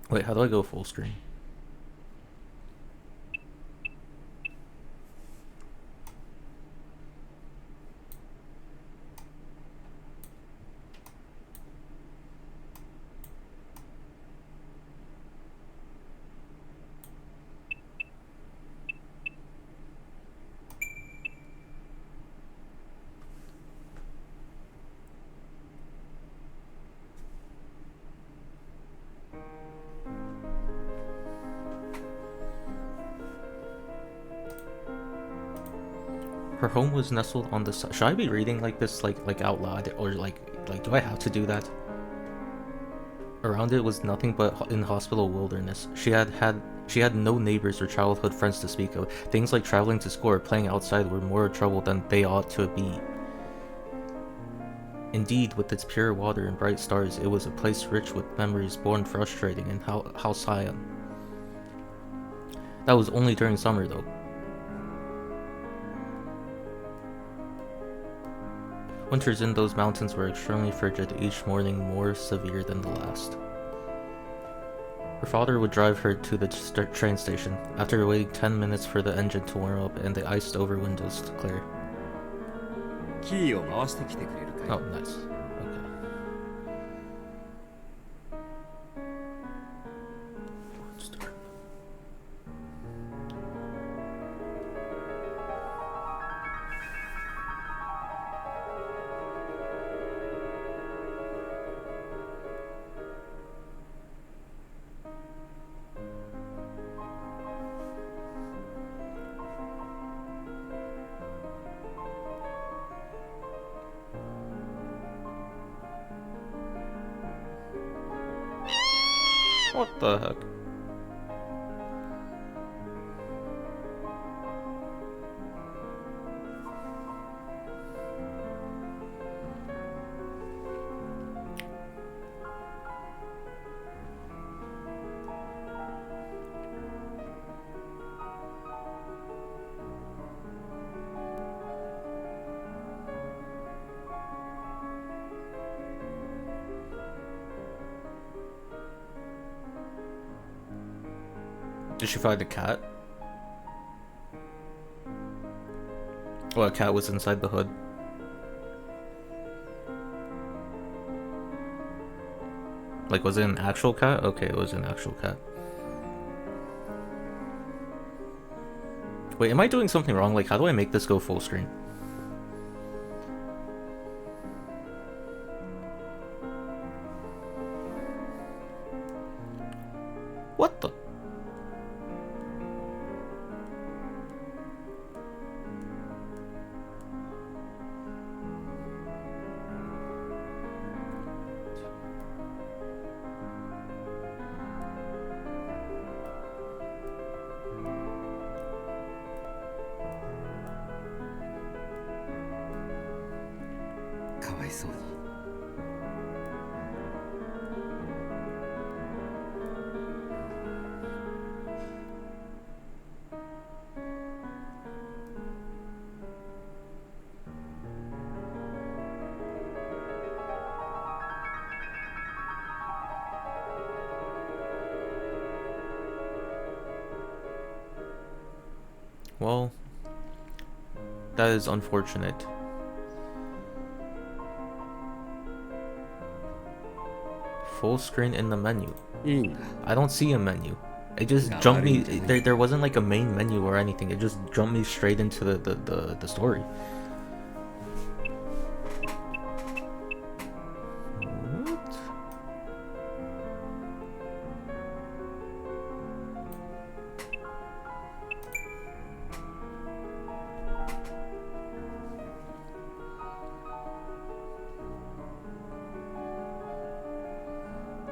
Wait, how do I go full screen? Her home was nestled on the side. Should I be reading like this, like out loud, or like do I have to do that? Around it was nothing but inhospitable wilderness. She had no neighbors or childhood friends to speak of. Things like traveling to school or playing outside were more trouble than they ought to be. Indeed, with its pure water and bright stars, it was a place rich with memories born frustrating and halcyon. That was only during summer, though. Winters in those mountains were extremely frigid, each morning more severe than the last. Her father would drive her to the train station, after waiting 10 minutes for the engine to warm up and the iced-over windows to clear. Oh, nice. Okay. What the heck? Did she find a cat? Well, a cat was inside the hood. Like, was it an actual cat? Okay, it was an actual cat. Wait, am I doing something wrong? Like, how do I make this go full screen? What the? Well, that is unfortunate. Full screen in the menu. I don't see a menu. It just jumped me. There wasn't like a main menu or anything. It just jumped me straight into the story. What?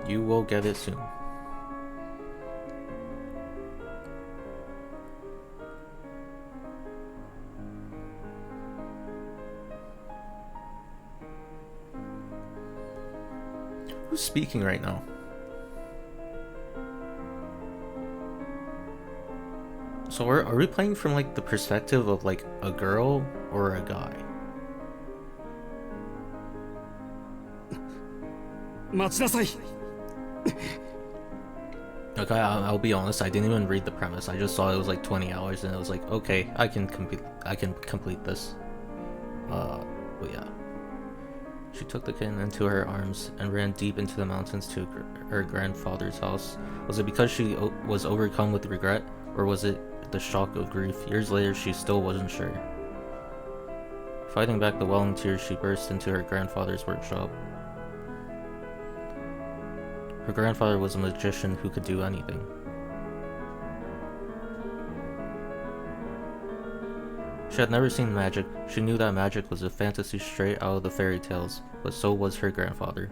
You will get it soon. Who's speaking right now? So are we playing from like the perspective of like a girl or a guy? 待ちなさい。 Okay, I'll be honest, I didn't even read the premise. I just saw it was like 20 hours and it was like, okay, I can complete this. But yeah. She took the kitten into her arms and ran deep into the mountains to her grandfather's house. Was it because she was overcome with regret, or was it the shock of grief? Years later, she still wasn't sure. Fighting back the welling tears, she burst into her grandfather's workshop. Her grandfather was a magician who could do anything. She had never seen magic. She knew that magic was a fantasy straight out of the fairy tales, but so was her grandfather.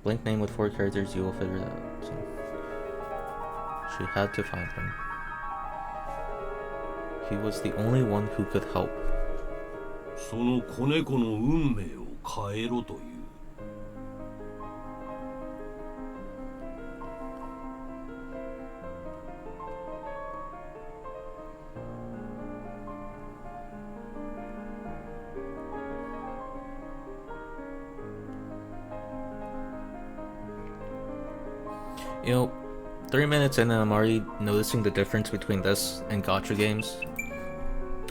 Blank name with 4 characters, you will figure that out. So she had to find him. He was the only one who could help. その子猫の運命を変えろという。You know, 3 minutes in and I'm already noticing the difference between this and gacha games.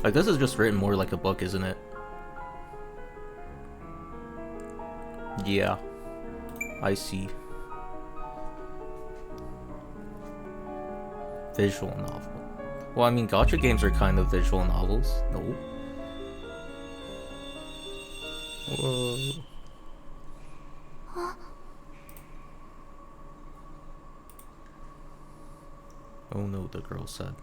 Like, this is just written more like a book, isn't it? Yeah. I see. Visual novel. Well, I mean, gacha games are kind of visual novels. No? Whoa. Oh no, the girl said.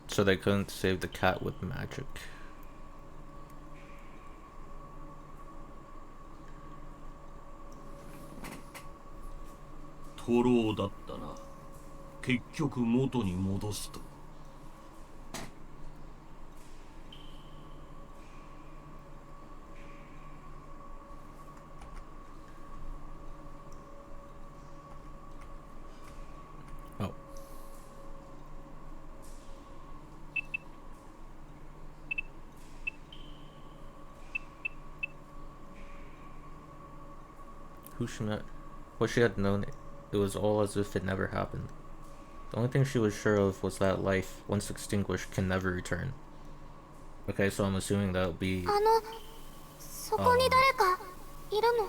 So they couldn't save the cat with magic. 徒労だったな。結局元に戻すと。Oh. Who she met? What she had known, it was all as if it never happened. The only thing she was sure of was that life, once extinguished, can never return. Okay, so I'm assuming that'll be... そこに誰かいるの?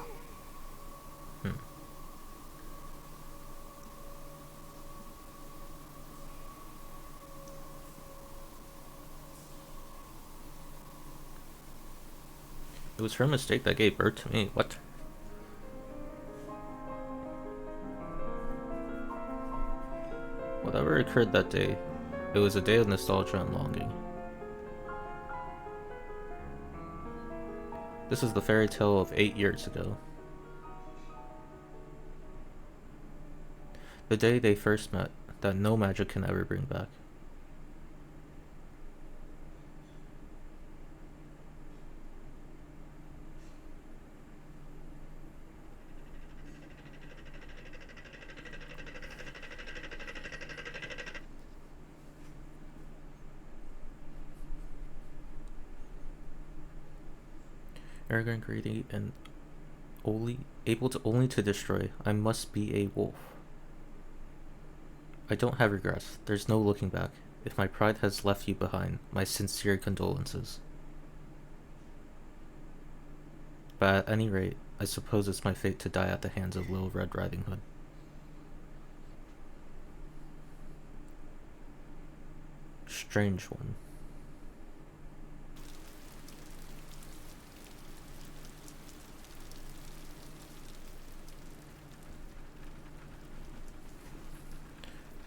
It was her mistake that gave birth to me. What? Whatever occurred that day, it was a day of nostalgia and longing. This is the fairy tale of 8 years ago. The day they first met, that no magic can ever bring back. Arrogant, greedy, and able only to destroy. I must be a wolf. I don't have regrets. There's no looking back. If my pride has left you behind, my sincere condolences. But at any rate, I suppose it's my fate to die at the hands of Little Red Riding Hood. Strange one.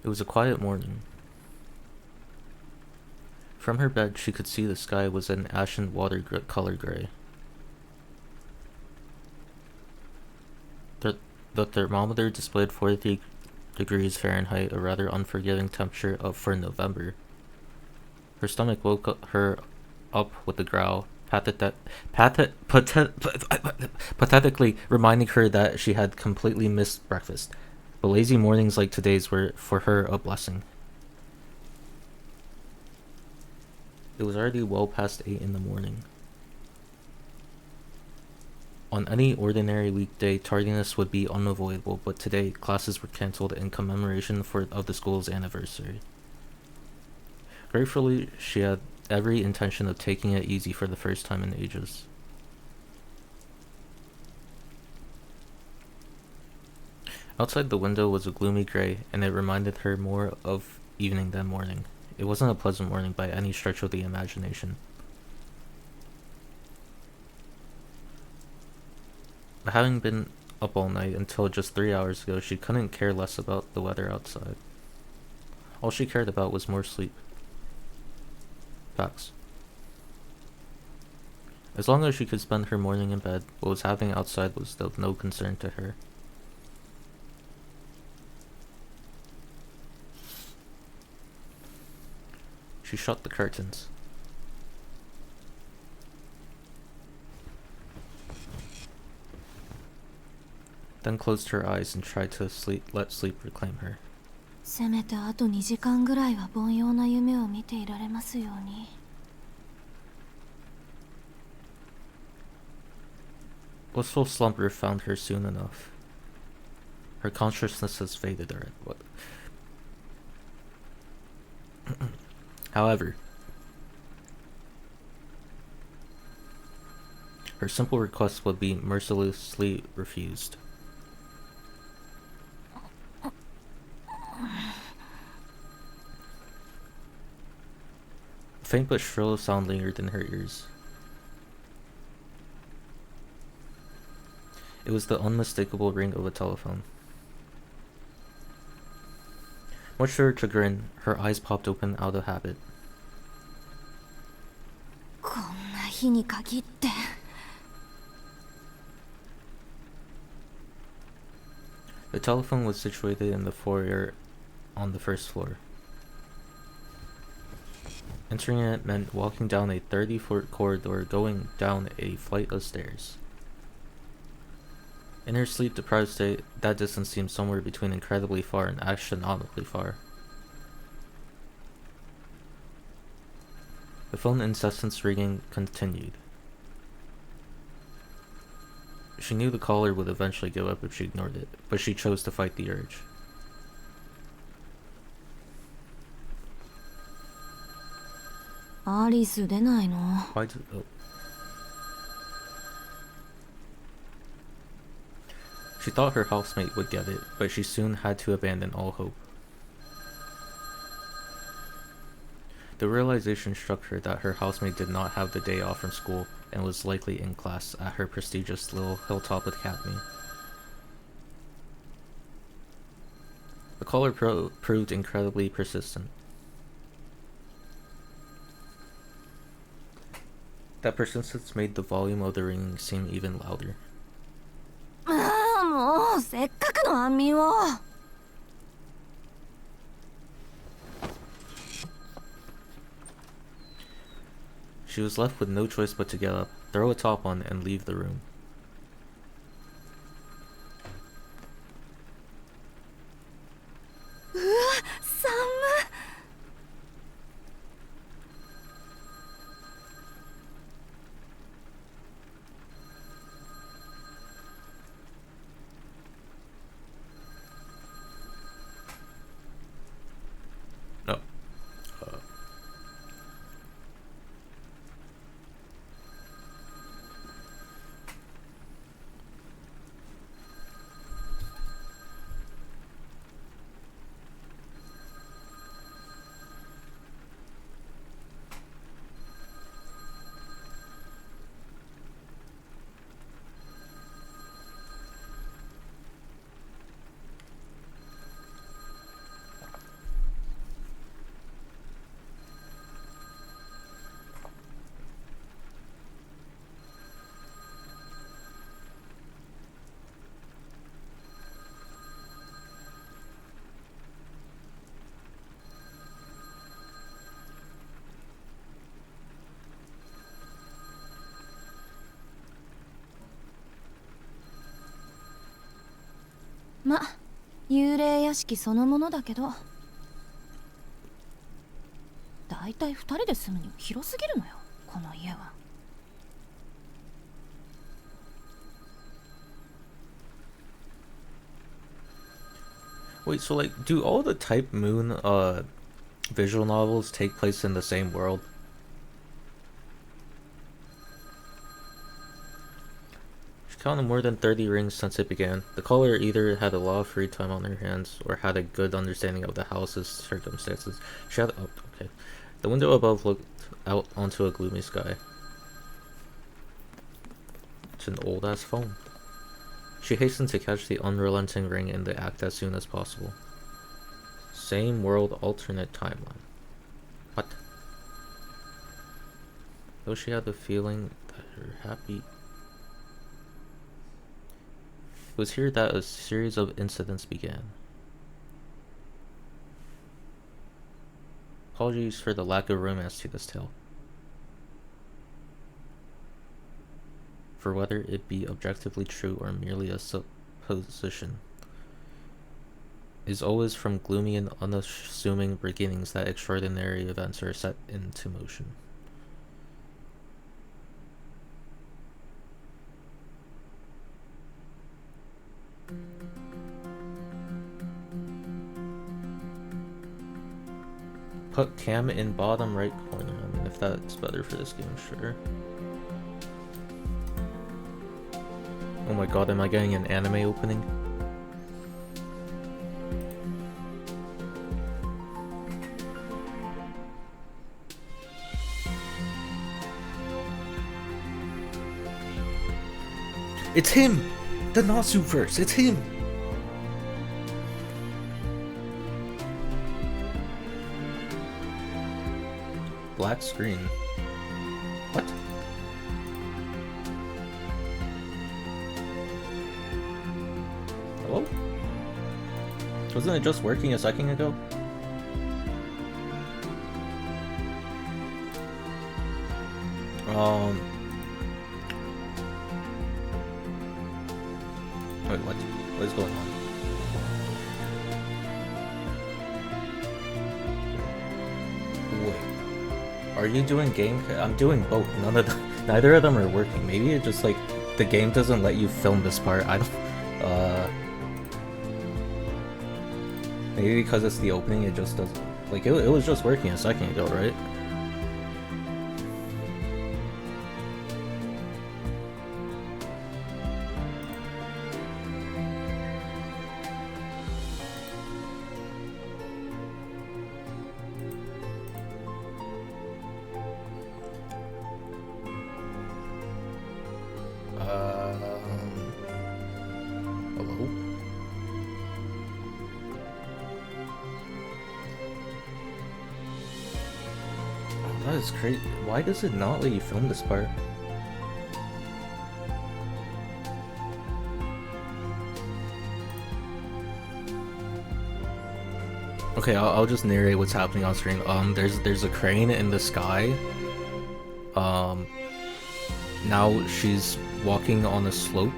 It was a quiet morning. From her bed, she could see the sky was an ashen water color gray. The thermometer displayed 43 degrees Fahrenheit, a rather unforgiving temperature for November. Her stomach woke her up with a growl, pathetically reminding her that she had completely missed breakfast. But lazy mornings like today's were for her a blessing. It was already well past 8 in the morning. On any ordinary weekday, tardiness would be unavoidable, but today classes were cancelled in commemoration of the school's anniversary. Gratefully, she had every intention of taking it easy for the first time in ages. Outside the window was a gloomy gray, and it reminded her more of evening than morning. It wasn't a pleasant morning by any stretch of the imagination. Having been up all night until just 3 hours ago, she couldn't care less about the weather outside. All she cared about was more sleep. Facts. As long as she could spend her morning in bed, what was happening outside was of no concern to her. She shut the curtains. Then closed her eyes and tried to let sleep reclaim her. せめてあと2時間ぐらいは凡庸な夢を見ていられますように。Blissful slumber found her soon enough. Her consciousness has faded already. What? However, her simple request would be mercilessly refused. A faint but shrill sound lingered in her ears. It was the unmistakable ring of a telephone. Much to her chagrin, her eyes popped open out of habit. こんな日に限って。The telephone was situated in the foyer on the first floor. Entering it meant walking down a 30-foot corridor going down a flight of stairs. In her sleep-deprived state, that distance seemed somewhere between incredibly far and astronomically far. The phone's incessant ringing continued. She knew the caller would eventually give up if she ignored it, but she chose to fight the urge. Alice 出ないの? Why did... Oh. She thought her housemate would get it, but she soon had to abandon all hope. The realization struck her that her housemate did not have the day off from school and was likely in class at her prestigious little hilltop academy. The caller proved incredibly persistent. That persistence made the volume of the ringing seem even louder. もうせっかくの安眠を。She was left with no choice but to get up, throw a top on, and leave the room. No. ま、幽霊屋敷そのものだけど、だいたい2人で住むには広すぎるのよ、この家は。Wait, so like, do all the Type Moon visual novels take place in the same world? She counted more than 30 rings since it began. The caller either had a lot of free time on her hands or had a good understanding of the house's circumstances. She had... Oh, okay. The window above looked out onto a gloomy sky. It's an old-ass phone. She hastened to catch the unrelenting ring in the act as soon as possible. Same world, alternate timeline. What? Though she had the feeling that her happy... It was here that a series of incidents began. Apologies for the lack of romance to this tale. For whether it be objectively true or merely a supposition, is always from gloomy and unassuming beginnings that extraordinary events are set into motion. Put cam in bottom right corner. I mean, if that's better for this game, sure. Oh my god, am I getting an anime opening? It's him! The Natsu verse, it's him! Black screen. What? Hello? Wasn't it just working a second ago? Wait, what? What is going on? Wait. Are you doing game? I'm doing both. Neither of them are working. Maybe it's just like the game doesn't let you film this part. I don't. Maybe because it's the opening, it just doesn't. Like it was just working a second ago, right? Hello? Oh, that is crazy. Why does it not let you film this part? Okay, I'll just narrate what's happening on screen. There's a crane in the sky. Now she's walking on a slope.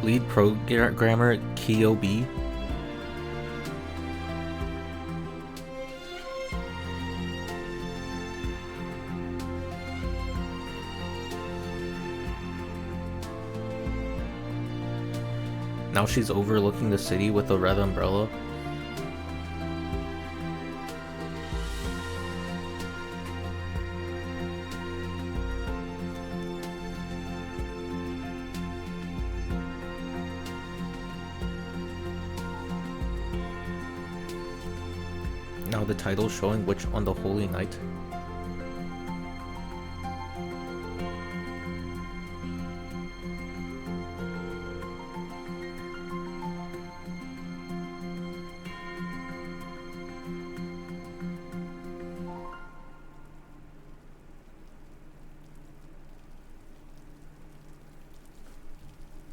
Lead programmer Kyobi. Now she's overlooking the city with a red umbrella. Now the title showing which on the holy night.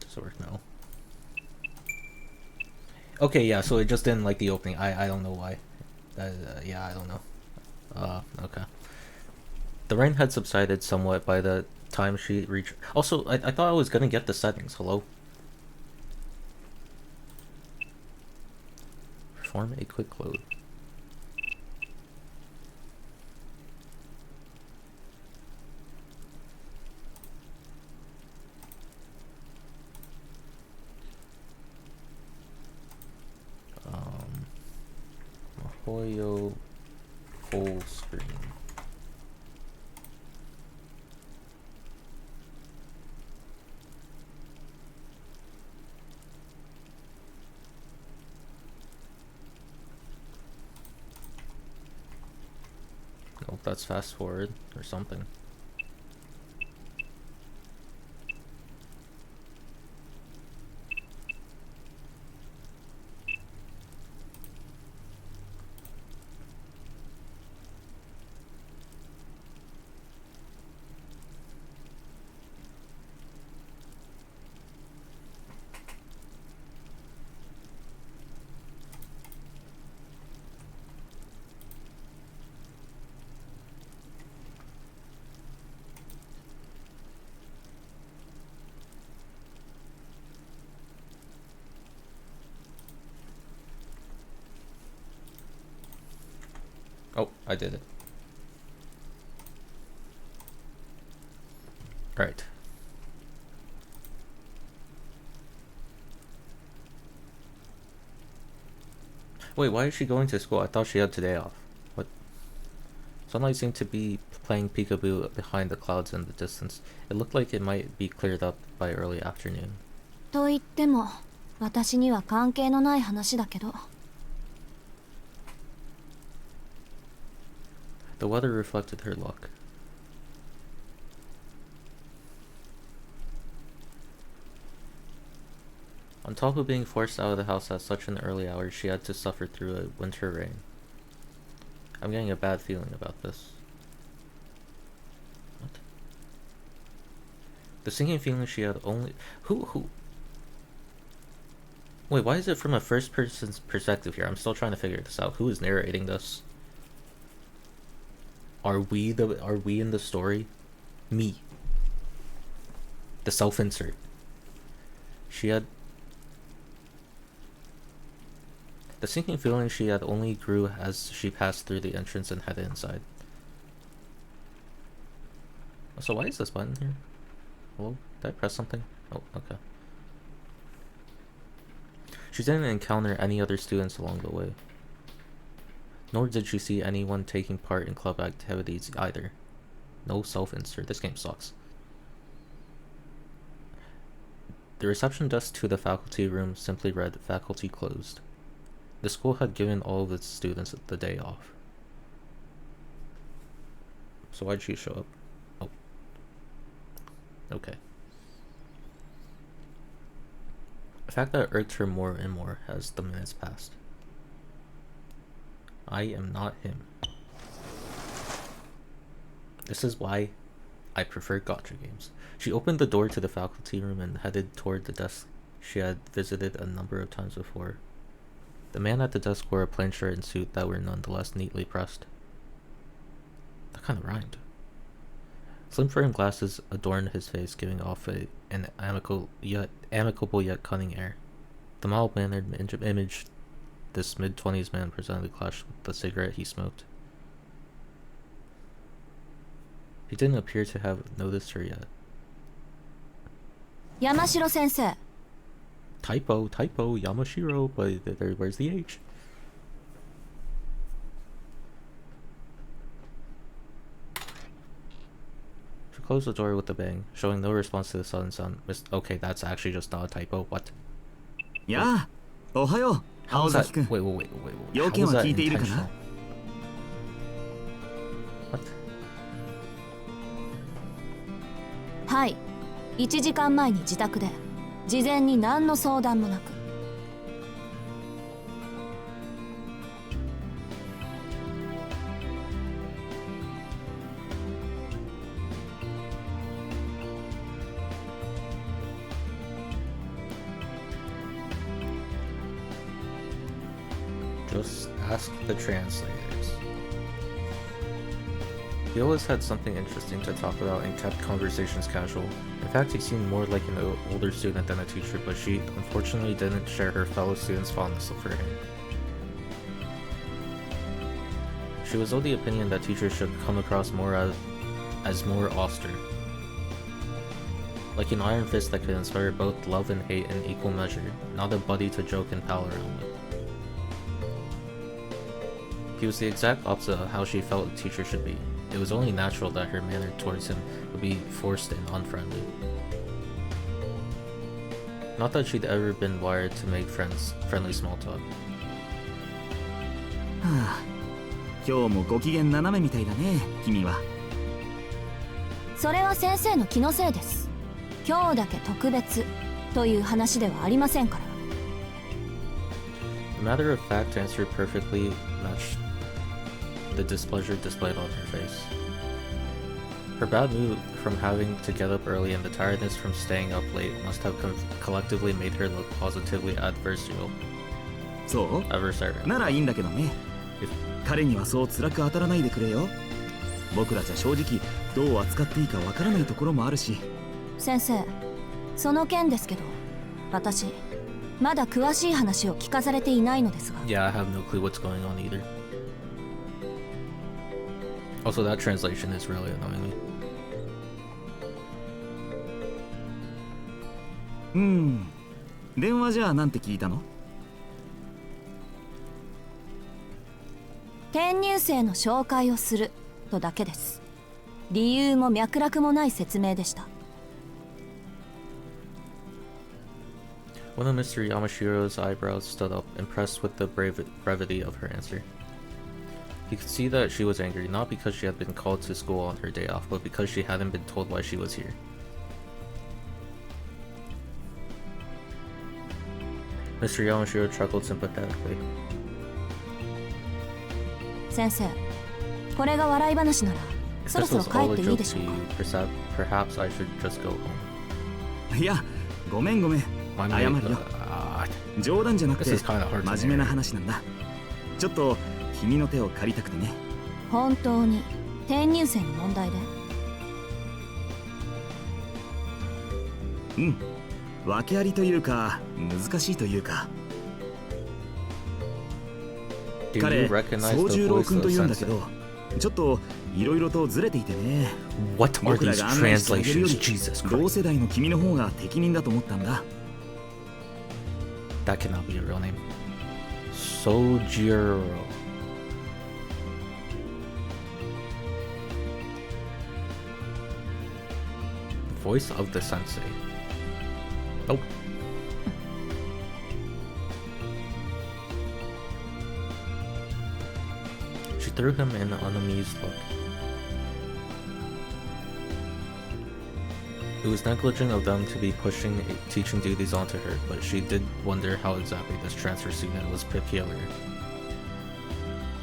Does it work now? Okay, yeah, so it just didn't like the opening. I don't know why. Yeah, I don't know. Okay. The rain had subsided somewhat by the time she reached. Also, I thought I was gonna get the settings. Hello? Perform a quick load. Mahoyo full screen. Nope, that's fast forward or something. Oh, I did it. Right. Wait, why is she going to school? I thought she had today off. What? Sunlight seemed to be playing peekaboo behind the clouds in the distance. It looked like it might be cleared up by early afternoon. と言っても私には関係のない話だけど。 The weather reflected her luck. On top of being forced out of the house at such an early hour, she had to suffer through a winter rain. I'm getting a bad feeling about this. What? The sinking feeling she had only... Who? Wait, why is it from a first person's perspective here? I'm still trying to figure this out. Who is narrating this? Are we in the story? Me. The self-insert. She had... The sinking feeling she had only grew as she passed through the entrance and headed inside. So why is this button here? Hello? Did I press something? Oh, okay. She didn't encounter any other students along the way. Nor did she see anyone taking part in club activities either. No self-insert. This game sucks. The reception desk to the faculty room simply read, "Faculty closed." The school had given all of its students the day off. So why'd she show up? Oh. Okay. A fact that irked her more and more as the minutes passed. I am not him. This is why I prefer gacha games. She opened the door to the faculty room and headed toward the desk she had visited a number of times before. The man at the desk wore a plain shirt and suit that were nonetheless neatly pressed. That kind of rhymed. Slim frame glasses adorned his face, giving off an amicable yet cunning air. The mild-mannered image this mid-20s man presented clashed with the cigarette he smoked. He didn't appear to have noticed her yet. Yamashiro sensei. Typo, Yamashiro, but where's the H? She closed the door with a bang, showing no response to the sudden sound. Okay, that's actually just not a typo. What? Yeah. Ohayo. How is that? Wait. How is that intentional? What? はい。1時間前に自宅で事前に何の相談もなく。Just ask the translators. He always had something interesting to talk about and kept conversations casual. In fact, he seemed more like an older student than a teacher, but she unfortunately didn't share her fellow students' fondness for him. She was of the opinion that teachers should come across more as more austere, like an iron fist that could inspire both love and hate in equal measure, not a buddy to joke and pal around with. He was the exact opposite of how she felt a teacher should be. It was only natural that her manner towards him would be forced and unfriendly. Not that she'd ever been wired to make friendly small talk. 今日もご機嫌斜めみたいだね、君は。それは先生の気のせいです。今日だけ特別という話ではありませんから。The matter-of-fact answer perfectly matched the displeasure displayed on her face. Her bad mood from having to get up early and the tiredness from staying up late must have collectively made her look positively adversarial. そう Adversarial. ならいいんだけどね。彼にはそう辛く当たらないでくれよ。僕らじゃ正直どう扱っていいかわからないところもあるし。先生、その件ですけど、私まだ詳しい話を聞かされていないのですが。Yeah, I have no clue what's going on either. Also, that translation is really annoying me. 電話じゃあなんて聞いたの？転入生の紹介をするとだけです。理由も脈絡もない説明でした。One of Mr. Yamashiro's eyebrows stood up, impressed with the brevity of her answer. He could see that she was angry, not because she had been called to school on her day off, but because she hadn't been told why she was here. Mr. Yamashiro chuckled sympathetically. 先生、これが笑い話なら、 If そろ this そろ was 帰 all っ a ていい joke でしょ to う you, か。perhaps I should just go home. いや、ごめんごめん。 My 謝る mate, よ。冗談じゃなくて this is kind of hard to 真面目な narrate. 話なんだ。ちょっと君の手を借りたくてね。本当に転入生の問題で。訳ありというか難しいというか。 Do 彼 you recognize 宗 the 十郎 voice 君と of いうんだけ Sensei? ど、ちょっといろいろとずれていてね。 What are 僕ら these が案内してあげるよ translations? り Jesus 同 Christ. 世代の君の方が適任だと思ったんだ。 That cannot be a real name. Sojiro. Voice of the sensei. Nope. She threw him an unamused look. It was negligent of them to be pushing teaching duties onto her, but she did wonder how exactly this transfer student was peculiar.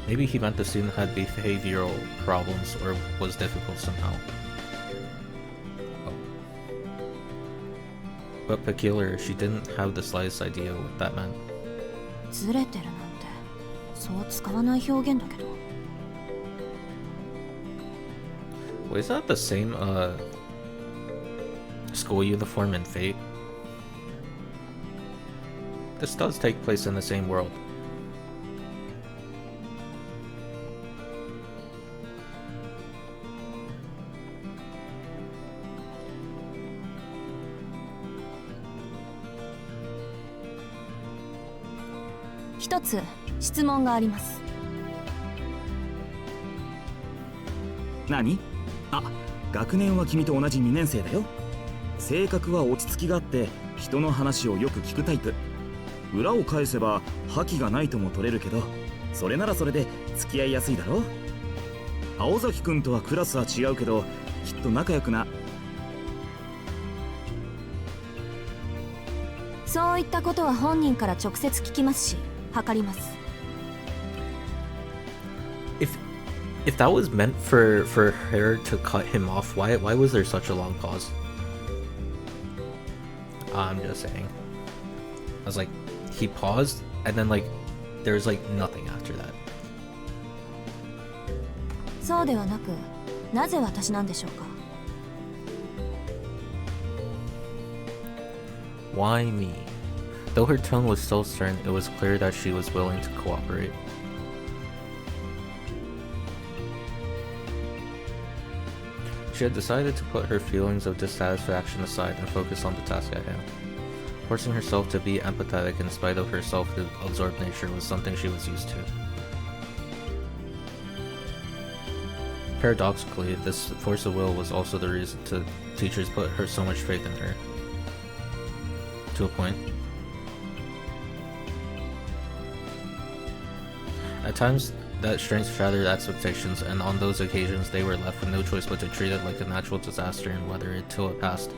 Maybe he meant the student had behavioral problems or was difficult somehow. Oh. But peculiar, she didn't have the slightest idea what that meant. ずれてるなんて、そう使わない表現だけど。Wait, is that the same school uniform in Fate? This does take place in the same world.「一つ質問があります。何？あ、学年は君と同じ2年生だよ。性格は落ち着きがあって人の話をよく聞くタイプ。裏を返せば覇気がないとも取れるけど、それならそれで付き合いやすいだろ。青崎くんとはクラスは違うけど、きっと仲良くな。そういったことは本人から直接聞きますし、測ります。If that was meant for her to cut him off, why was there such a long pause? I'm just saying. I was like, he paused and then like there's like nothing after that. そうではなく、なぜ私なんでしょうか。 Why me? Though her tone was so stern, it was clear that she was willing to cooperate. She had decided to put her feelings of dissatisfaction aside and focus on the task at hand. Forcing herself to be empathetic in spite of her self-absorbed nature was something she was used to. Paradoxically, this force of will was also the reason teachers put so much faith in her. To a point. At times, that strength shattered expectations, and on those occasions they were left with no choice but to treat it like a natural disaster and weather it till it passed.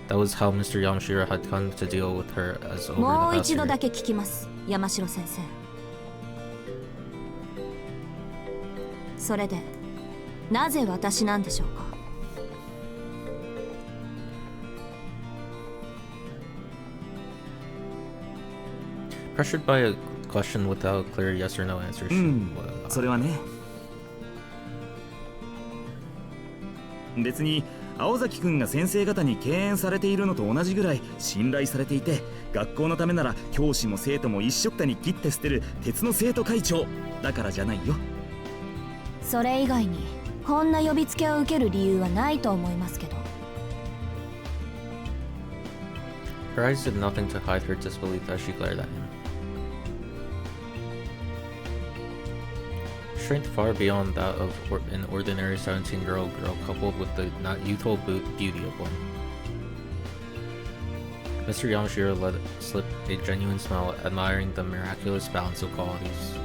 That was how Mr. Yamashiro had come to deal with her as over the もう past 一度 year. だけ聞きます、山城先生。それでなぜ私なんでしょうか。 Pressured by a question without a clear yes or no answer, she それはね、別に青崎くんが先生方に敬遠されているのと同じぐらい信頼されていて、学校のためなら教師も生徒も一緒くたに切って捨てる鉄の生徒会長だからじゃないよ。それ以外にこんな呼びつけを受ける理由はないと思いますけど。 Her eyes did nothing to hide her disbelief as she glared at him. Strength far beyond that of an ordinary 17-year-old girl coupled with the not youthful beauty of one. Mr. Yamashiro let slip a genuine smile, admiring the miraculous balance of qualities.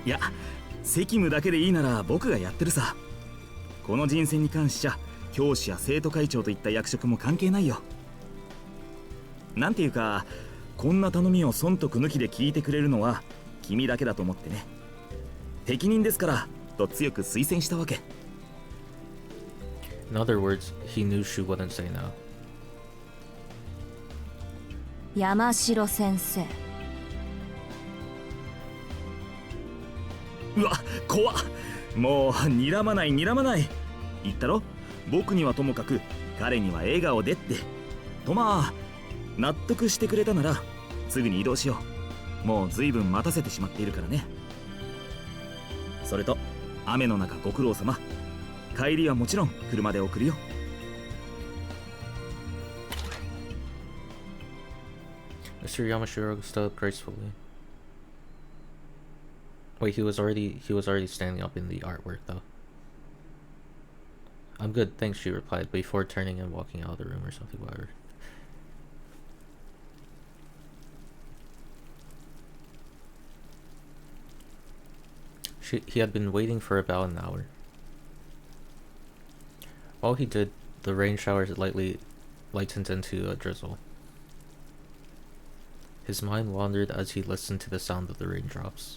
いや、責務だけでいいなら僕がやってるさ。この人選に関しちゃ教師や生徒会長といった役職も関係ないよ。なんていうか、こんな頼みを損得抜きで聞いてくれるのは君だけだと思ってね。適任ですからと強く推薦したわけ。 In other words, he knew she wouldn't say no. 山城先生。うわ、怖っ。もう睨まない睨まない。言ったろ、僕にはともかく彼には笑顔でってと。まあ納得してくれたならすぐに移動しよう。もう随分待たせてしまっているからね。それと雨の中ご苦労様。帰りはもちろん車で送るよ。 Mr. Yamashiro stood up gracefully. Wait, he was already standing up in the artwork though. I'm good, thanks, she replied, before turning and walking out of the room or something, whatever. He had been waiting for about an hour. While he did, the rain showers lightly lightened into a drizzle. His mind wandered as he listened to the sound of the raindrops.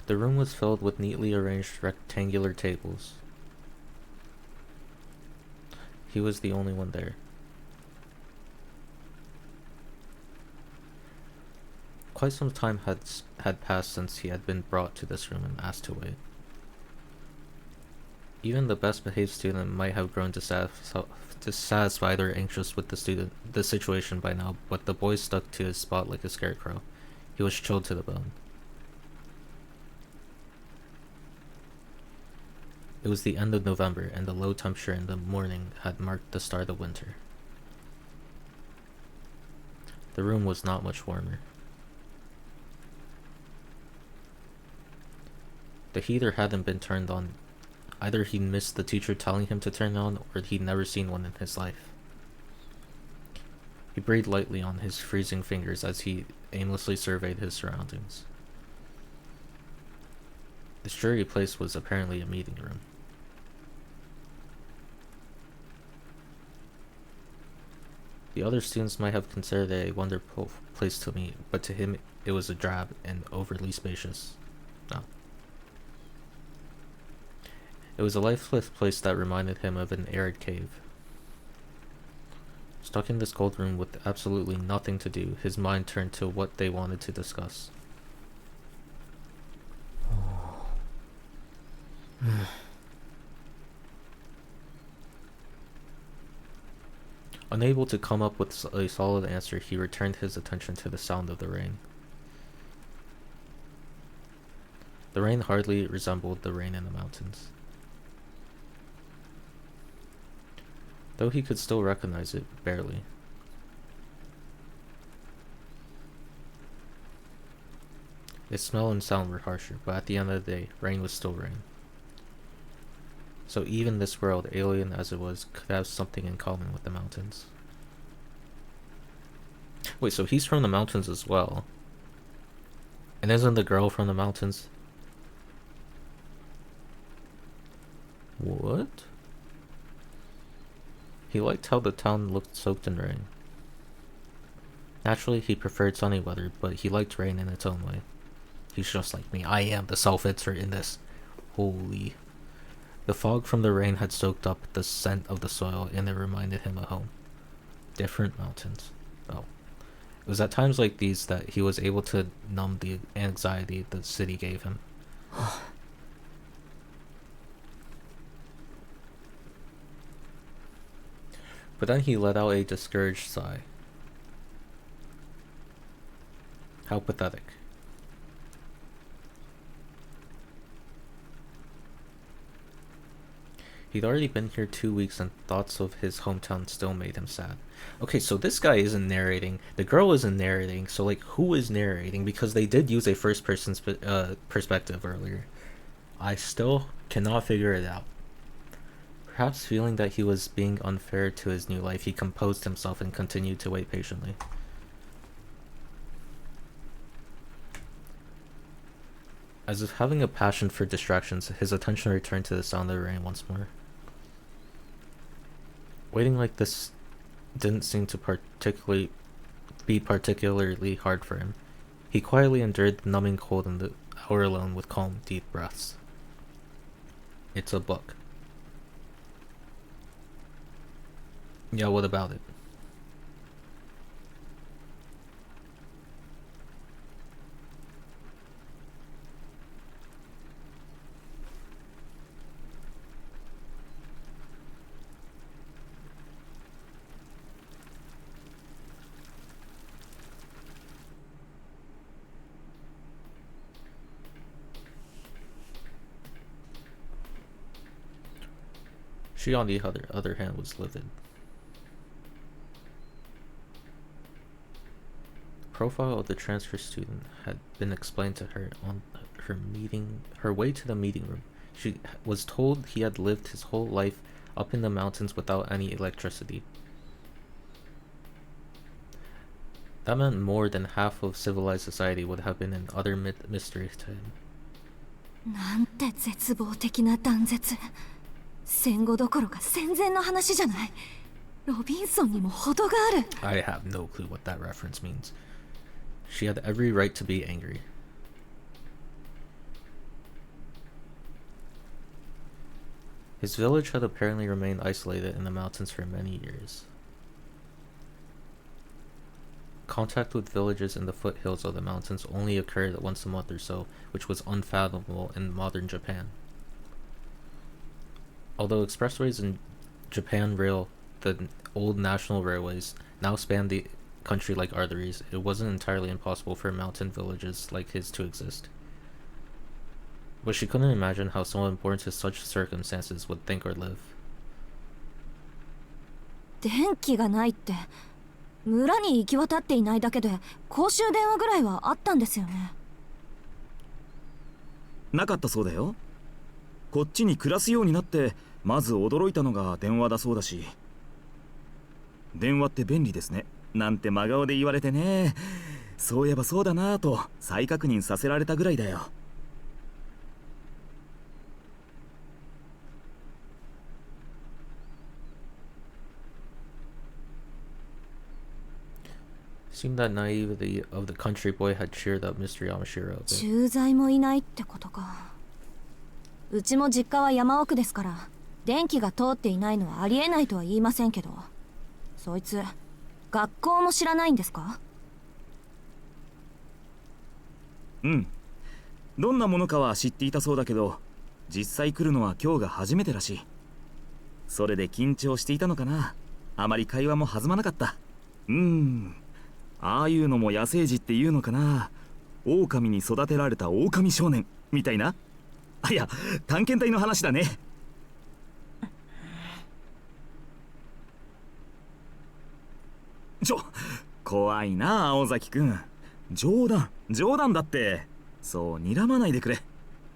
The room was filled with neatly arranged rectangular tables. He was the only one there. Quite some time had passed since he had been brought to this room and asked to wait. Even the best behaved student might have grown dissatisfied or anxious with the situation by now, but the boy stuck to his spot like a scarecrow. He was chilled to the bone. It was the end of November, and the low temperature in the morning had marked the start of winter. The room was not much warmer. The heater hadn't been turned on. Either he missed the teacher telling him to turn it on, or he'd never seen one in his life. He breathed lightly on his freezing fingers as he aimlessly surveyed his surroundings. This dreary place was apparently a meeting room. The other students might have considered it a wonderful place to meet, but to him it was a drab and overly spacious. No. It was a lifeless place that reminded him of an arid cave. Stuck in this cold room with absolutely nothing to do, his mind turned to what they wanted to discuss. Unable to come up with a solid answer, he returned his attention to the sound of the rain. The rain hardly resembled the rain in the mountains, though he could still recognize it, barely. Its smell and sound were harsher, but at the end of the day, rain was still rain. So even this world, alien as it was, could have something in common with the mountains. Wait, so he's from the mountains as well? And isn't the girl from the mountains? What? He liked how the town looked soaked in rain. Naturally, he preferred sunny weather, but he liked rain in its own way. He's just like me. I am the self-insert in this. Holy. The fog from the rain had soaked up the scent of the soil, and it reminded him of home. Different mountains. Oh. It was at times like these that he was able to numb the anxiety the city gave him. But then he let out a discouraged sigh. How pathetic. He'd already been here 2 weeks and thoughts of his hometown still made him sad. Okay, so this guy isn't narrating. The girl isn't narrating. So, like, who is narrating? Because they did use a first-person perspective earlier. I still cannot figure it out. Perhaps feeling that he was being unfair to his new life, he composed himself and continued to wait patiently. As if having a passion for distractions, his attention returned to the sound of the rain once more. Waiting like this didn't seem to be particularly hard for him. He quietly endured the numbing cold in the hour alone with calm, deep breaths. It's a book. Yeah, what about it? She, on the other hand, was livid. The profile of the transfer student had been explained to her on her way to the meeting room. She was told he had lived his whole life up in the mountains without any electricity. That meant more than half of civilized society would have been an utter mystery to him. なんて絶望的な断絶。戦後どころか戦前の話じゃない。ロビンソンにも程がある。I have no clue what that reference means. She had every right to be angry. His village had apparently remained isolated in the mountains for many years. Contact with villages in the foothills of the mountains only occurred once a month or so, which was unfathomable in modern Japan. Although expressways in Japan Rail, the old national railways, now span the country like arteries, it wasn't entirely impossible for mountain villages like his to exist. But she couldn't imagine how someone born to such circumstances would think or live. 電気がないって村に行き渡っていないだけで公衆電話ぐらいはあったんですよね。なかったそうだよ。こっちに暮らすようになってまず驚いたのが電話だそうだし。電話って便利ですねなんて真顔で言われてね。そういえばそうだなぁと再確認させられたぐらいだよ。Seemed that naivety of the country boy had cheered up Mr. Yamashiro a bit. 駐在もいないってことか。うちも実家は山奥ですから電気が通っていないのはありえないとは言いませんけど、そいつ学校も知らないんですか？うん。どんなものかは知っていたそうだけど、実際来るのは今日が初めてらしい。それで緊張していたのかな。あまり会話も弾まなかった。ああいうのも野生児っていうのかな。狼に育てられた狼少年みたいな。あ、いや、探検隊の話だね。怖いな、青崎くん。冗談だって。そう睨まないでくれ。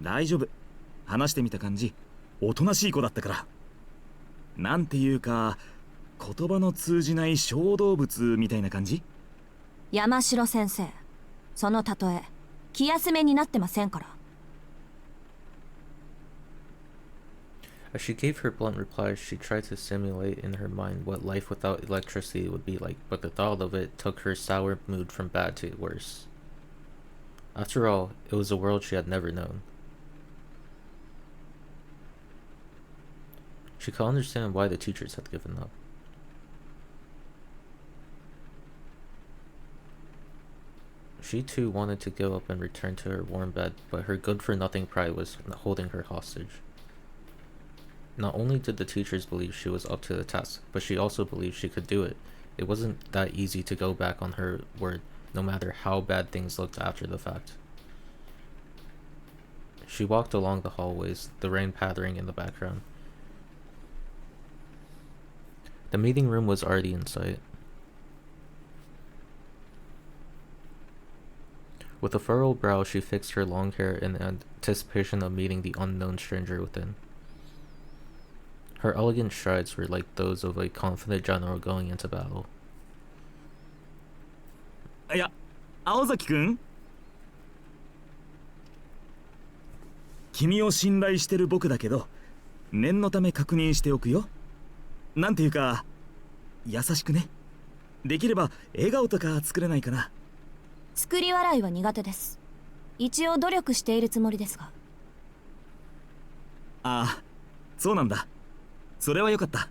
大丈夫。話してみた感じおとなしい子だったから。なんていうか、言葉の通じない小動物みたいな感じ。山城先生、その例え気休めになってませんから。 As she gave her blunt replies, she tried to simulate in her mind what life without electricity would be like, but the thought of it took her sour mood from bad to worse. After all, it was a world she had never known. She could understand why the teachers had given up. She too wanted to give up and return to her warm bed, but her good-for-nothing pride was holding her hostage. Not only did the teachers believe she was up to the task, but she also believed she could do it. It wasn't that easy to go back on her word, no matter how bad things looked after the fact. She walked along the hallways, the rain pattering in the background. The meeting room was already in sight. With a furrowed brow, she fixed her long hair in anticipation of meeting the unknown stranger within. Her elegant strides were like those of a confident general going into battle. いや、青崎くん。君を信頼してる僕だけど、念のため確認しておくよ。なんていうか、優しくね。できれば笑顔とか作れないかな。作り笑いは苦手です。一応努力しているつもりですが。ああ、そうなんだ。それはよかった。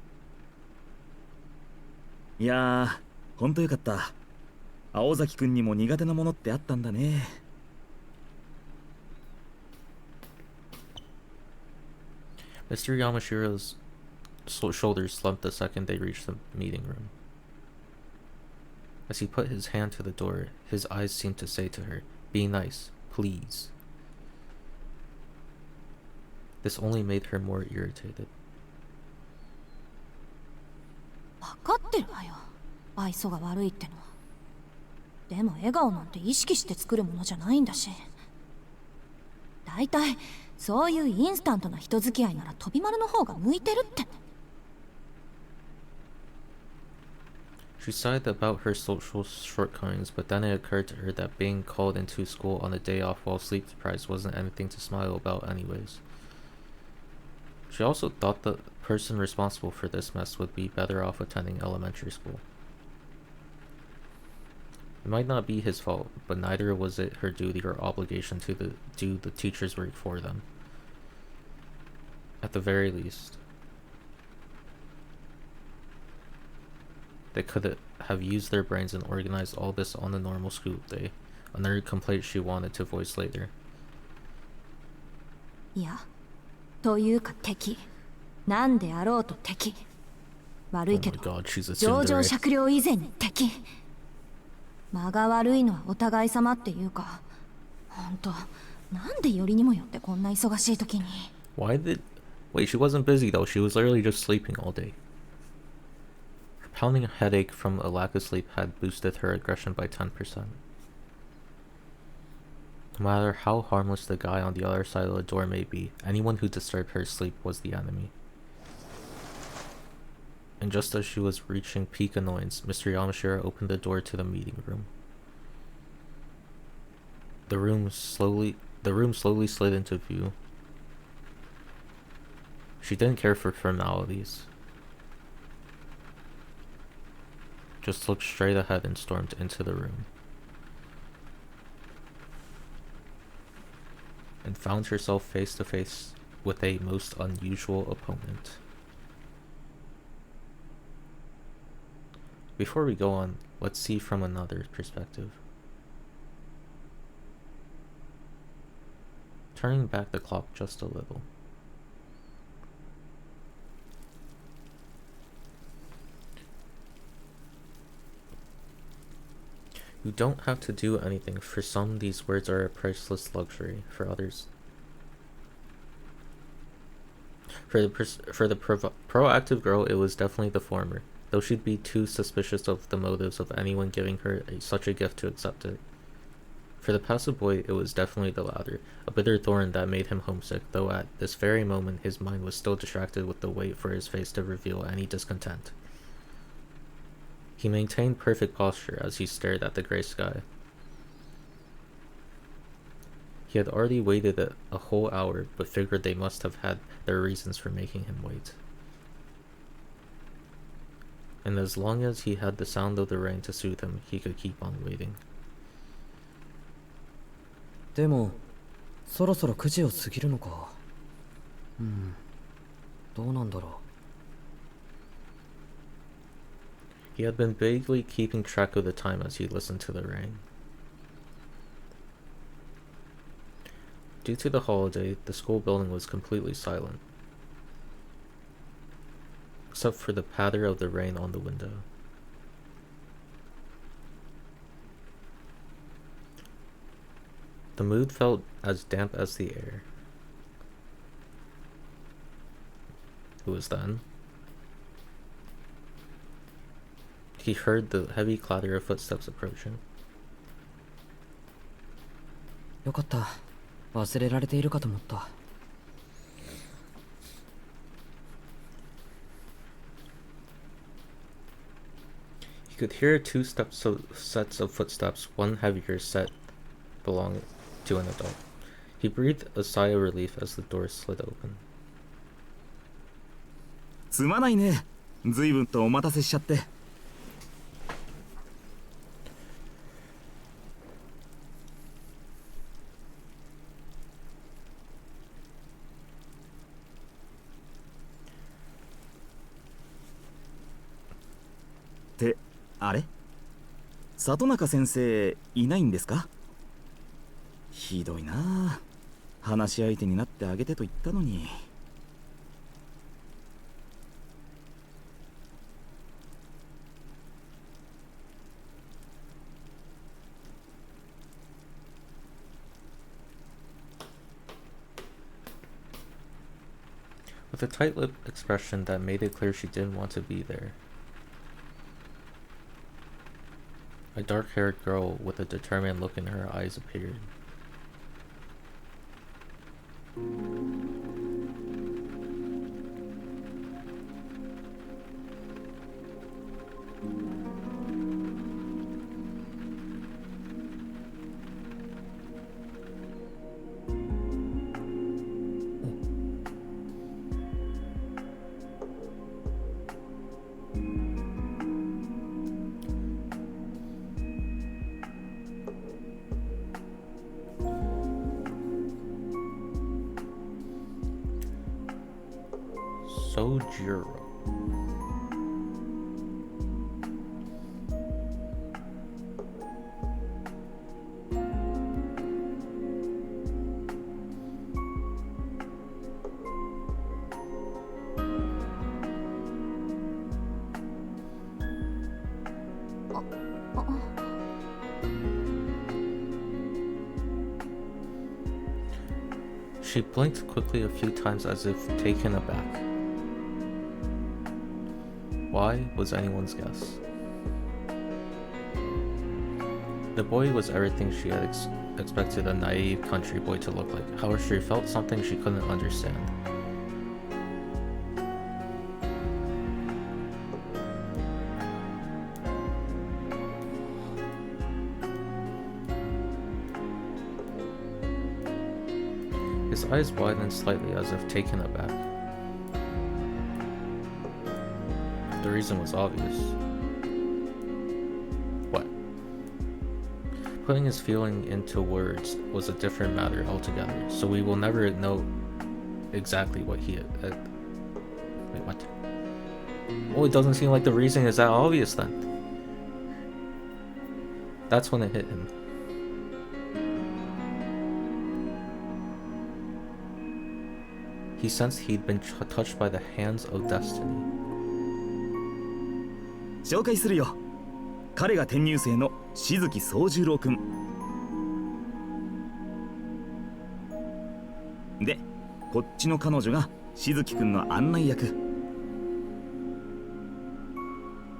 いやー、ほんとよかった。青崎くんにも苦手なものってあったんだね。Mr. Yamashiro's shoulders slumped the second they reached the meeting room. As he put his hand to the door, his eyes seemed to say to her, "Be nice, please." This only made her more irritated. 分かってるわよ、愛想が悪いってのは。でも笑顔なんて意識して作るものじゃないんだし。だいたいそういうインスタントな人付き合いなら飛び丸の方が向いてるって。 She sighed about her social shortcomings, but then it occurred to her that being called into school on a day off while sleep deprived wasn't anything to smile about anyways. She also thought the person responsible for this mess would be better off attending elementary school. It might not be his fault, but neither was it her duty or obligation to do the teacher's work for them. At the very least, they could have used their brains and organized all this on a normal school day. Another complaint she wanted to voice later. いや、というか敵。なんであろうと敵。悪いけど、Oh my God, she's a 情状 tsundere. 酌量以前に敵。間が悪いのはお互い様っていうか、ほんと、なんでよりにもよってこんな忙しい時に。Wait, she wasn't busy though. She was literally just sleeping all day. Her pounding headache from a lack of sleep had boosted her aggression by 10%. No matter how harmless the guy on the other side of the door may be, anyone who disturbed her sleep was the enemy. And just as she was reaching peak annoyance, Mr. Yamashiro opened the door to the meeting room. The room slowly slid into view. She didn't care for formalities. Just looked straight ahead and stormed into the room. And found herself face to face with a most unusual opponent. Before we go on, let's see from another perspective. Turning back the clock just a little. You don't have to do anything. For some, these words are a priceless luxury. For others, for the proactive girl, it was definitely the former, though she'd be too suspicious of the motives of anyone giving her such a gift to accept it. For the passive boy, it was definitely the latter, a bitter thorn that made him homesick, though at this very moment his mind was still distracted with the wait for his face to reveal any discontent. He maintained perfect posture as he stared at the gray sky. He had already waited a whole hour, but figured they must have had their reasons for making him wait. And as long as he had the sound of the rain to soothe him, he could keep on waiting. でもそろそろ9時を過ぎるのか。どうなんだろう。 He had been vaguely keeping track of the time as he listened to the rain. Due to the holiday, the school building was completely silent, except for the patter of the rain on the window. The mood felt as damp as the air. It was then he heard the heavy clatter of footsteps approaching. よかった。忘れられているかと思った。 He could hear two sets of footsteps, one heavier set belonging to an adult. He breathed a sigh of relief as the door slid open. すまないね。随分とお待たせしちゃって。ってあれ？里中先生いないんですか？ひどいなあ。話し相手になってあげてと言ったのに。With a tight-lipped expression that made it clear she didn't want to be there, a dark-haired girl with a determined look in her eyes appeared. Sojiro. She blinked quickly a few times as if taken aback. Why was anyone's guess? The boy was everything she had expected a naive country boy to look like. However, she felt something she couldn't understand. His eyes widened slightly as if taken aback. The reason was obvious. What? Putting his feeling into words was a different matter altogether, so we will never know exactly what he had. Wait, what? Well, it doesn't seem like the reason is that obvious then. That's when it hit him. He sensed he'd been touched by the hands of destiny. 紹介するよ。彼が転入生の静木宗十郎くんで、こっちの彼女が静木くんの案内役。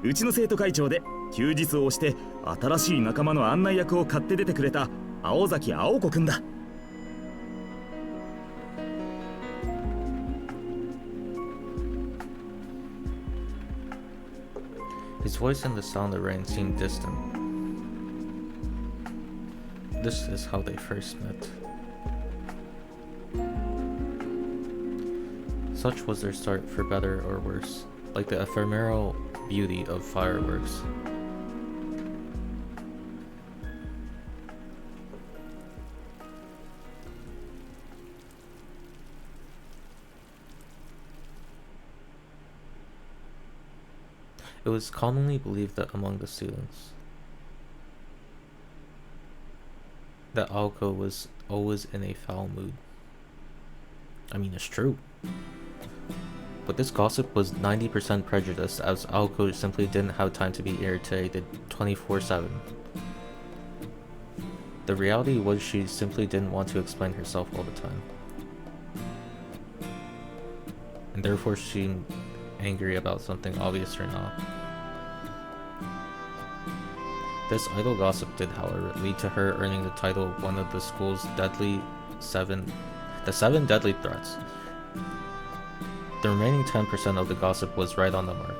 うちの生徒会長で休日を押して新しい仲間の案内役を買って出てくれた青崎青子くんだ。His voice and the sound of rain seemed distant. This is how they first met. Such was their start, for better or worse, like the ephemeral beauty of fireworks. It was commonly believed that among the students that Aoko was always in a foul mood. I mean, it's true. But this gossip was 90% prejudiced, as Aoko simply didn't have time to be irritated 24/7. The reality was she simply didn't want to explain herself all the time. And therefore she seemed angry about something, obvious or not. This idle gossip did, however, lead to her earning the title of one of the school's seven deadly threats. The remaining 10% of the gossip was right on the mark.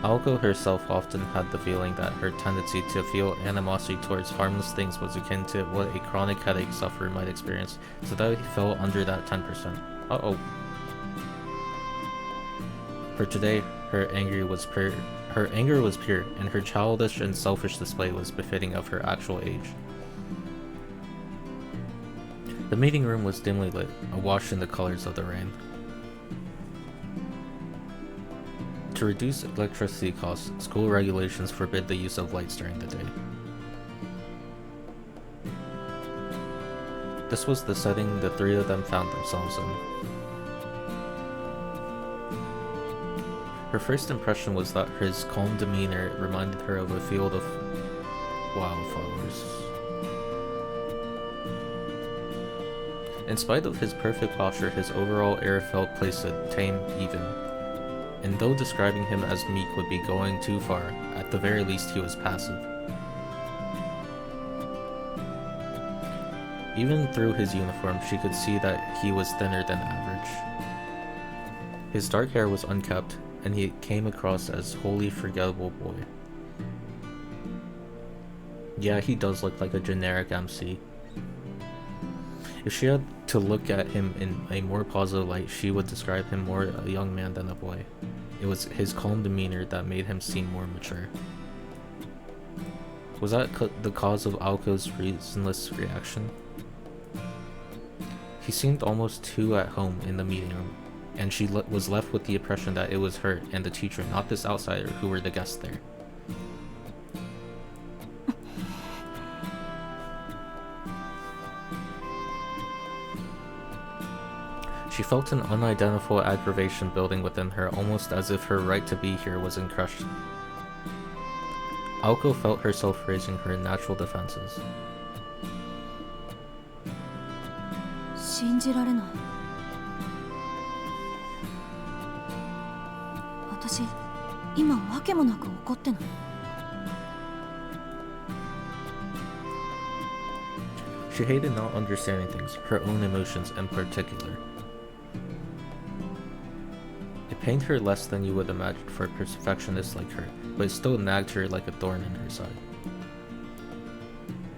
Aoko herself often had the feeling that her tendency to feel animosity towards harmless things was akin to what a chronic headache sufferer might experience, so that he fell under that 10%. Uh-oh. For today, her anger was pure, and her childish and selfish display was befitting of her actual age. The meeting room was dimly lit, awash in the colors of the rain. To reduce electricity costs, school regulations forbid the use of lights during the day. This was the setting the three of them found themselves in. Her first impression was that his calm demeanor reminded her of a field of wildflowers. In spite of his perfect posture, his overall air felt placid, tame, even. And though describing him as meek would be going too far, at the very least he was passive. Even through his uniform, she could see that he was thinner than average. His dark hair was unkempt, and he came across as wholly forgettable boy. Yeah, he does look like a generic MC. If she had to look at him in a more positive light, she would describe him more a young man than a boy. It was his calm demeanor that made him seem more mature. Was that the cause of Aoko's reasonless reaction? He seemed almost too at home in the meeting room, and she was left with the impression that it was her and the teacher, not this outsider, who were the guests there. She felt an unidentifiable aggravation building within her, almost as if her right to be here was in question. Aoko felt herself raising her natural defenses. 信じられない。私、今わけもなく怒ってない。She hated not understanding things, her own emotions in particular. It pained her less than you would imagine for a perfectionist like her, but it still nagged her like a thorn in her side.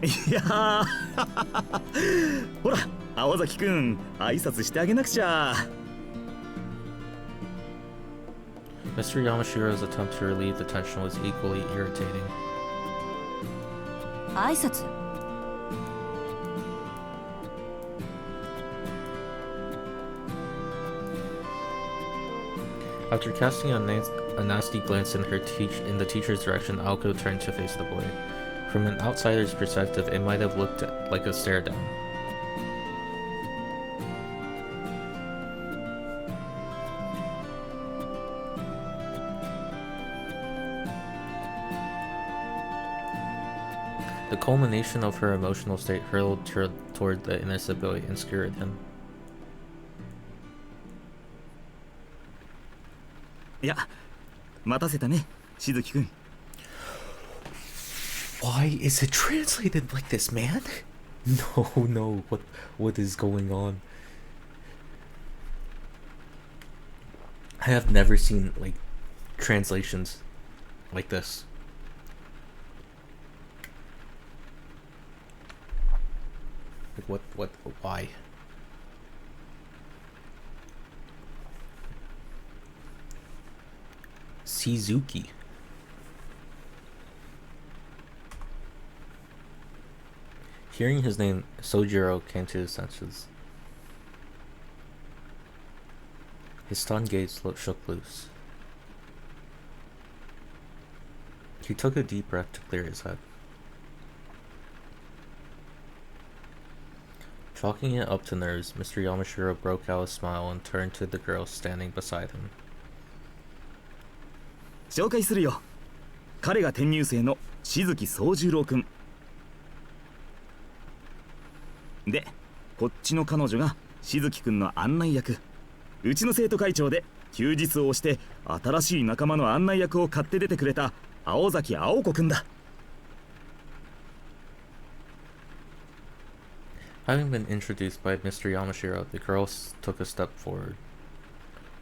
いやーほら青崎くん挨拶してあげなくちゃ。 Mr. Yamashiro's attempt to relieve the tension was equally irritating. 挨拶。After casting a nasty glance in in the teacher's direction, Aoko turned to face the boy. From an outsider's perspective, it might have looked like a stare down. The culmination of her emotional state hurled her toward the innocent boy and scared him. いや、待たせたね、しずきくん。 Why is it translated like this, man? No, what is going on? I have never seen like translations like this. Like why? Shizuki. Hearing his name, Sojiro came to his senses. His stunned gaze shook loose. He took a deep breath to clear his head. Chalking it up to nerves, Mr. Yamashiro broke out a smile and turned to the girl standing beside him. 紹介するよ。彼が転入生のしずき宗十郎くん。で、こっちの彼女がしずきくんの案内役。うちの生徒会長で休日を押して新しい仲間の案内役を買って出てくれた青崎青子くんだ。Having been introduced by Mr. Yamashiro, the girl took a step forward.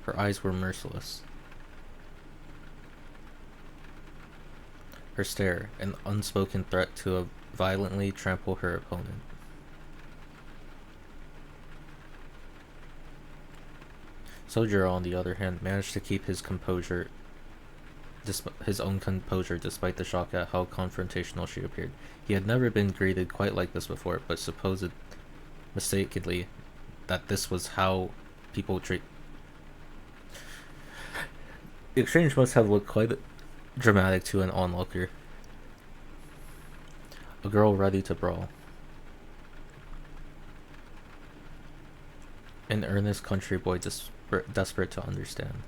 Her eyes were merciless. Her stare, an unspoken threat to violently trample her opponent. Sojiro, on the other hand, managed to keep his composure, his own composure, despite the shock at how confrontational she appeared. He had never been greeted quite like this before, but supposed mistakenly that this was how people treat. The exchange must have looked quite dramatic to an onlooker. A girl ready to brawl. An earnest country boy desperate to understand.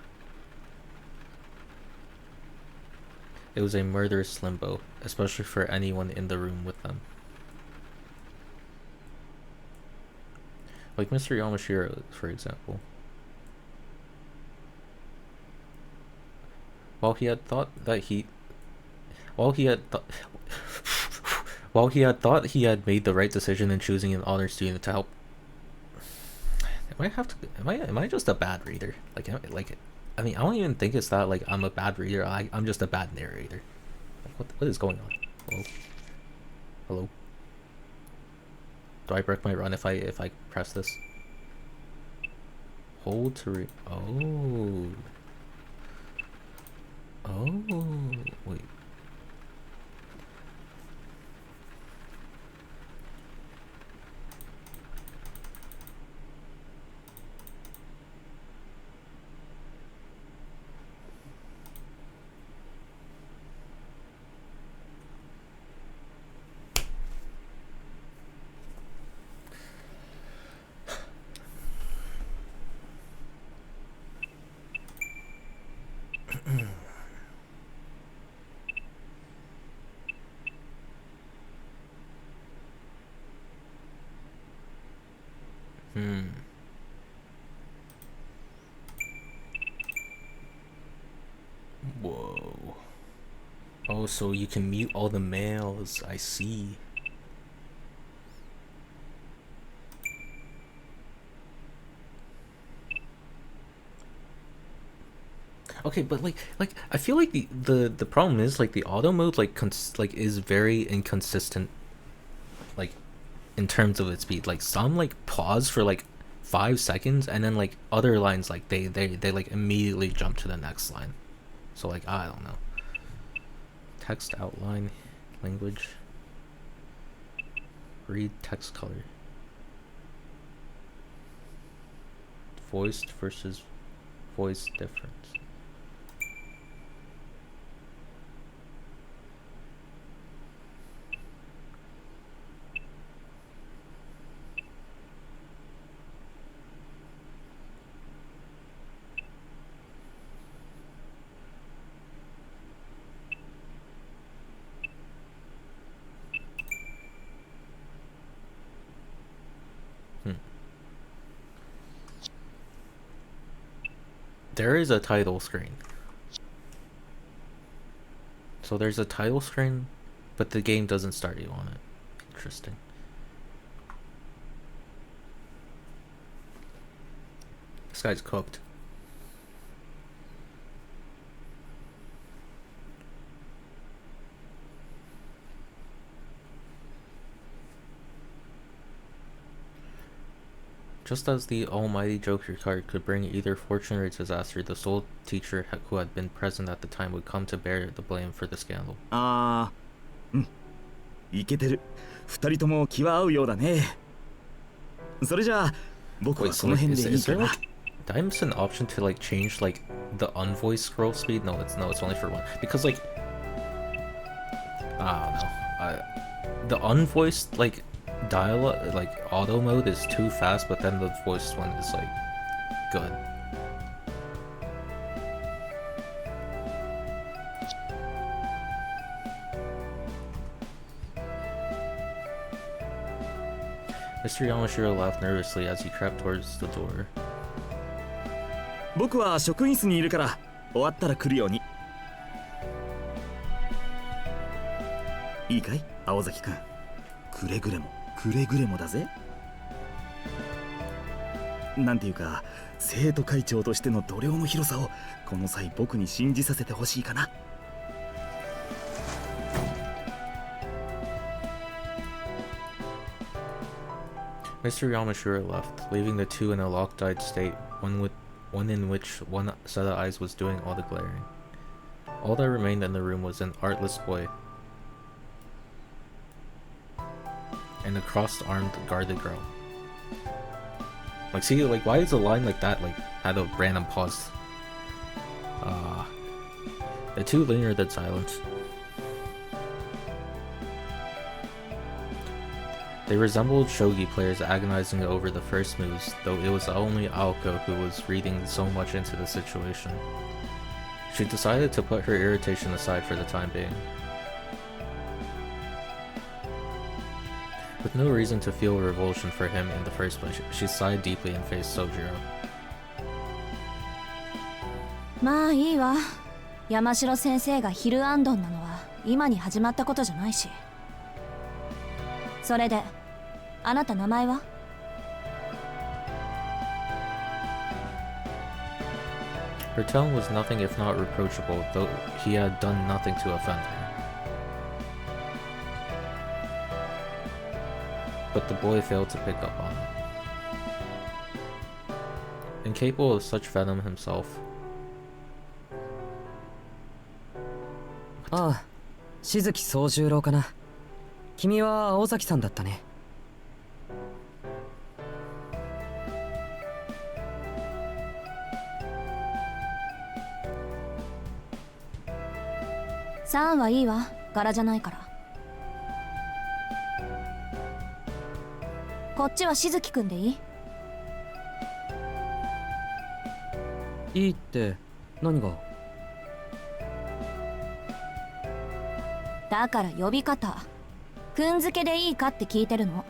It was a murderous limbo, especially for anyone in the room with them. Like Mr. Yamashiro, for example. While he had thought he had made the right decision in choosing an honor student to help. Am I just a bad reader? I mean, I don't even think it's that like I'm a bad reader. I'm just a bad narrator. Like, what is going on? Hello? Do I break my run if I press this? Hold to read. Oh. Wait. Whoa. Oh, so you can mute all the males. I see. Okay, but like I feel like the problem is like the auto mode is very inconsistent, like in terms of its speed. Like some like pause for like 5 seconds and then like other lines like they like immediately jump to the next line. So like I don't know. Text outline, language, read text color, voiced versus voice difference. There is a title screen. So there's a title screen, but the game doesn't start you on it. Interesting. This guy's cooked. Just as the almighty Joker card could bring either fortune or disaster, the sole teacher who had been present at the time would come to bear the blame for the scandal. イケてる。二人とも気は合うようだね。それじゃあ僕 Wait, は so この like, 辺でいい is か there な。 like, did I miss an option to like change like the unvoiced scroll speed? No, it's only for one. Because like, I don't know. The unvoiced like dialogue, like auto mode is too fast, but then the voiced one is like good. Mr. Yamashiro laughed nervously as he crept towards the door. 僕は職員室にいるから終わったら来るように。いいかい青崎くん。くれぐれもだぜ。なんていうか生徒会長としての度量の広さをこの際僕に信じさせてほしいかな。Mr. Yamashiro left, leaving the two in a locked-eyed state, one in which one set of eyes was doing all the glaring. All that remained in the room was an artless boy and a crossed-armed guarded girl. Like, see, like, why is a line like that, like, had a random pause? The two lingered in silence. They resembled shogi players agonizing over the first moves, though it was only Aoko who was reading so much into the situation. She decided to put her irritation aside for the time being. With no reason to feel revulsion for him in the first place, she sighed deeply and faced Sojiro. まあいいわ。山城先生がヒルアンドンなのは今に始まったことじゃないし。それであなた名前は？ Her tone was nothing if not reproachable, though he had done nothing to offend her. But the boy failed to pick up on it. Incapable of such venom himself. ああ、静木宗十郎かな。君は青崎さんだったね。さんはいいわ。柄じゃないから。こっちは静木くんでいい？いいって何が？だから呼び方。くんづけでいいかって聞いてるの。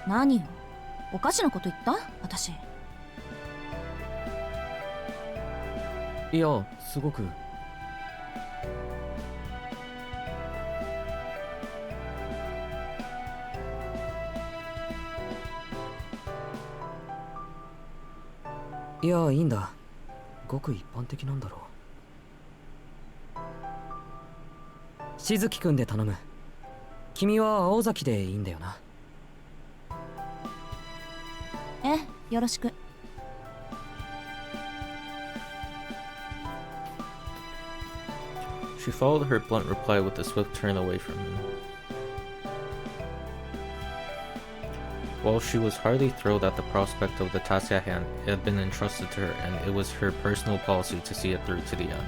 何よ、おかしなこと言った？私。いや、すごく。いや、いいんだ。ごく一般的なんだろう。静木くんで頼む。君は青崎でいいんだよな。よろしく。She followed her blunt reply with a swift turn away from him. While she was hardly thrilled at the prospect of the task at hand, it had been entrusted to her, and it was her personal policy to see it through to the end.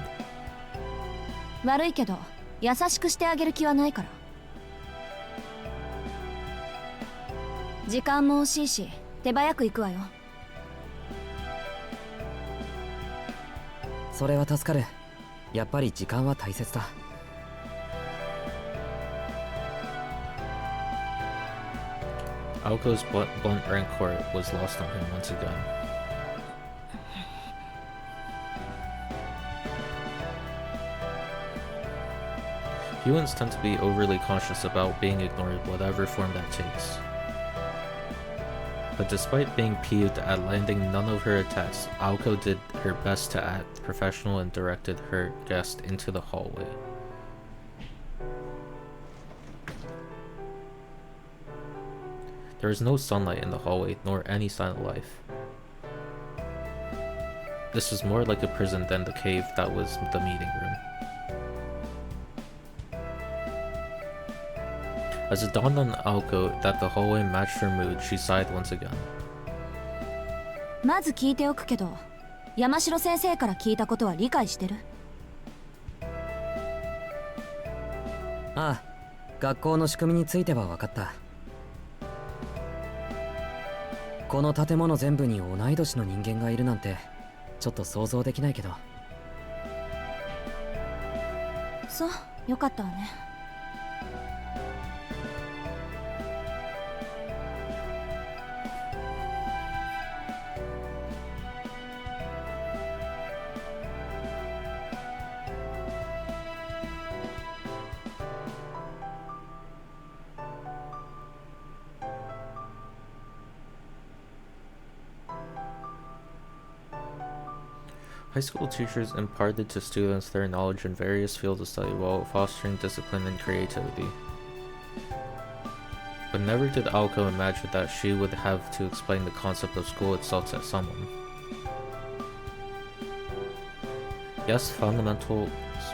悪いけど優しくしてあげる気はないから。時間も惜しいし手早く行くわよ。それは助かる。やっぱり時間は大切だ。Aoko's blunt rancor was lost on him once again. Humans tend to be overly cautious about being ignored, whatever form that takes. But despite being peeved at landing none of her attacks, Aoko did her best to act professional and directed her guest into the hallway. There was no sunlight in the hallway, nor any sign of life. This was more like a prison than the cave that was the meeting room. As it dawned on Aoko that the hallway matched her mood, she sighed once again. まず聞いておくけど、山城先生から聞いたことは理解してる？ああ、学校の仕組みについては分かった。この建物全部に同い年の人間がいるなんてちょっと想像できないけど。そう、よかったわね。High school teachers imparted to students their knowledge in various fields of study while fostering discipline and creativity. But never did Aoko imagine that she would have to explain the concept of school itself to someone. Yes, fundamentals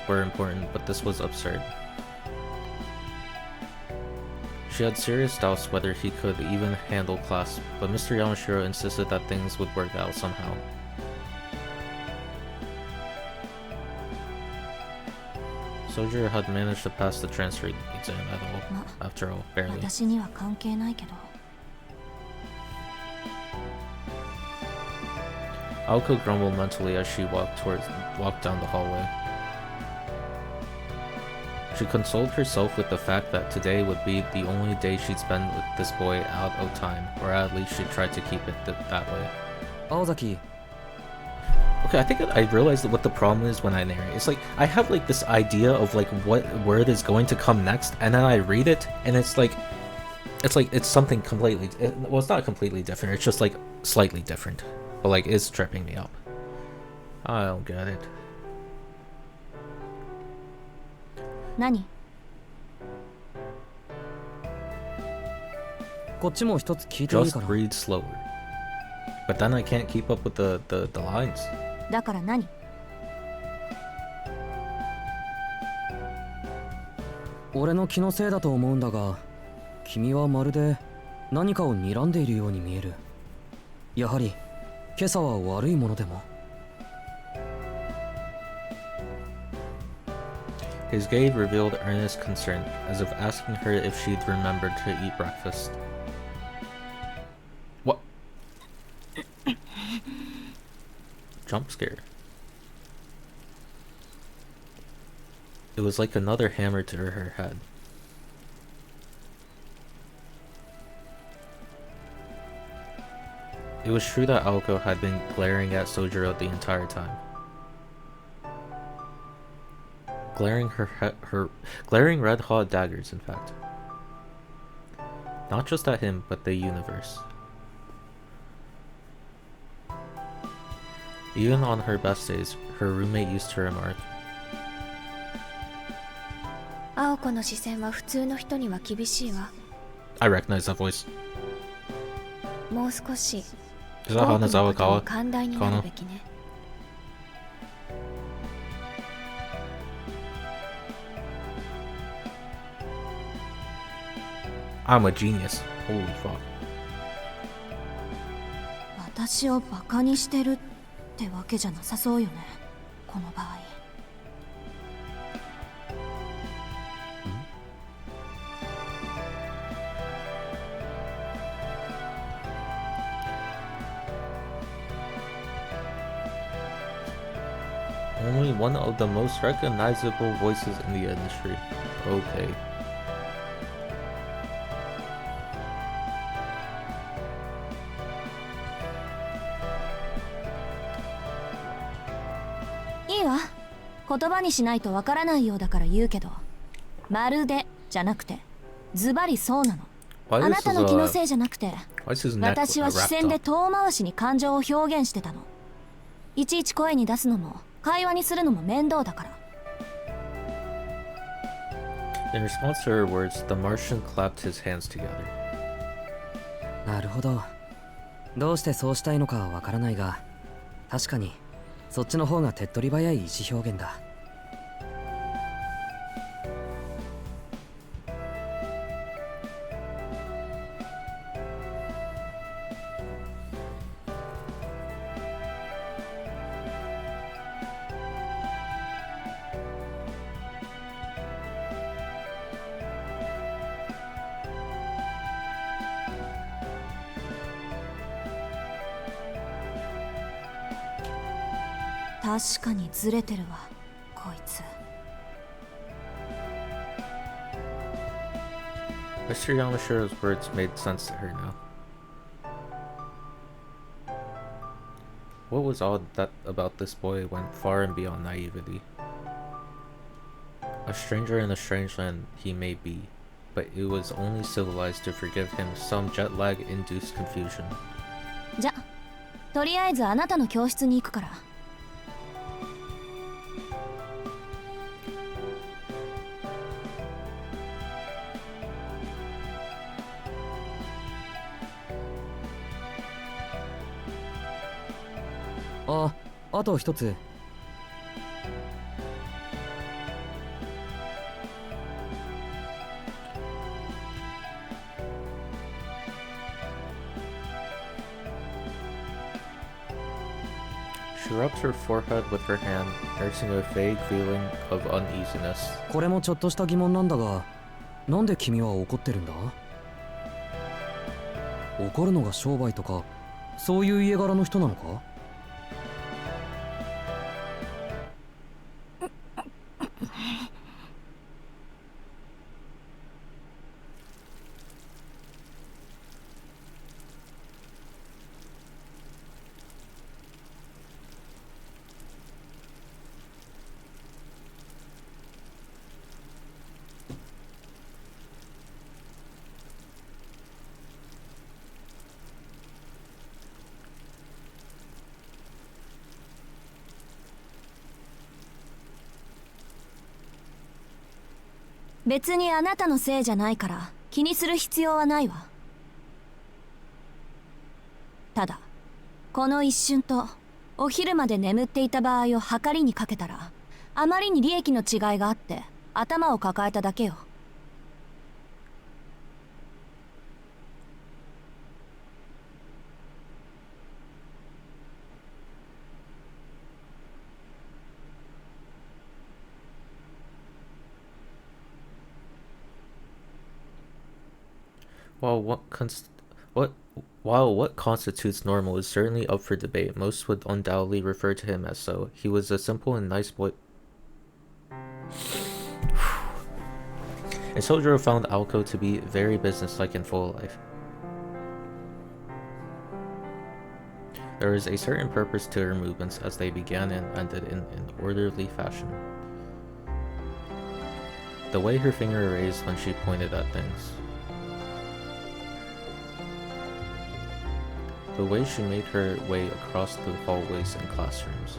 were important, but this was absurd. She had serious doubts whether he could even handle class, but Mr. Yamashiro insisted that things would work out somehow. Soldier had managed to pass the transfer exam at all, after all, barely. 私には関係ないけど。Aoko grumbled mentally as she walked down the hallway. She consoled herself with the fact that today would be the only day she'd spend with this boy out of time, or at least she'd try to keep it that way. Aozaki. Okay, I think I realized what the problem is when I narrate. It's like, I have like this idea of like what word is going to come next, and then I read it, and it's something completely, well, it's not completely different, it's just like slightly different. But like, it's tripping me up. I don't get it. 何？こっちも一つ聞いていい Just かな。 read slower. But then I can't keep up with the lines. だから何？俺の気のせいだと思うんだが、君はまるで何かを睨んでいるように見える。やはり今朝は悪いものでも。His gaze revealed earnest concern, as if asking her if she'd remembered to eat breakfast. What? Jump scare. It was like another hammer to her head. It was true that Aoko had been glaring at Sojiro the entire time. Glaring red-hot daggers, in fact. Not just at him, but the universe. Even on her best days, her roommate used to remark, 青子の視線は普通の人には厳しいわ。 I recognize that voice. もう少し Is that 多くの Hanazawa ことを Kawa? 寛大になるべきね。 I'm a genius. Holy fuck. 私をバカにしてるってわけじゃなさそうよね、この場合。Only one of the most recognizable voices in the industry. Okay. 言葉にしないとわからないようだから言うけど、まるでじゃなくてズバリそうなの。あなたの気のせいじゃなくて、私は視線で遠回しに感情を表現してたの。いちいち声に出すのも会話にするのも面倒だから。 In response to her words, the Martian clapped his hands together. なるほど。どうしてそうしたいのかはわからないが、確かにそっちの方が手っ取り早い意思表現だ。確かにずれてるわ、こいつ。 Mr. Yamashiro's words made sense to her now. What was odd about this boy went far and beyond naivety. A stranger in a strange land he may be, but it was only civilized to forgive him some jet lag-induced confusion. じゃ、とりあえずあなたの教室に行くから。あと一つ。She rubbed her forehead with her hand, nursing a vague feeling of uneasiness. これもちょっとした疑問なんだが、なんで君は怒ってるんだ？怒るのが商売とか、そういう家柄の人なのか？別にあなたのせいじゃないから気にする必要はないわ。ただこの一瞬とお昼まで眠っていた場合を計りにかけたら、あまりに利益の違いがあって頭を抱えただけよ。While what constitutes normal is certainly up for debate, most would undoubtedly refer to him as so. He was a simple and nice boy. And Sojiro found Aoko to be very businesslike and full of life. There was a certain purpose to her movements as they began and ended in an orderly fashion. The way her finger raised when she pointed at things. The way she made her way across the hallways and classrooms.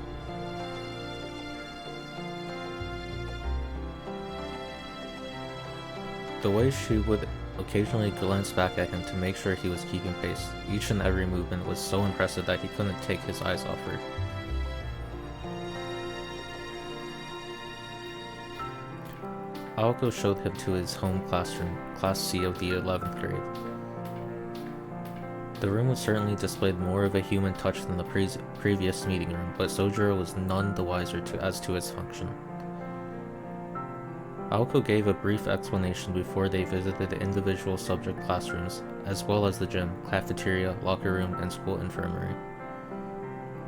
The way she would occasionally glance back at him to make sure he was keeping pace. Each and every movement was so impressive that he couldn't take his eyes off her. Aoko showed him to his home classroom, Class C of the 11th grade. The room was certainly displayed more of a human touch than the previous meeting room, but Sojiro was none the wiser as to its function. Aoko gave a brief explanation before they visited the individual subject classrooms, as well as the gym, cafeteria, locker room, and school infirmary.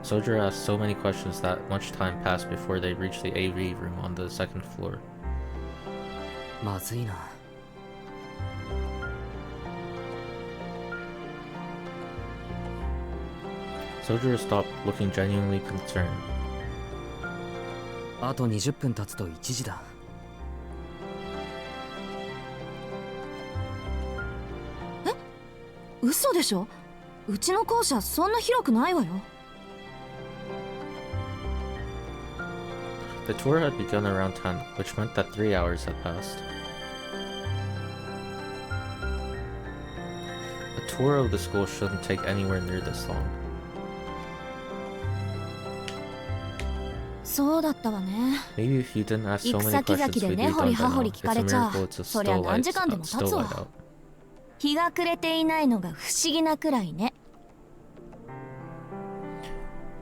Sojiro asked so many questions that much time passed before they reached the AV room on the second floor. まずいな。Sojiro stopped, looking genuinely concerned. あと20分経つと1時だ。嘘でしょ。うちの校舎そんな広くないわよ。The tour had begun around 10, which meant that 3 hours had passed. A tour of the school shouldn't take anywhere near this long. そうだったわね。 Maybe if you didn't ask 行 so く many 先 questions, 々で we'd be 根掘 done り by 葉掘 now. り It's 聞か a れちゃ miracle it's そりゃ still 何 light, 時間でも経 still つ light わ。 out. 日が暮れていないのが不思議なくらいね。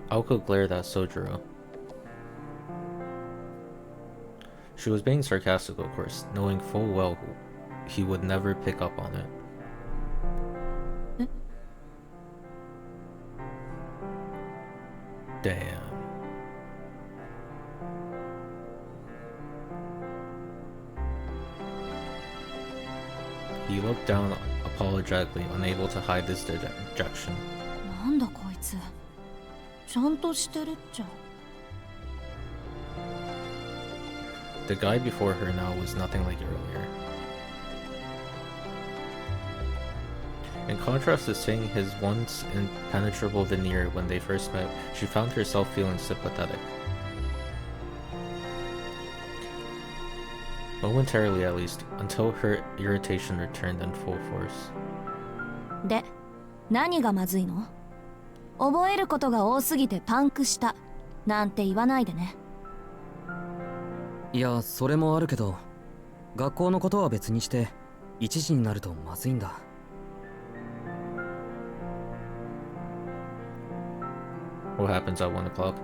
Aoko glared at Sojiro. She was being sarcastic, of course, knowing full well he would never pick up on it. え Damn. He looked down apologetically, unable to hide his dejection. なんだこいつ。ちゃんとしてるっちゃ。 The guy before her now was nothing like earlier. In contrast to seeing his once impenetrable veneer when they first met, she found herself feeling sympathetic. Momentarily at least, until her irritation returned in full force. で、何がまずいの？覚えることが多すぎてパンクしたなんて言わないでね。いや、それもあるけど、学校のことは別にして1時になるとまずいんだ。What happens at 1 o'clock?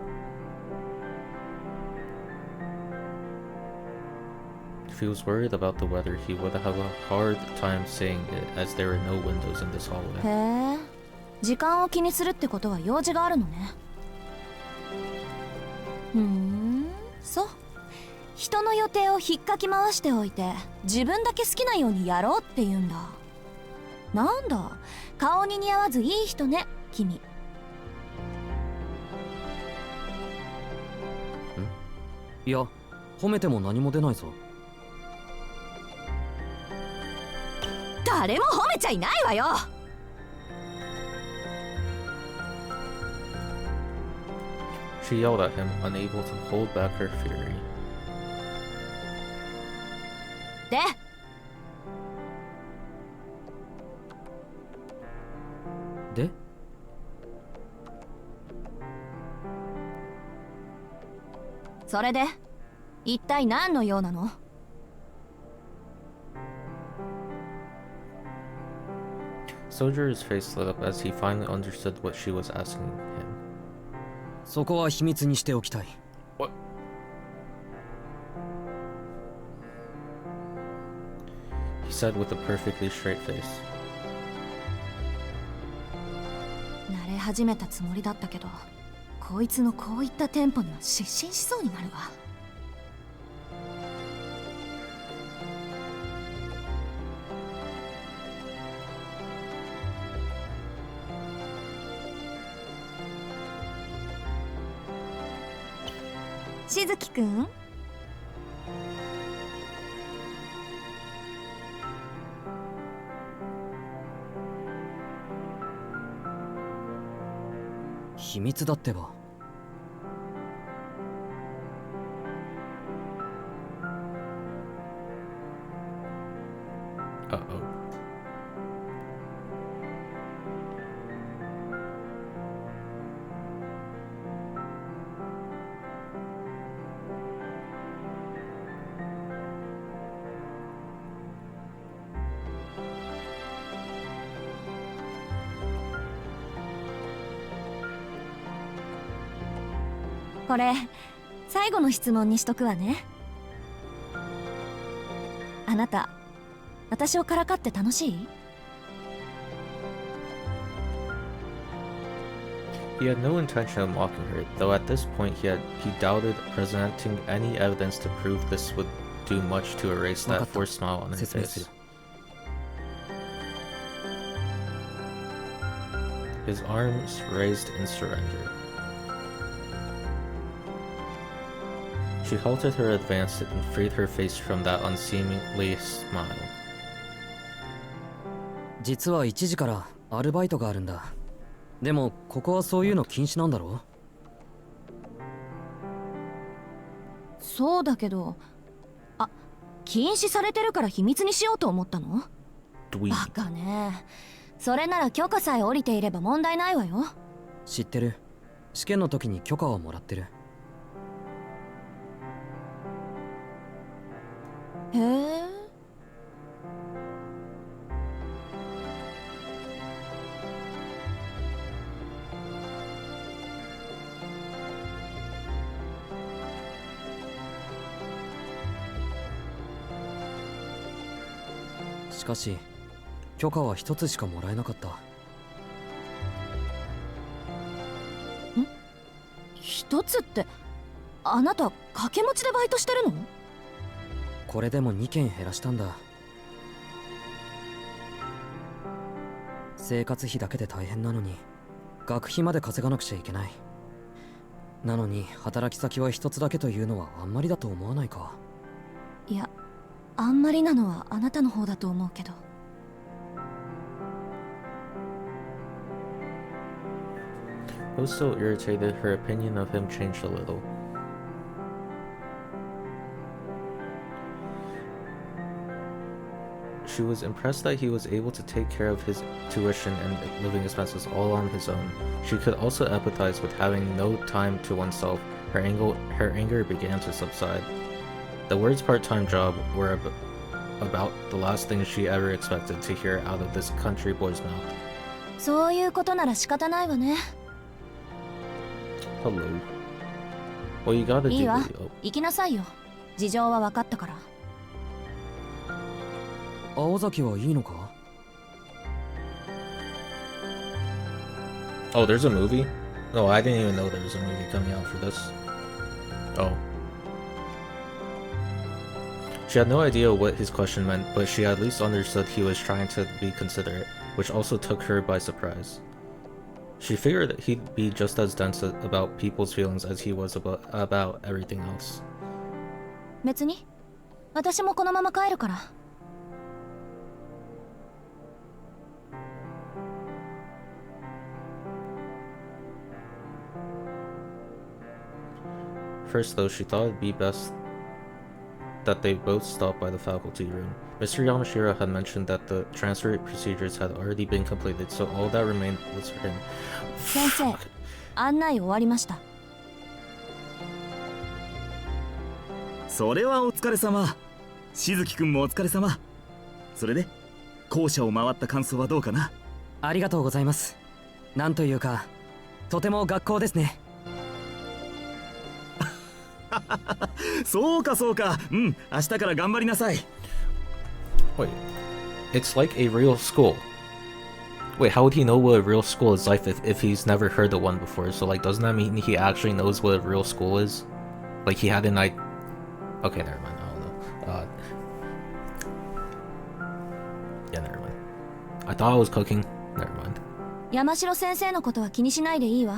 If he was worried about the weather, he would have a hard time saying it as there were no windows in this hallway. へえ、時間を気にするってことは用事があるのね。そう。人の予定を引っかき回しておいて自分だけ好きなようにやろうって言うんだ。なんだ、顔に似合わずいい人ね、君。いや、褒めても何も出ないぞ。誰も褒めちゃいないわよ。She yelled at him, unable to hold back her fury. で、で、それで一体何の用なの？ Soldier's face lit up as he finally understood what she was asking him. そこは秘密にしておきたい。What? He said with a perfectly straight face. 慣れ始めたつもりだったけど、こいつのこういったテンポには失神しそうになるわ。しずきくん、秘密だってば。Uh-oh.「これ最後の質問にしとくわね。あなた、私をからかって楽しい？ He had no intention of mocking her, though at this point he doubted presenting any evidence to prove this would do much to erase that forced smile on her 説明す face. る。 His arms raised in surrender. She halted her advance and freed her face from that unseemly smile. 実は1時からアルバイトがあるんだ。でもここはそういうの禁止なんだろ？そうだけど、あ、禁止されてるから秘密にしようと思ったの？ Dweeb. バカね。それなら許可さえ下りていれば問題ないわよ。知ってる。試験の時に許可はもらってる。へえ。しかし許可は一つしかもらえなかった。一つって、あなた掛け持ちでバイトしてるの？これでも2件減らしたんだ。生活費だけで大変なのに学費まで稼がなくちゃいけない。なのに働き先は一つだけというのはあんまりだと思わないか？いや、あんまりなのはあなたの方だと思うけど。Though still irritated, her opinion of him changed a little. She was impressed that he was able to take care of his tuition and living expenses all on his own. She could also empathize with having no time to oneself. Her anger began to subside. The words part-time job were about the last thing she ever expected to hear out of this country boy's mouth. そういうことなら仕方ないわね。Hello. Well, you gotta いい do わ、 the... Oh. 行きなさいよ。事情は分かったから。青崎はいいのか？ Oh, there's a movie? No, I didn't even know there was a movie coming out for this. Oh. She had no idea what his question meant, but she at least understood he was trying to be considerate, which also took her by surprise. She figured that he'd be just as dense about people's feelings as he was about everything else. 別に。私もこのまま帰るから。First, though, she thought it'd be best that they both stop by the faculty room. Mr. Yamashiro had mentioned that the transfer procedures had already been completed, so all that remained was for him. 先生、案内終わりました。それはお疲れ様。しずきくんもお疲れ様。それで校舎を回った感想はどうかな？ありがとうございます。なんというかとても学校ですね。そうかそうか。うん、明日から頑張りなさい。Wait, it's like a real school. Wait, how would he know what a real school is like if he's never heard of one before? So like, doesn't that mean he actually knows what a real school is? Like he had an idea. Okay, never mind. I don't know. Yeah, never mind. I thought I was cooking. Never mind. 山城先生のことは気にしないでいいわ。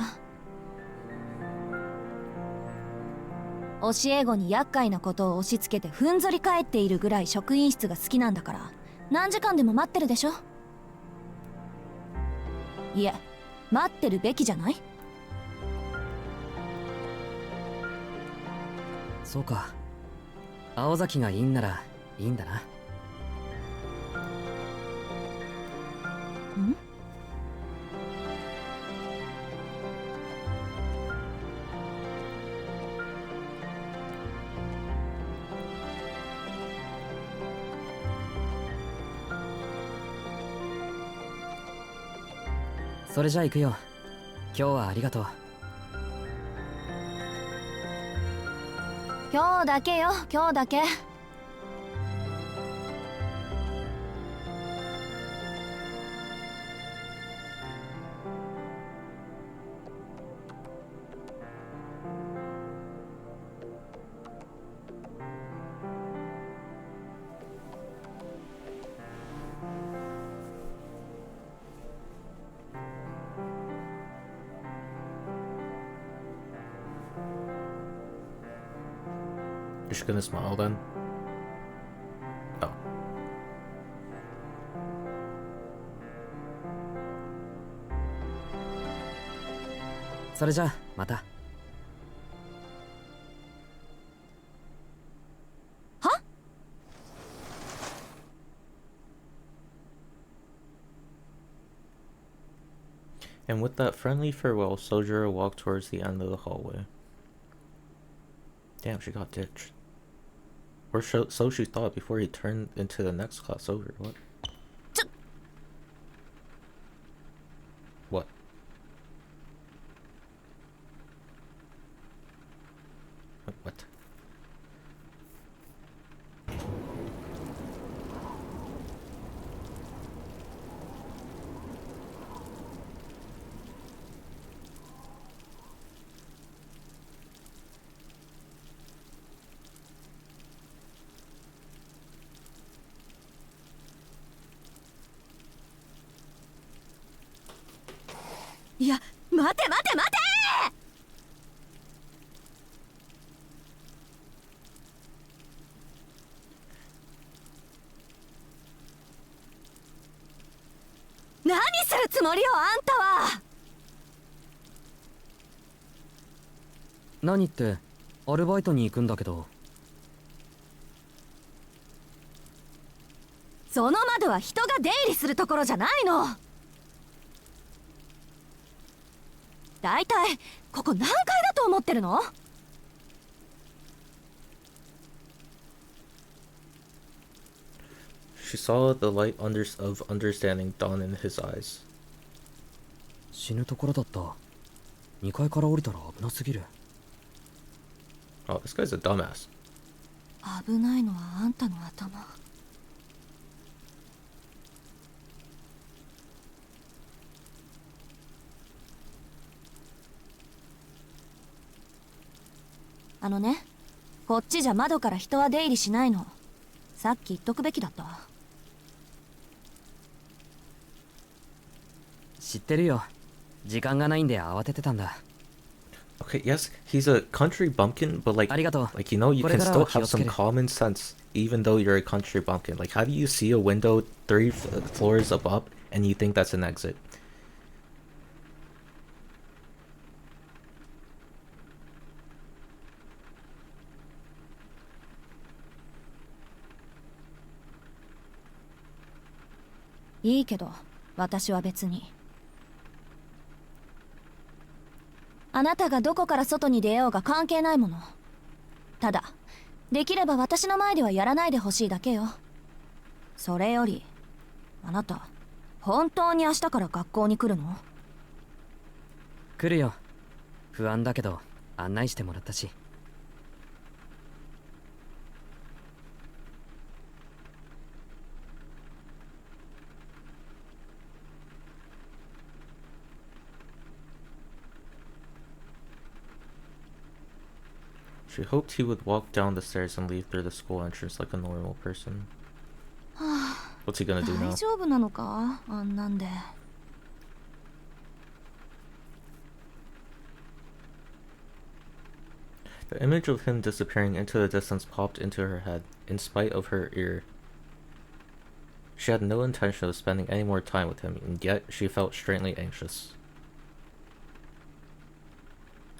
教え子に厄介なことを押し付けてふんぞり返っているぐらい職員室が好きなんだから何時間でも待ってるでしょ。いえ、待ってるべきじゃない？そうか。青崎がいいんならいいんだな。ん？それじゃあ行くよ。今日はありがとう。今日だけよ、今日だけ。Is she gonna smile then? Oh. それじゃあまた。 And with that friendly farewell, Sojiro walked towards the end of the hallway. Damn, she got ditched. Or so she thought before he turned into the next class over. What? What? What? Yeah, 待て待て待て！何するつもりよ、あんたは！何ってアルバイトに行くんだけど。その窓は人が出入りするところじゃないの。だいたいここ何階だと思ってるの？ She saw the light of understanding dawn in his eyes. 死ぬところだった。2階から降りたら危なすぎる。 Oh, this guy's a dumbass. 危ないのはあんたの頭。あのね、こっちじゃ窓から人は出入りしないの。さっき言っとくべきだったわ。知ってるよ。時間がないんで慌ててたんだ。 Okay, yes, he's a country bumpkin, but like, ありがとう。 you know, you これ can から still は気 have をつけ some る。 common sense, even though you're a country bumpkin. Like, how do you see a window 3 floors above and you think that's an exit?「いいけど、私は別に。あなたがどこから外に出ようが関係ないもの。ただ、できれば私の前ではやらないでほしいだけよ。それより、あなた、本当に明日から学校に来るの？来るよ。不安だけど案内してもらったし。 She hoped he would walk down the stairs and leave through the school entrance like a normal person. What's he gonna do now? 大丈夫なのか？あんなんで。The image of him disappearing into the distance popped into her head, in spite of her ear. She had no intention of spending any more time with him, and yet she felt strangely anxious.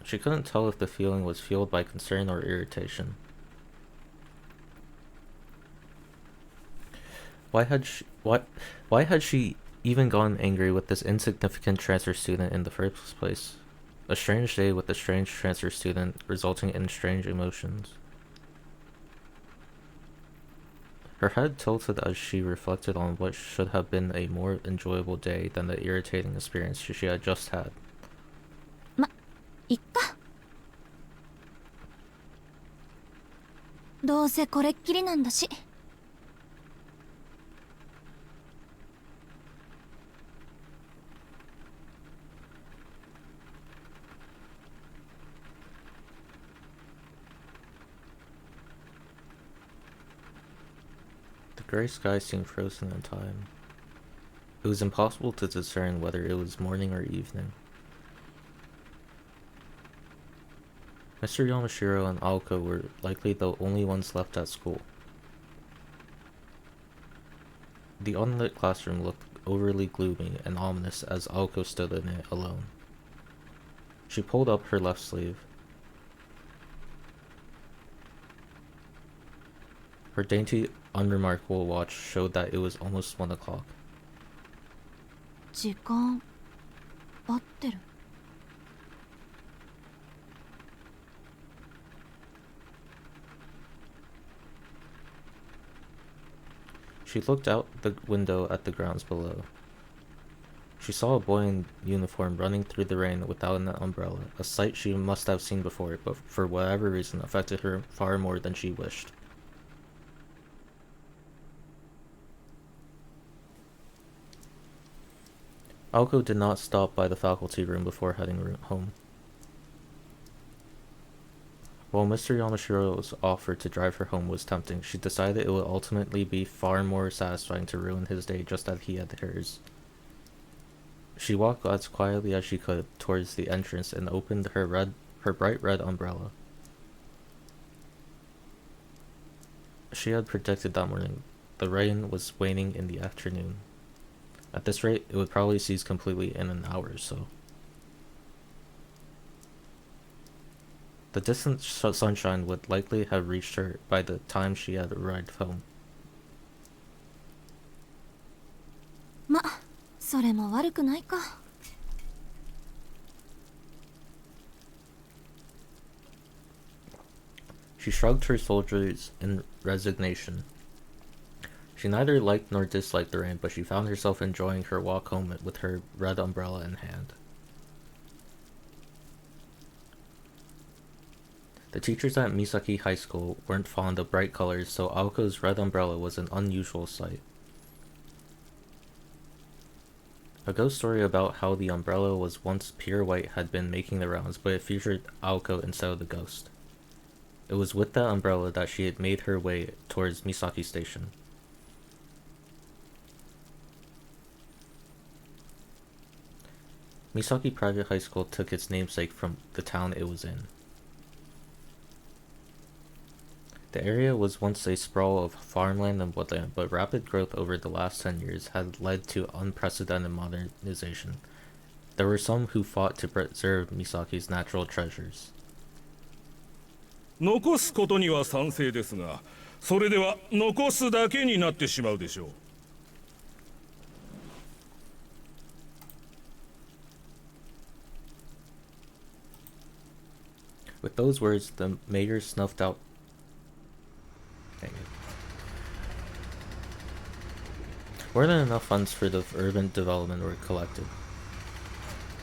She couldn't tell if the feeling was fueled by concern or irritation. Why had she even gotten angry with this insignificant transfer student in the first place? A strange day with a strange transfer student, resulting in strange emotions. Her head tilted as she reflected on what should have been a more enjoyable day than the irritating experience she had just had. いっか。どうせこれっきりなんだし。The gray sky seemed frozen in time. It was impossible to discern whether it was morning or evening. Mr. Yamashiro and Aoko were likely the only ones left at school. The unlit classroom looked overly gloomy and ominous as Aoko stood in it alone. She pulled up her left sleeve. Her dainty, unremarkable watch showed that it was almost 1 o'clock. 時間合ってる。 She looked out the window at the grounds below. She saw a boy in uniform running through the rain without an umbrella, a sight she must have seen before, but for whatever reason affected her far more than she wished. Aoko did not stop by the faculty room before heading home. While Mr. Yamashiro's offer to drive her home was tempting, she decided it would ultimately be far more satisfying to ruin his day just as he had hers. She walked as quietly as she could towards the entrance and opened her bright red umbrella. She had predicted that morning. The rain was waning in the afternoon. At this rate, it would probably cease completely in an hour or so. The distant sunshine would likely have reached her by the time she had arrived home. ま、それも悪くないか。 She shrugged her shoulders in resignation. She neither liked nor disliked the rain, but she found herself enjoying her walk home with her red umbrella in hand. The teachers at Misaki High School weren't fond of bright colors, so Aoko's red umbrella was an unusual sight. A ghost story about how the umbrella was once pure white had been making the rounds, but it featured Aoko instead of the ghost. It was with that umbrella that she had made her way towards Misaki Station. Misaki Private High School took its namesake from the town it was in. The area was once a sprawl of farmland and woodland, but rapid growth over the last 10 years had led to unprecedented modernization. There were some who fought to preserve Misaki's natural treasures. 残すことには賛成ですが、それでは残すだけになってしまうでしょう。With those words, the mayor snuffed out. Dang it. More than enough funds for the urban development were collected,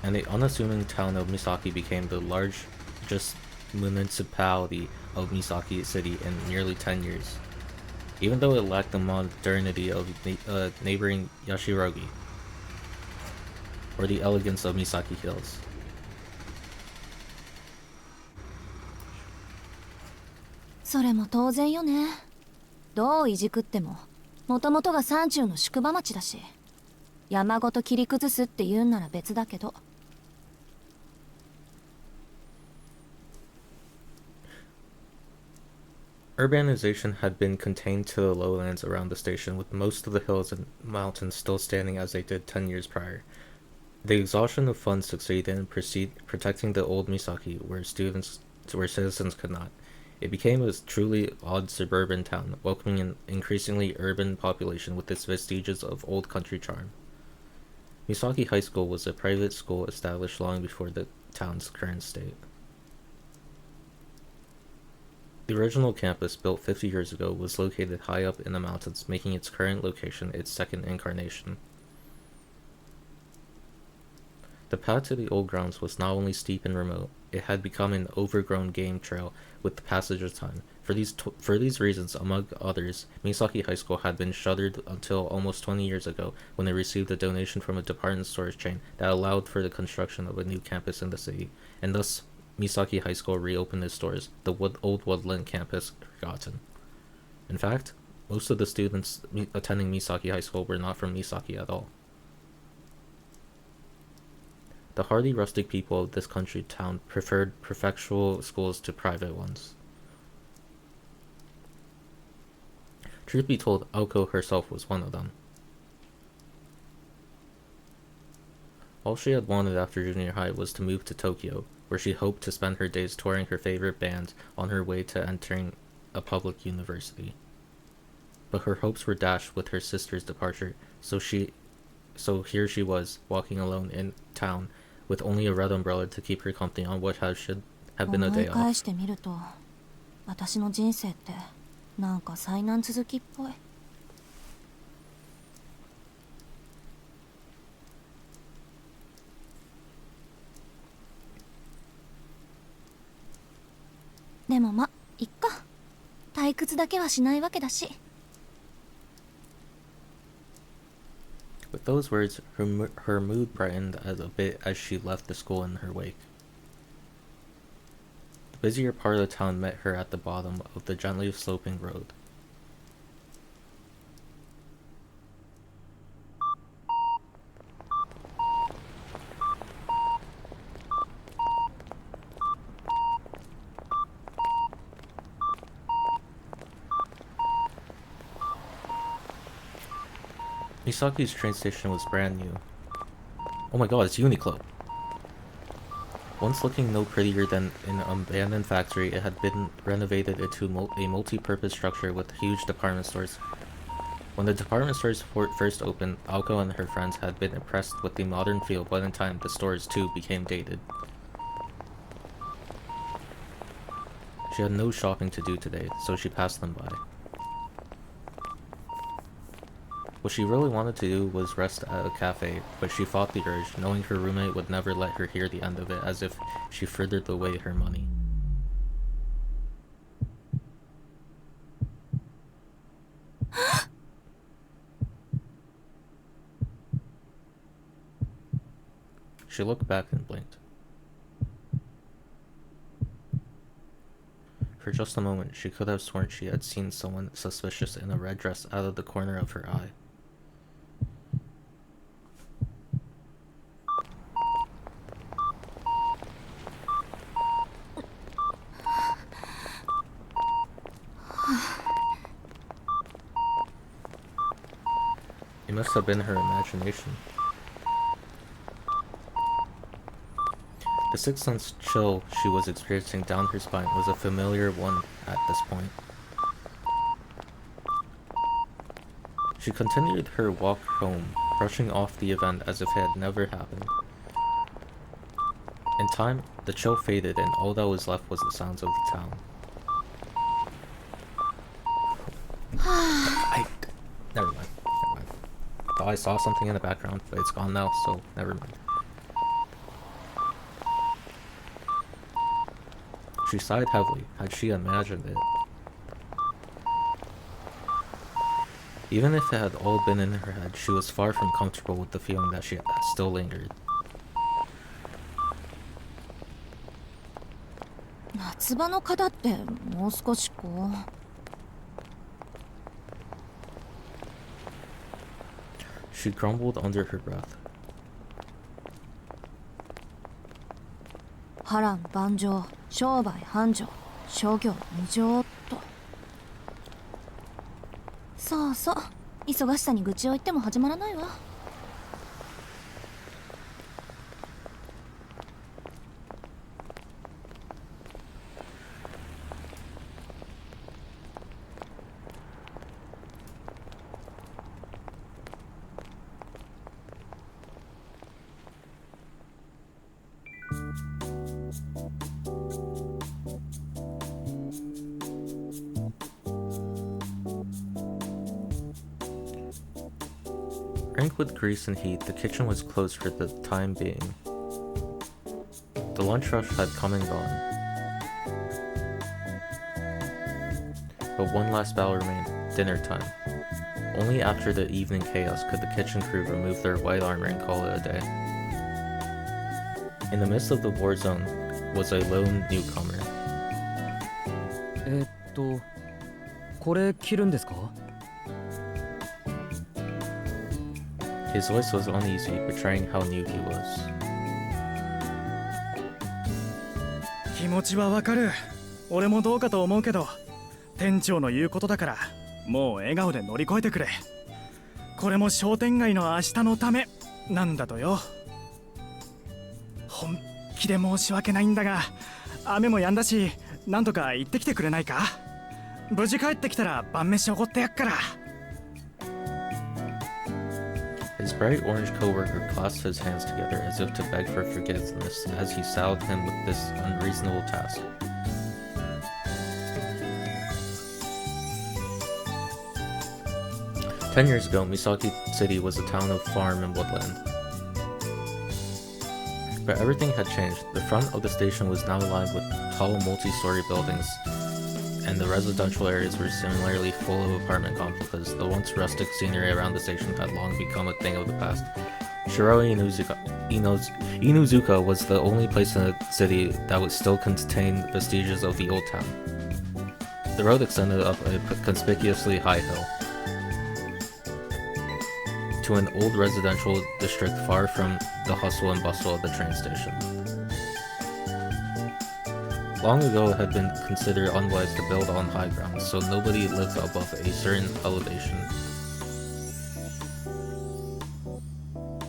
and the unassuming town of Misaki became the largest municipality of Misaki City in nearly 10 years, even though it lacked the modernity of neighboring Yashirogi, or the elegance of Misaki Hills. それも当然よね。どういじくっても、もともとが山中の宿場町だし、山ごと切り崩すって言うんなら別だけど。Urbanization had been contained to the lowlands around the station, with most of the hills and mountains still standing as they did 10 years prior. The exhaustion of funds succeeded in protecting the old Misaki where citizens could not. It became a truly odd suburban town, welcoming an increasingly urban population with its vestiges of old country charm. Misaki High School was a private school established long before the town's current state. The original campus, built 50 years ago, was located high up in the mountains, making its current location its second incarnation. The path to the old grounds was not only steep and remote, it had become an overgrown game trail with the passage of time. For these reasons, among others, Misaki High School had been shuttered until almost 20 years ago, when they received a donation from a department store chain that allowed for the construction of a new campus in the city, and thus Misaki High School reopened its doors, the old woodland campus forgotten. In fact, most of the students attending Misaki High School were not from Misaki at all. The hardy rustic people of this country town preferred prefectural schools to private ones. Truth be told, Aoko herself was one of them. All she had wanted after junior high was to move to Tokyo, where she hoped to spend her days touring her favorite band on her way to entering a public university. But her hopes were dashed with her sister's departure, so here she was, walking alone in town, with only a red umbrella to keep her company on what should have been a 思 day い off. 返してみると、私の人生ってなんか災難続きっぽい。でもま、いっか。退屈だけはしないわけだし。With those words, her mood brightened a bit as she left the school in her wake. The busier part of the town met her at the bottom of the gently sloping road. Misaki's train station was brand new. Oh my god, it's Uniqlo! Once looking no prettier than an abandoned factory, it had been renovated into a multi-purpose structure with huge department stores. When the department stores first opened, Aoko and her friends had been impressed with the modern feel, but in time, the stores too became dated. She had no shopping to do today, so she passed them by. What she really wanted to do was rest at a cafe, but she fought the urge, knowing her roommate would never let her hear the end of it, as if she frittered away her money. She looked back and blinked. For just a moment, she could have sworn she had seen someone suspicious in a red dress out of the corner of her eye. It must have been her imagination. The sixth sense chill she was experiencing down her spine was a familiar one at this point. She continued her walk home, brushing off the event as if it had never happened. In time, the chill faded and all that was left was the sounds of the town. Never mind. I thought I saw something in the background, but it's gone now, so never mind. She sighed heavily. Had she imagined it? Even if it had all been in her head, she was far from comfortable with the feeling that she still lingered. 夏場の方ってもう少しこう。She grumbled under her breath. 波乱万丈、商売繁盛、諸行無常と。そうそう、忙しさに愚痴を言っても始まらないわ。Rank with grease and heat, the kitchen was closed for the time being. The lunch rush had come and gone. But one last battle remained, dinner time. Only after the evening chaos could the kitchen crew remove their white armor and call it a day. In the midst of the war zone was a lone newcomer. これ着るんですか? His voice was uneasy, betraying how new he was. 気持ちはわかる。俺もどうかと思うけど、店長の言うことだからもう笑顔で乗り越えてくれ。これも商店街の明日のためなんだとよ。本気で申し訳ないんだが、雨も止んだし、なんとか行ってきてくれないか。無事帰ってきたら晩飯おごってやっから。 His bright orange coworker clasped his hands together as if to beg for forgiveness as he saddled him with this unreasonable task. Ten years ago, Misaki City was a town of farm and woodland. But everything had changed. The front of the station was now lined with tall multi-story buildings, and the residential areas were similarly full of apartment complexes. The once rustic scenery around the station had long become a thing of the past. Shiro Inuzuka was the only place in the city that would still contain vestiges of the old town. The road extended up a conspicuously high hill to an old residential district far from the hustle and bustle of the train station. Long ago it had been considered unwise to build on high ground, so nobody lived above a certain elevation.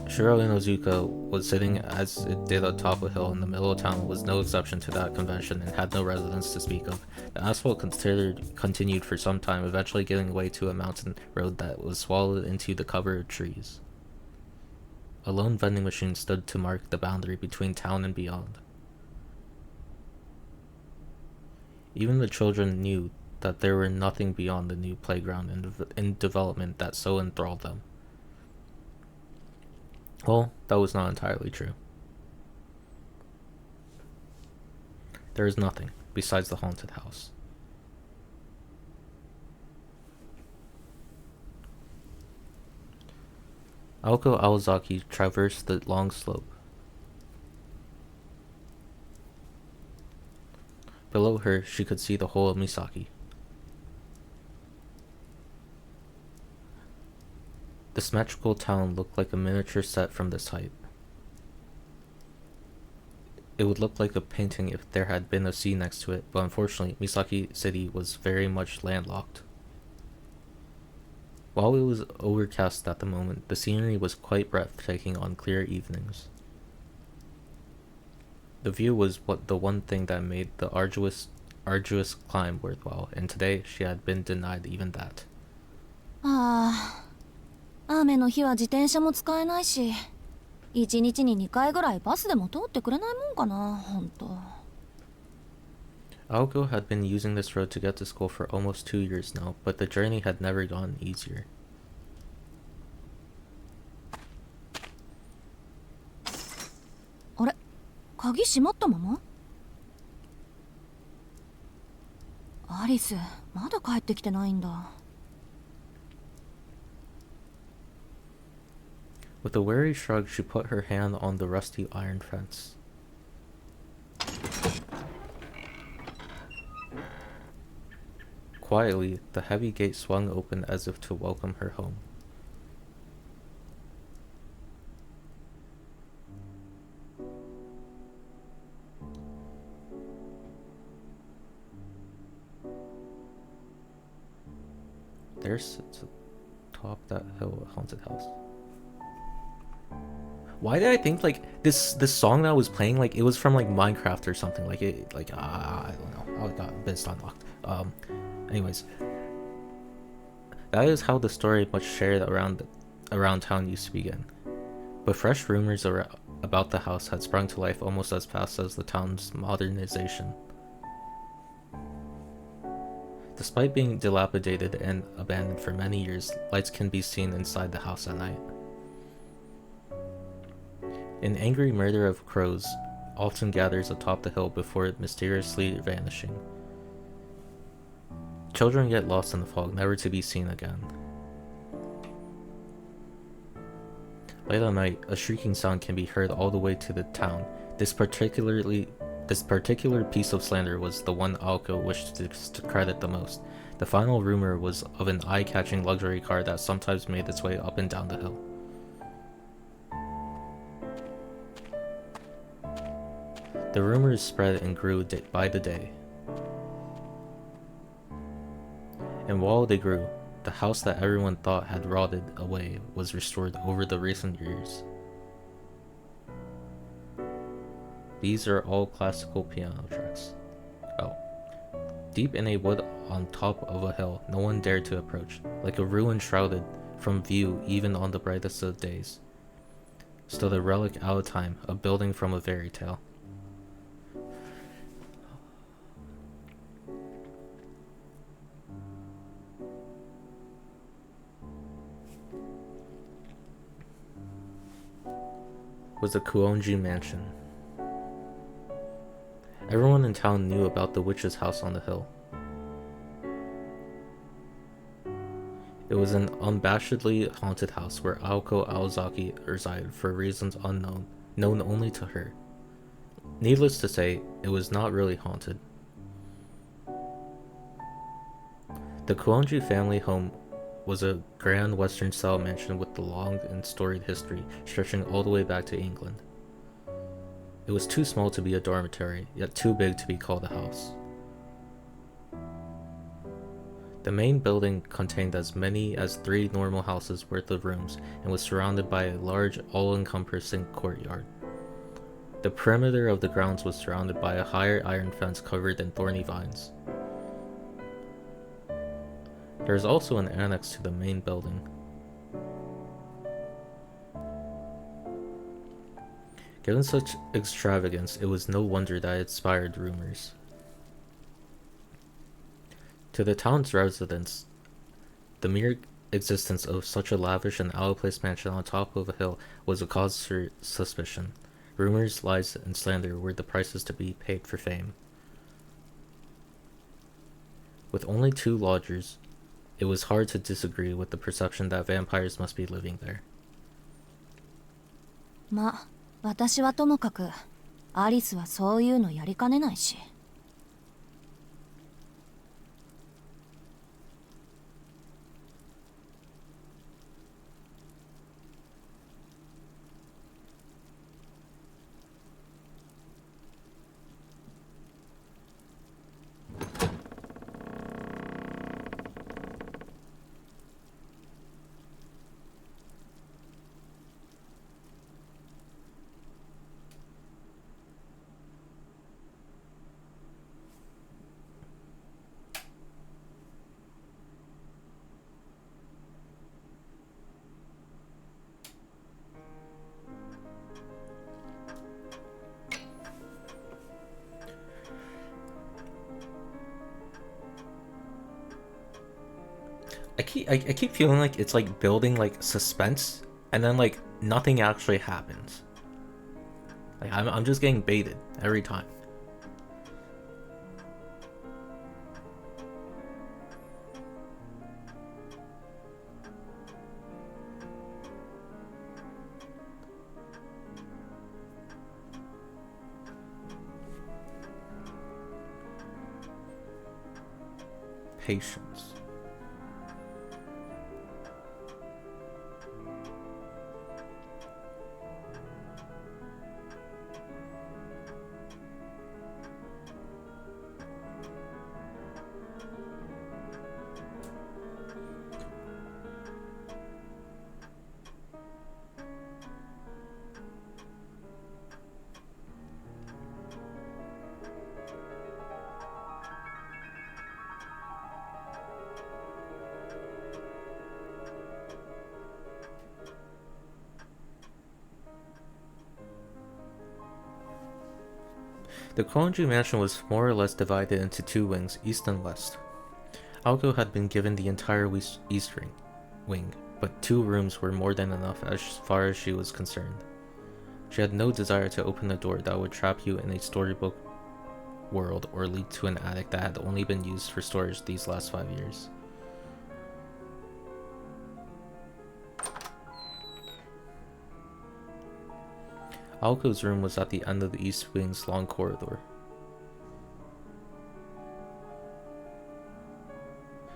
Shiro Inozuka was sitting as it did atop a hill in the middle of town was no exception to that convention and had no residence to speak of. The asphalt continued for some time, eventually giving way to a mountain road that was swallowed into the cover of trees. A lone vending machine stood to mark the boundary between town and beyond. Even the children knew that there were nothing beyond the new playground in development that so enthralled them. Well, that was not entirely true. There is nothing besides the haunted house. Aoko Awazaki traversed the long slope. Below her, she could see the whole of Misaki. The symmetrical town looked like a miniature set from this height. It would look like a painting if there had been a sea next to it, but unfortunately, Misaki City was very much landlocked. While it was overcast at the moment, the scenery was quite breathtaking on clear evenings. The view was the one thing that made the arduous climb worthwhile, and today she had been denied even that. 雨の日は自転車も使えないし、1日に2回ぐらいバスでも通ってくれないもんかな、ほんと。Aoko had been using this road to get to school for almost 2 years now, but the journey had never gotten easier. Are? 鍵閉まったまま？アリス、まだ帰ってきてないんだ。With a weary shrug, she put her hand on the rusty iron fence. Quietly, the heavy gate swung open as if to welcome her home. There sits atop that hill a haunted house. Why did I think like this song that was playing like it was from like Minecraft or something? Like it like I don't know. Oh, it got been unlocked. Anyways, that is how the story much shared around town used to begin. But fresh rumors about the house had sprung to life almost as fast as the town's modernization. Despite being dilapidated and abandoned for many years, lights can be seen inside the house at night. An angry murder of crows often gathers atop the hill before mysteriously vanishing. Children get lost in the fog, never to be seen again. Late at night, a shrieking sound can be heard all the way to the town. This particular piece of slander was the one Aoko wished to credit the most. The final rumor was of an eye-catching luxury car that sometimes made its way up and down the hill. The rumors spread and grew by the day. And while they grew, the house that everyone thought had rotted away was restored over the recent years. These are all classical piano tracks. Oh. Deep in a wood on top of a hill, no one dared to approach, like a ruin shrouded from view even on the brightest of days. Stood a relic out of time, a building from a fairy tale. Was the Kuonji mansion. Everyone in town knew about the witch's house on the hill. It was an unabashedly haunted house where Aoko Aozaki resided for reasons unknown, known only to her. Needless to say, it was not really haunted. The Kuonji family home was a grand western-style mansion with a long and storied history stretching all the way back to England. It was too small to be a dormitory, yet too big to be called a house. The main building contained as many as 3 normal houses worth of rooms and was surrounded by a large, all-encompassing courtyard. The perimeter of the grounds was surrounded by a higher iron fence covered in thorny vines. There is also an annex to the main building. Given such extravagance, it was no wonder that it inspired rumors. To the town's residents, the mere existence of such a lavish and out-of-place mansion on top of a hill was a cause for suspicion. Rumors, lies, and slander were the prices to be paid for fame. With only 2 lodgers, it was hard to disagree with the perception that vampires must be living there. ま、私はともかく、アリスはそういうのやりかねないし。I keep feeling like it's like building like suspense, and then like nothing actually happens. Like I'm just getting baited every time. Patience. The Konji mansion was more or less divided into 2 wings, east and west. Aoko had been given the entire east wing, but 2 rooms were more than enough as far as she was concerned. She had no desire to open a door that would trap you in a storybook world or lead to an attic that had only been used for storage these last 5 years. Aoko's room was at the end of the east wing's long corridor.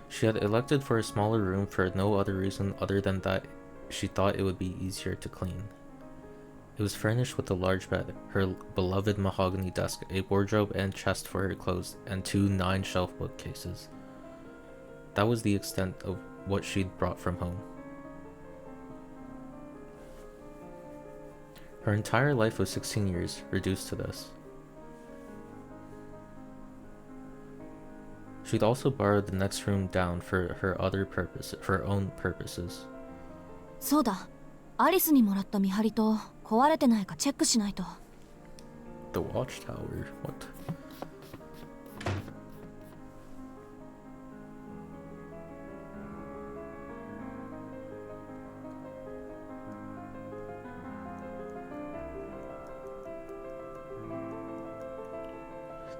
She had elected for a smaller room for no other reason other than that she thought it would be easier to clean. It was furnished with a large bed, her beloved mahogany desk, a wardrobe and chest for her clothes, and 2 9-shelf bookcases. That was the extent of what she'd brought from home. Her entire life of 16 years reduced to this. She'd also borrowed the next room down for her own purposes. そうだ、アリスにもらった見張りと壊れてないかチェックしないと。 The watchtower? What?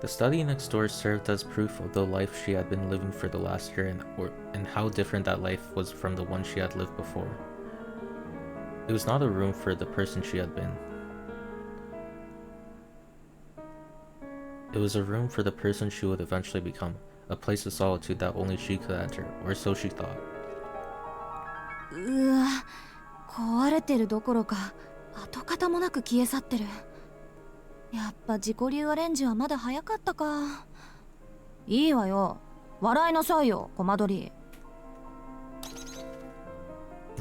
The study next door served as proof of the life she had been living for the last year and how different that life was from the one she had lived before. It was not a room for the person she had been. It was a room for the person she would eventually become, a place of solitude that only she could enter, or so she thought. うわ、壊れてるどころか跡形もなく消え去ってる。やっぱ自己流アレンジはまだ早かったか。いいわよ、笑いなさいよ、コマドリ。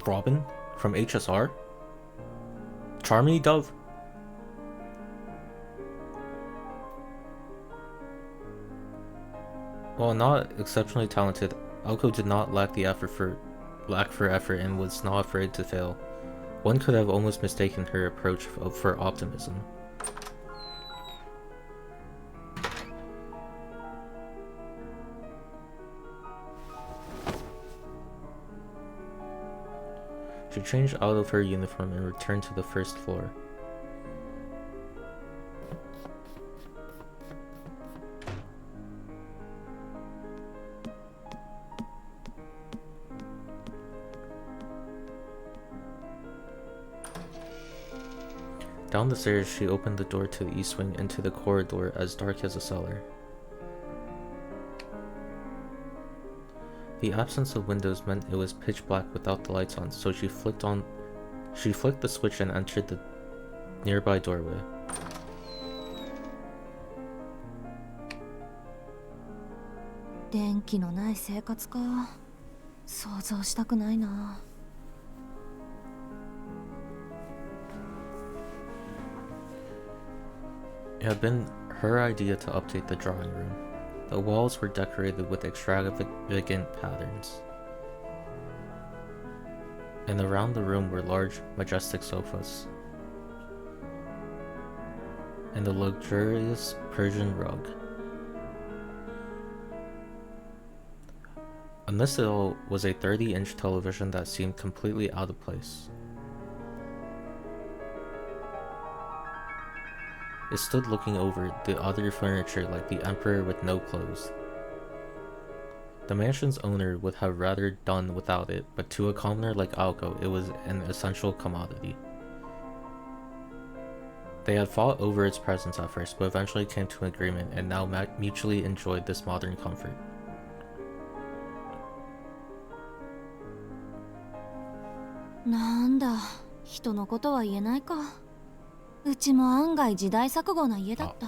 Robin? From HSR? Charmy Dove? While not exceptionally talented, Aoko did not lack for effort and was not afraid to fail. One could have almost mistaken her approach for optimism. She changed out of her uniform and returned to the first floor. Down the stairs, she opened the door to the east wing into the corridor as dark as a cellar. The absence of windows meant it was pitch black without the lights on, so she flicked the switch and entered the nearby doorway. Denki no nai seikatsu ka. Souzou shitaku nai na. It had been her idea to update the drawing room. The walls were decorated with extravagant patterns. And around the room were large, majestic sofas. And a luxurious Persian rug. Amidst it all was a 30-inch television that seemed completely out of place. It stood looking over the other furniture like the emperor with no clothes. The mansion's owner would have rather done without it, but to a commoner like Aoko, it was an essential commodity. They had fought over its presence at first, but eventually came to an agreement and now mutually enjoyed this modern comfort. Nanda, 人のことは言えないか。うちも案外時代錯誤な家だった。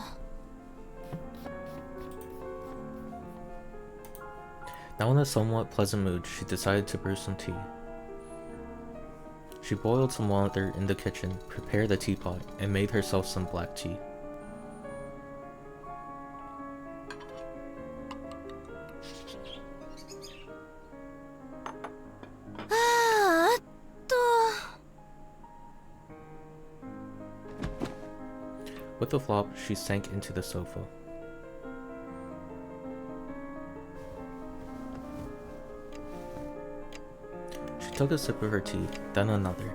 Now in a somewhat pleasant mood, she decided to brew some tea. She boiled some water in the kitchen, prepared a teapot, and made herself some black tea. With a flop, she sank into the sofa. She took a sip of her tea, then another.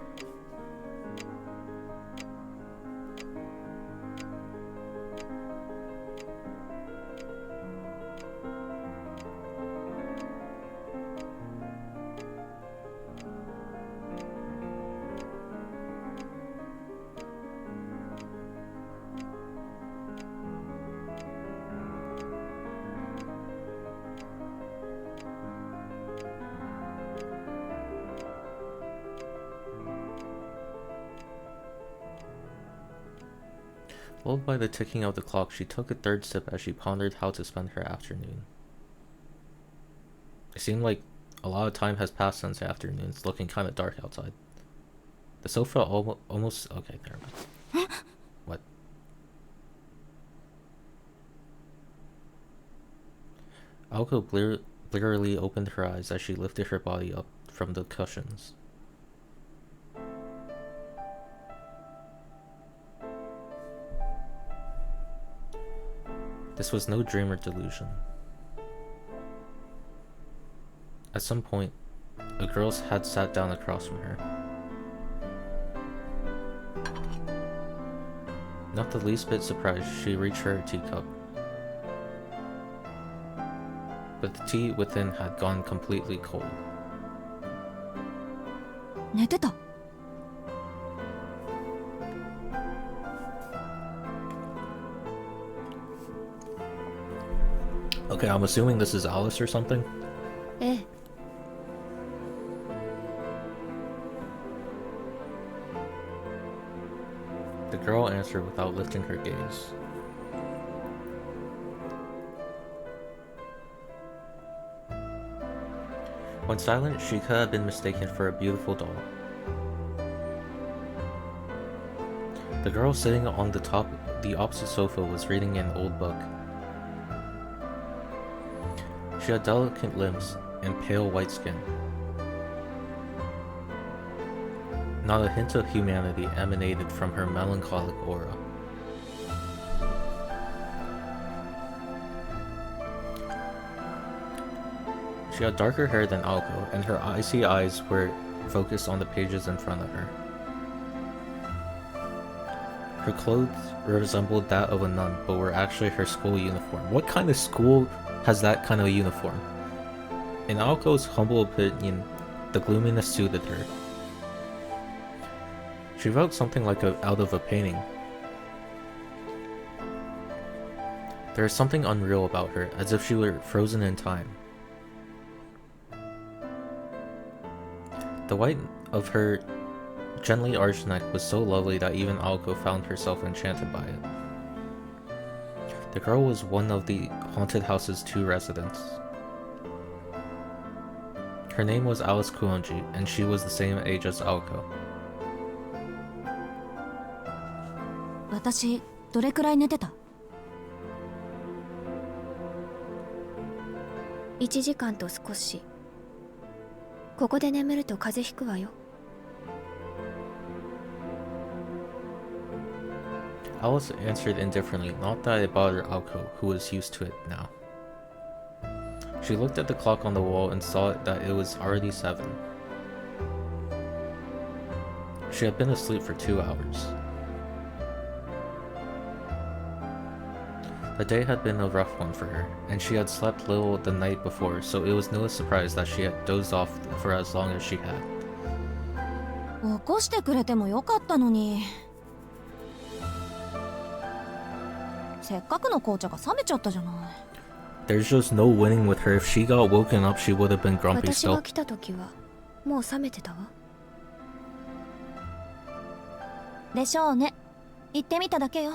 Lulled by the ticking of the clock, she took a third sip as she pondered how to spend her afternoon. It seemed like a lot of time has passed since the afternoon. It's looking kind of dark outside. The sofa almost... Okay, never mind. What? Alko blearily opened her eyes as she lifted her body up from the cushions. This was no dream or delusion. At some point, a girl had sat down across from her. Not the least bit surprised, she reached for her teacup. But the tea within had gone completely cold. 寝てた。 Okay, I'm assuming this is Alice or something? ええ、 The girl answered without lifting her gaze. When silent, she could have been mistaken for a beautiful doll. The girl sitting on the opposite sofa was reading an old book. She had delicate limbs and pale white skin. Not a hint of humanity emanated from her melancholic aura. She had darker hair than Alko, and her icy eyes were focused on the pages in front of her. Her clothes resembled that of a nun, but were actually her school uniform. What kind of school has that kind of uniform? In Alko's humble opinion, the gloominess suited her. She wrote something like out of a painting. There is something unreal about her, as if she were frozen in time. The white of her gently arched neck was so lovely that even Alko found herself enchanted by it. The girl was one of the haunted house's 2 residents. Her name was Alice Kuonji, and she was the same age as Alko. 私、どれくらい寝てた？ 1時間と少し。ここで眠ると風邪ひくわよ。 Alice answered indifferently, not that it bothered Alko, who was used to it now. She looked at the clock on the wall and saw that it was already 7. She had been asleep for 2 hours. The day had been a rough one for her, and she had slept little the night before, so it was no surprise that she had dozed off for as long as she had. 起こしてくれてもよかったのに。せっかくの紅茶が冷めちゃったじゃない。 There's just no winning with her. If she got woken up, she would have been grumpy 私 still. が来た時はもう冷めてたわ。でしょうね。行ってみただけよ。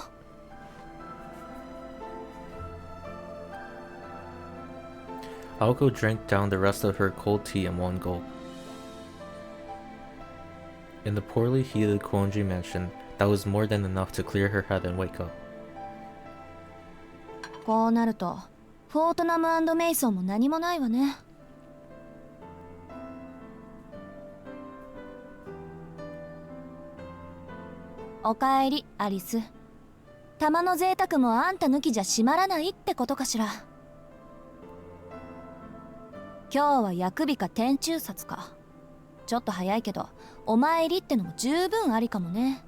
Alko drank down the rest of her cold tea in one gulp. In the poorly heated Kuonji mansion, that was more than enough to clear her head and wake up. こうなるとフォートナム&メイソンも何もないわね。おかえりアリス。玉の贅沢もあんた抜きじゃ閉まらないってことかしら。今日は薬日か天中殺か。ちょっと早いけどお参りってのも十分ありかもね。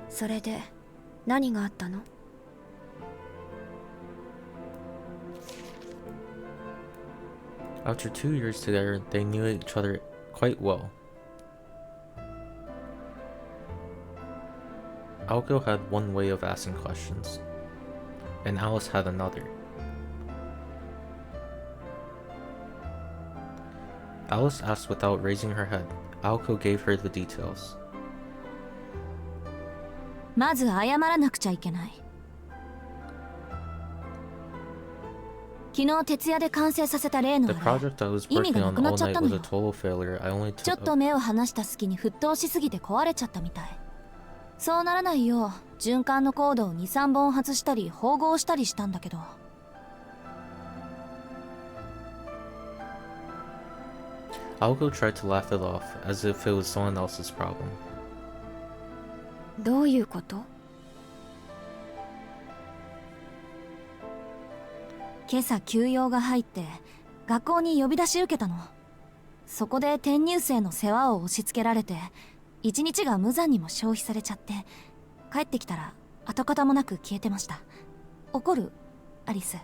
それで何があったの？ After 2 years together, they knew each other quite well. Alko had one way of asking questions, and Alice had another. Alice asked without raising her head. Aoko gave her the details. まず謝らなくちゃいけない。昨日徹夜で完成させた例の The あれ、 project I was 意味 working がな on くなっ all ちゃっ night たの was a よ。 total failure. I only ちょっ took と目を離した隙に沸騰しすぎて壊れちゃったみたい。そうならないよう循環のコードを 2,3 本外したり縫合したりしたんだけど。Aoko tried to laugh it off, as if it was someone else's problem. どういうこと？今朝休養が入って学校に呼び出し受けたの。そこで転入生の世話を押し付けられて一日が無残にも消費されちゃって、帰ってきたら跡形もなく消えてました。怒る？アリス。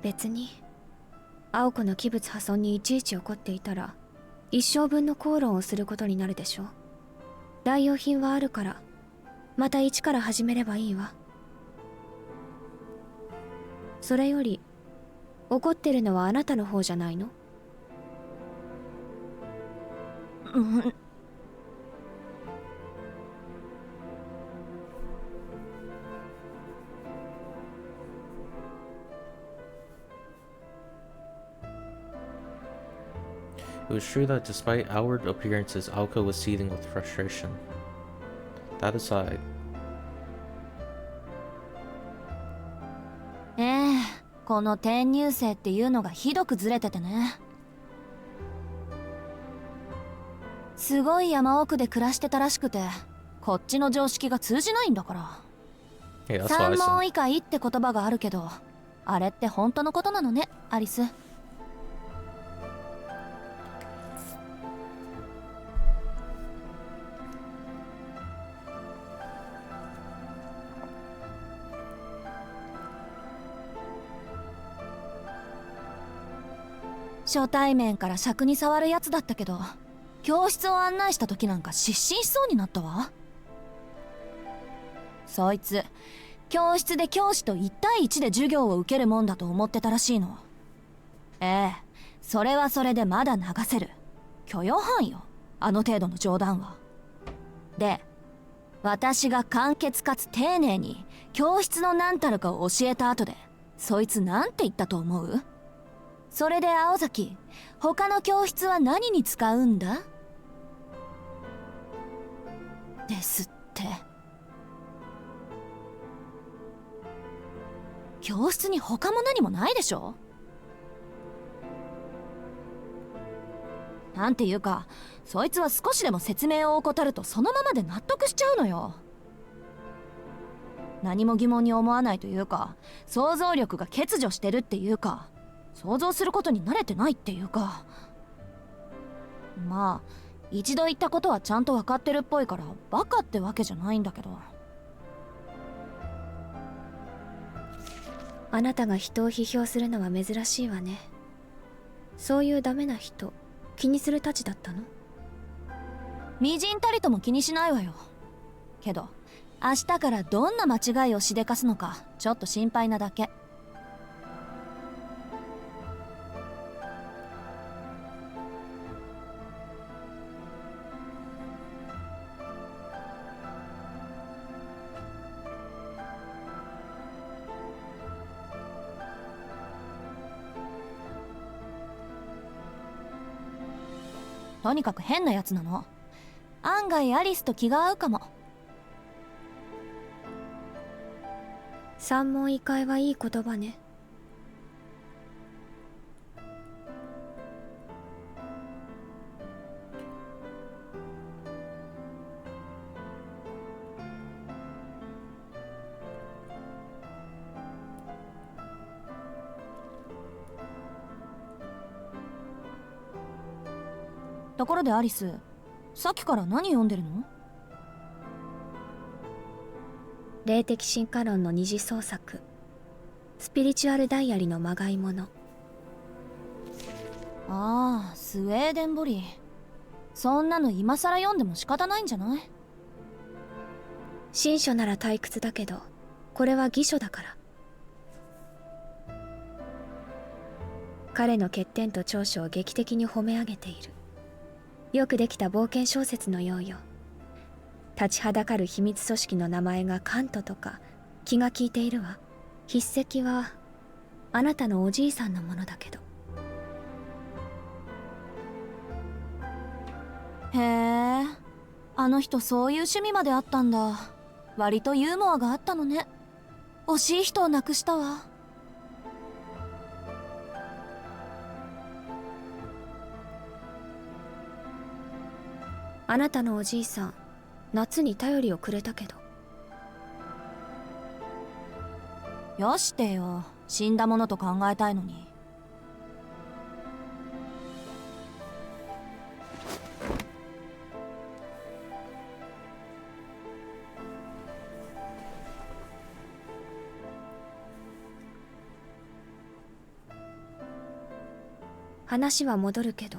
別に青子の器物破損にいちいち怒っていたら一生分の口論をすることになるでしょ。代用品はあるからまた一から始めればいいわ。それより怒ってるのはあなたの方じゃないの？It was true that despite outward appearances, Aoko was seething with frustration. That aside, この転入生っていうのがひどくずれててね。すごい山奥で暮らしてたらしくて、こっちの常識が通じないんだから。 hey, that's what I 三問 said. 以下って言葉があるけど、あれって本当のことなのね、アリス。初対面から尺に触るやつだったけど、教室を案内した時なんか失神しそうになったわ。そいつ教室で教師と1対1で授業を受けるもんだと思ってたらしいの。それはそれでまだ流せる。許容範囲よ、あの程度の冗談は。で、私が簡潔かつ丁寧に教室の何たるかを教えた後で、そいつなんて言ったと思う？それで青崎、他の教室は何に使うんだ？ですって。教室に他も何もないでしょ？なんていうか、そいつは少しでも説明を怠るとそのままで納得しちゃうのよ。何も疑問に思わないというか、想像力が欠如してるっていうか、想像することに慣れてないっていうか。まあ一度言ったことはちゃんと分かってるっぽいからバカってわけじゃないんだけど。あなたが人を批評するのは珍しいわね。そういうダメな人気にするたちだったの？みじんたりとも気にしないわよ。けど明日からどんな間違いをしでかすのかちょっと心配なだけ。とにかく変なやつなの。案外アリスと気が合うかも。三問異界はいい言葉ね。ところでアリス、さっきから何読んでるの？霊的進化論の二次創作、スピリチュアルダイアリのまがいもの。ああ、スウェーデンボリー。そんなの今更読んでも仕方ないんじゃない？新書なら退屈だけど、これは偽書だから。彼の欠点と長所を劇的に褒め上げている。よくできた冒険小説のようよ。立ちはだかる秘密組織の名前がカントとか気が利いているわ。筆跡はあなたのおじいさんのものだけど。へえ、あの人そういう趣味まであったんだ。割とユーモアがあったのね。惜しい人を亡くしたわ。あなたのおじいさん、夏に頼りをくれたけど。よしてよ、死んだものと考えたいのに。話は戻るけど、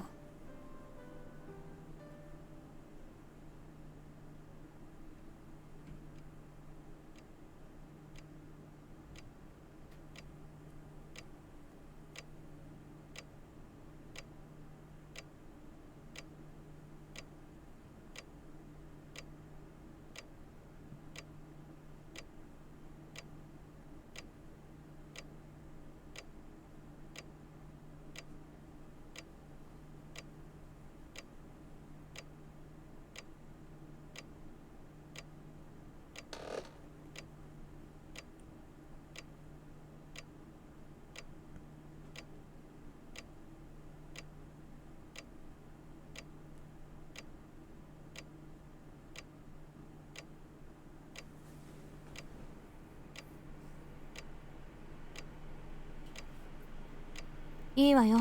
いいわよ。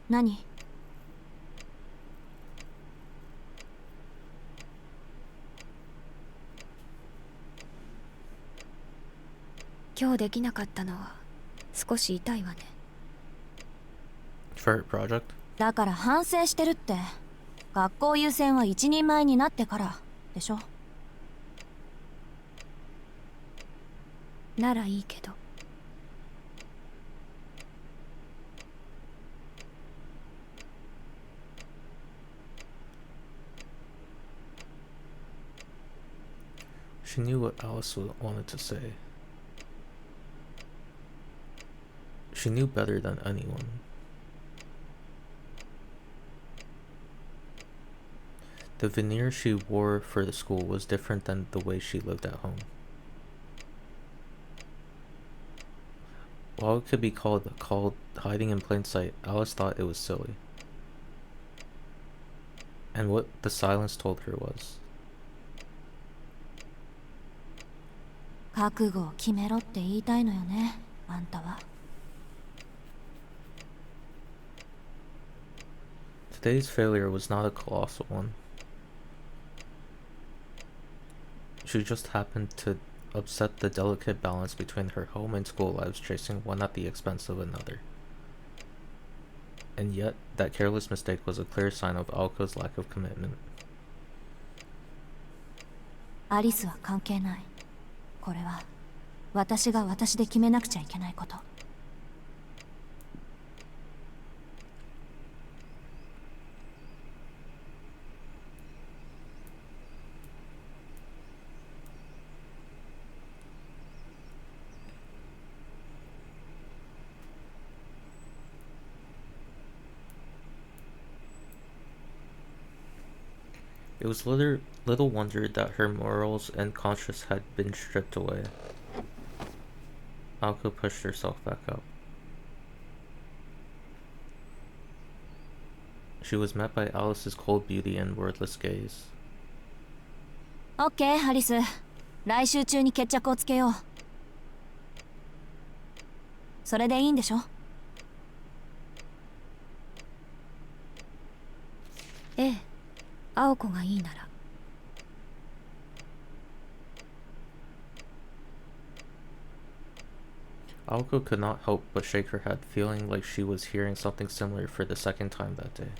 何？今日できなかったのは少し痛いわね。Ferret project? だから反省してるって。学校優先は一人前になってからでしょ。ならいいけど。She knew what Alice wanted to say. She knew better than anyone. The veneer she wore for the school was different than the way she lived at home. While it could be called hiding in plain sight, Alice thought it was silly. And what the silence told her was, 覚悟を決めろって言いたいのよね、あんたは。today's failure was not a colossal one. She just happened to upset the delicate balance between her home and school lives, chasing one at the expense of another. And yet, that careless mistake was a clear sign of Alko's lack of commitment. アリスは関係ない。これは私が私で決めなくちゃいけないこと。It was little wonder that her morals and conscience had been stripped away. Alko pushed herself back up. She was met by Alice's cold beauty and wordless gaze. オッケー、アリス。来週中に決着をつけよう。それでいいんでしょ？ええ、青子がいいなら。Alko could not help but shake her head, feeling like she was hearing something similar for the second time that day.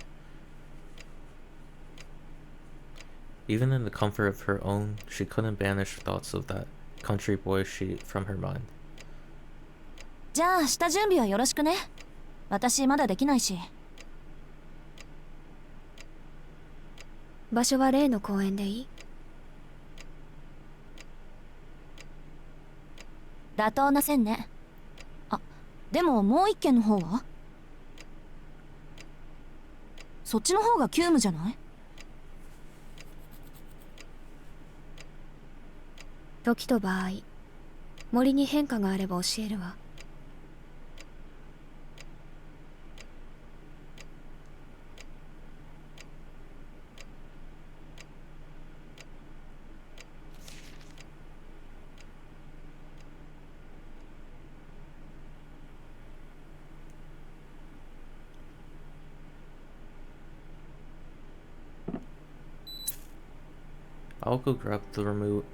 Even in the comfort of her own, she couldn't banish thoughts of that country boy from her mind. じゃあ下準備はよろしくね。私まだできないし。場所は例の公園でいい？妥当な線ね。あ、でももう一軒の方は？そっちの方が急務じゃない？時と場合、森に変化があれば教えるわ。Alko grabbed the remote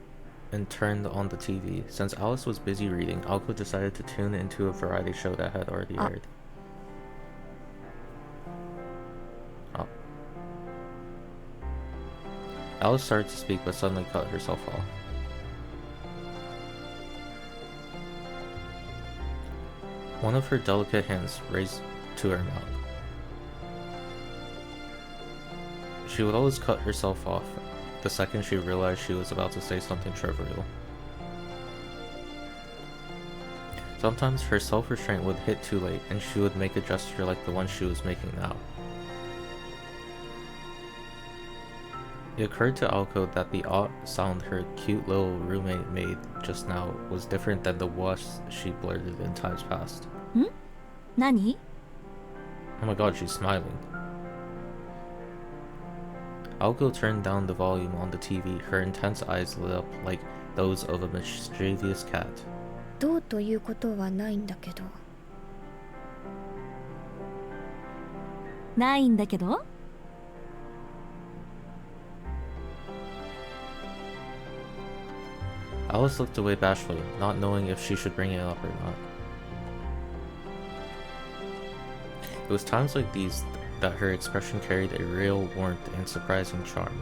and turned on the TV. Since Alice was busy reading, Alko decided to tune into a variety show that had already aired. Oh. Alice started to speak but suddenly cut herself off. One of her delicate hands raised to her mouth. She would always cut herself off the second she realized she was about to say something trivial. Sometimes her self-restraint would hit too late and she would make a gesture like the one she was making now. It occurred to Alko that the odd sound her cute little roommate made just now was different than the wuss she blurted in times past. Nani? Oh my god, she's smiling. Alko turned down the volume on the TV, her intense eyes lit up like those of a mischievous cat. どうということはないんだけど。ないんだけど？ Alice looked away bashfully, not knowing if she should bring it up or not. It was times like these that her expression carried a real warmth and surprising charm.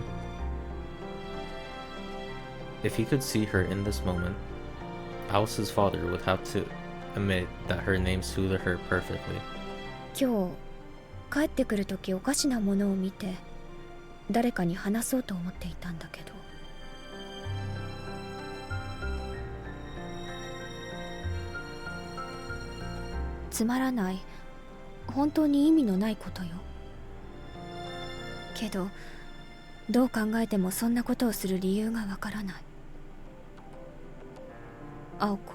If he could see her in this moment, Alice's father would have to admit that her name suited her perfectly. 今日帰ってくるときおかしなものを見て誰かに話そうと思っていたんだけど。つまらない、本当に意味のないことよ。けどどう考えてもそんなことをする理由がわからない。青子、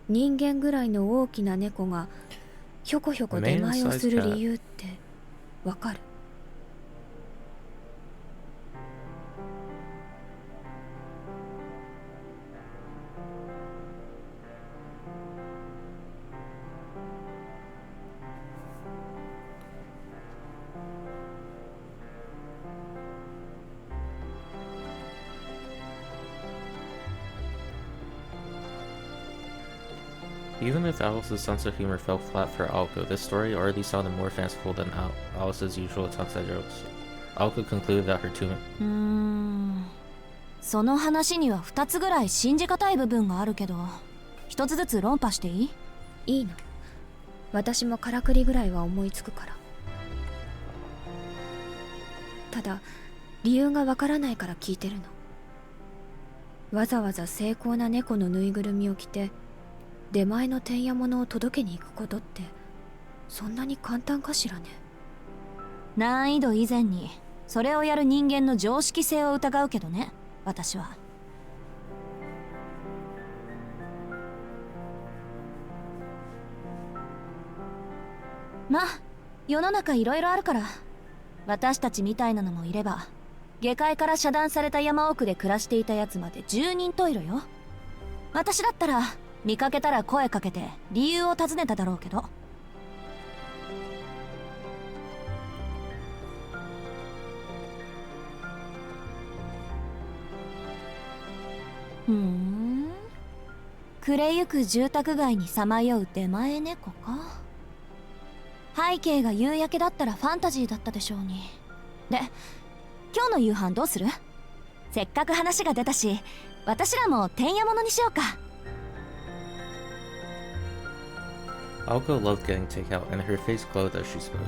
人間ぐらいの大きな猫がひょこひょこ出前をする理由ってわかるEven if Alice's sense of humor fell flat for Alko, this story already sounded more fanciful than Alice's usual attempts at jokes. Alko concluded that her two... その話には2つぐらい信じがたい部分があるけど、1つずつ論破していい？いいの。私もからくりぐらいは思いつくから。ただ理由がわからないから聞いてるの。わざわざ精巧な猫のぬいぐるみを着て出前のてんやものを届けに行くことってそんなに簡単かしらね。難易度以前にそれをやる人間の常識性を疑うけどね、私は。まあ世の中いろいろあるから、私たちみたいなのもいれば下界から遮断された山奥で暮らしていたやつまで10人十色よ。私だったら見かけたら声かけて理由を尋ねただろうけど。暮れゆく住宅街にさまよう出前猫か。背景が夕焼けだったらファンタジーだったでしょうに。で、今日の夕飯どうする？せっかく話が出たし、私らもてんやものにしようか。Aoko loved getting takeout, and her face glowed as she spoke.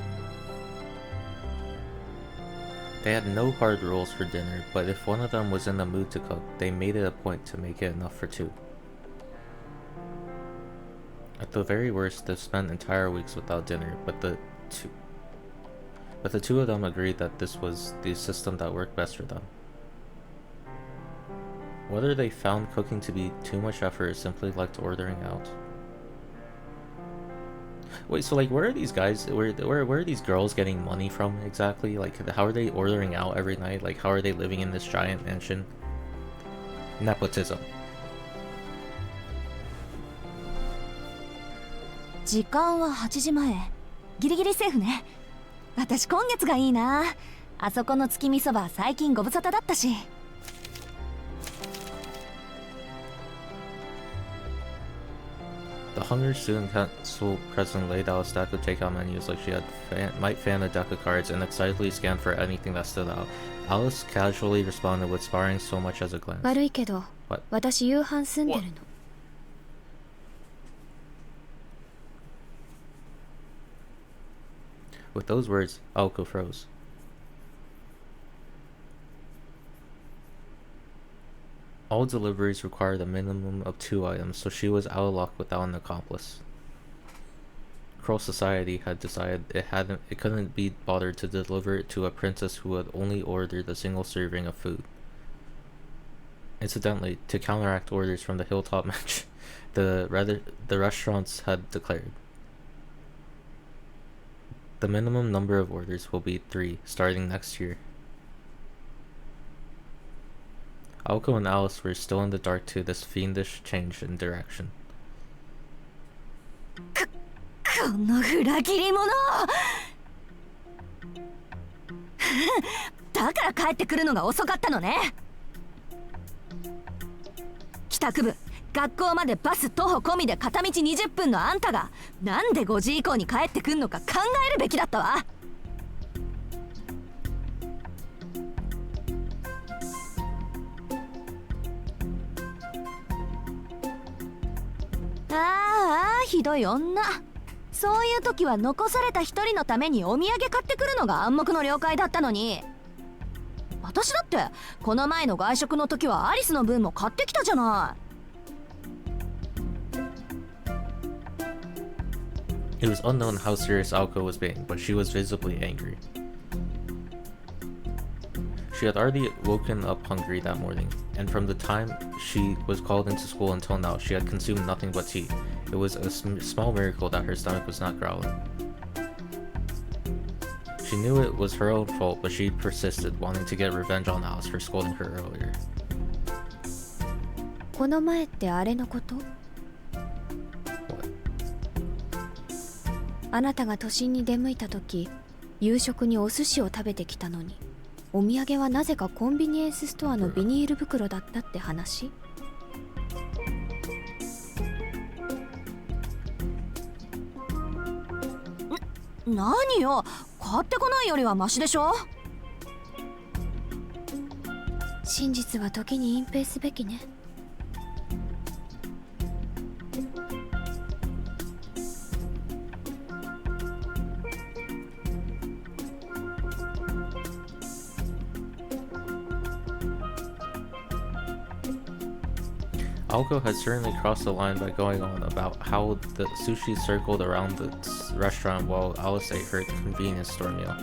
They had no hard rules for dinner, but if one of them was in the mood to cook, they made it a point to make it enough for two. At the very worst, they spent entire weeks without dinner, but the two of them agreed that this was the system that worked best for them. Whether they found cooking to be too much effort or simply liked ordering out. Wait, so like, where are these guys? Where are these girls getting money from exactly? Like, how are they ordering out every night? Like, how are they living in this giant mansion? Nepotism. 時間は8時前。ギリギリセーフね。私今月がいいな。あそこの月見そば最近ご無沙汰だったし。The Hunger Student Council president laid out a stack of takeout menus like she might fan a deck of cards and excitedly scanned for anything that stood out. Alice casually responded with sparring so much as a glance. 悪いけど、私夕飯済んでるの。With those words, Aoko froze. All deliveries required a minimum of 2 items, so she was out of luck without an accomplice. Cruel society had decided it couldn't be bothered to deliver it to a princess who had only ordered a single serving of food. Incidentally, to counteract orders from the Hilltop Mansion, the restaurants had declared the minimum number of orders will be 3, starting next year. Aoko and Alice were still in the dark to this fiendish change in direction. この裏切り者だから帰ってくるのが遅かったのね。帰宅部、学校までバス徒歩込みで片道20分のあんたがなんで5時以降に帰ってくんのか考えるべきだったわ。ああ、ひどい女。そういう時は残された一人のためにお土産買ってくるのが暗黙の了解だったのに。私だってこの前の外食の時はアリスの分も買ってきたじゃない。It was unknown how serious Aoko was being, but she was visibly angry. She had already woken up hungry that morning, and from the time she was called into school until now, she had consumed nothing but tea. It was a small miracle that her stomach was not growling. She knew it was her own fault, but she persisted, wanting to get revenge on Alice for scolding her earlier. この前ってあれのこと？ What? あなたが都心に出向いた時、夕食にお寿司を食べてきたのに、お土産はなぜかコンビニエンスストアのビニール袋だったって話？何よ、買ってこないよりはマシでしょ。真実は時に隠蔽すべきね。Aoko had certainly crossed the line by going on about how the sushi circled around the restaurant while Alice ate her convenience store meal.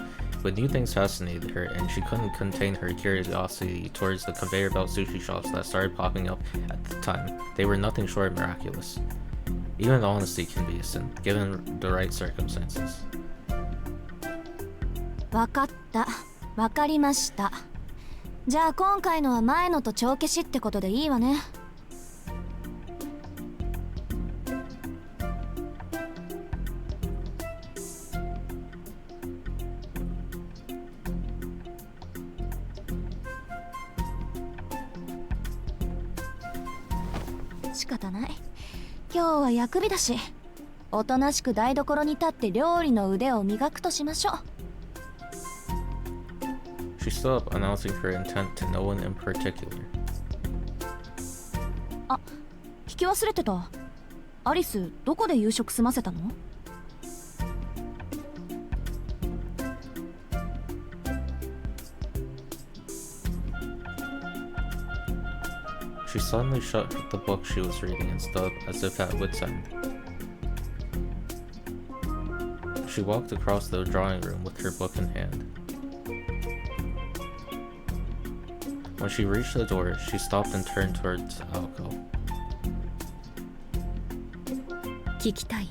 But new things fascinated her, and she couldn't contain her curiosity towards the conveyor belt sushi shops that started popping up at the time. They were nothing short of miraculous. Even honesty can be a sin, given the right circumstances. わかった。わかりました。じゃあ今回のは前のと帳消しってことでいいわね。仕方ない。今日は薬日だし、おとなしく台所に立って料理の腕を磨くとしましょう。She stood up, announcing her intent to no one in particular. あ、聞き忘れてた。アリスどこで夕食済ませたの？ She suddenly shut the book she was reading and stood as if at wit's end. She walked across the drawing room with her book in hand. When she reached the door, she stopped and turned towards Aoko. 聞きたい。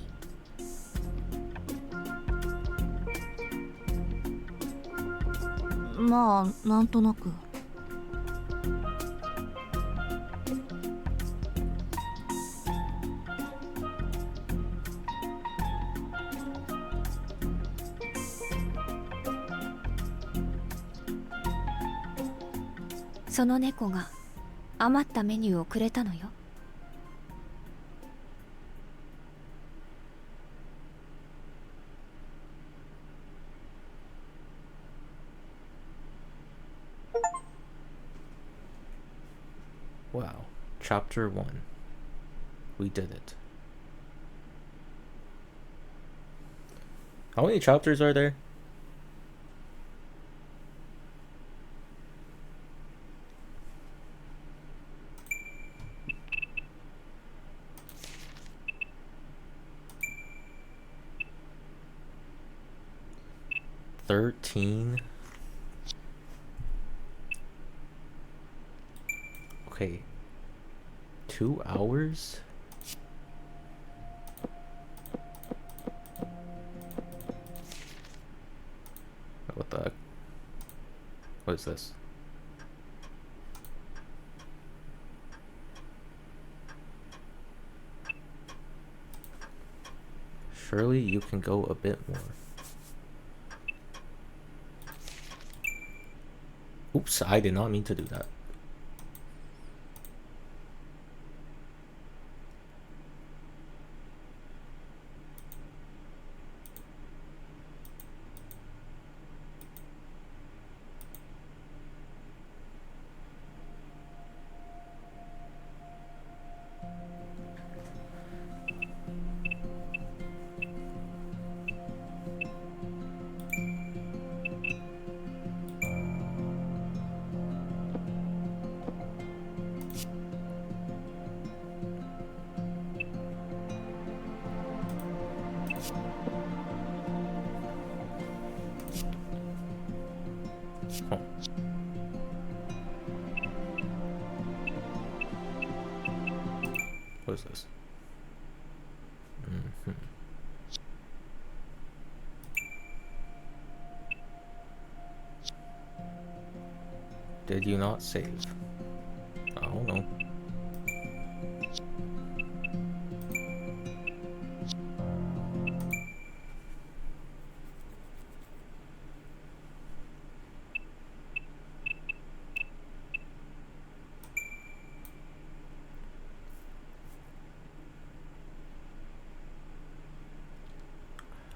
まあなんとなく。その猫が余ったメニューをくれたのよ。Wow. Chapter 1. We did it. How many chapters are there? $13. Okay. 2 hours? What the heck? What is this? Surely you can go a bit more. Oops, I did not mean to do that. Oh. What is this? Did you not save? I don't know.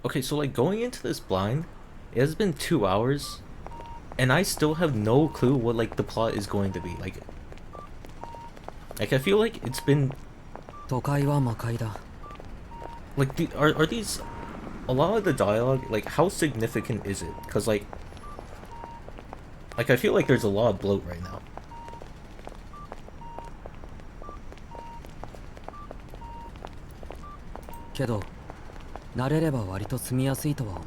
Okay, so like going into this blind, it has been 2 hours, and I still have no clue what like the plot is going to be. Like I feel like it's been. 都会は魔界だ。 Like, are these a lot of the dialogue? Like, how significant is it? Because like I feel like there's a lot of bloat right now. けど慣れれば割と住みやすいとは思う。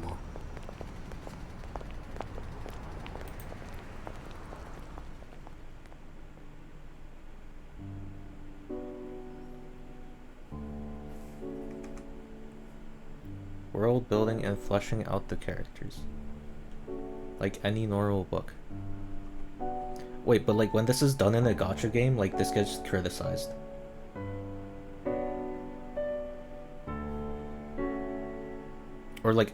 World building and fleshing out the characters. Like any normal book. Wait, but like when this is done in a gacha game, like this gets criticized. Or like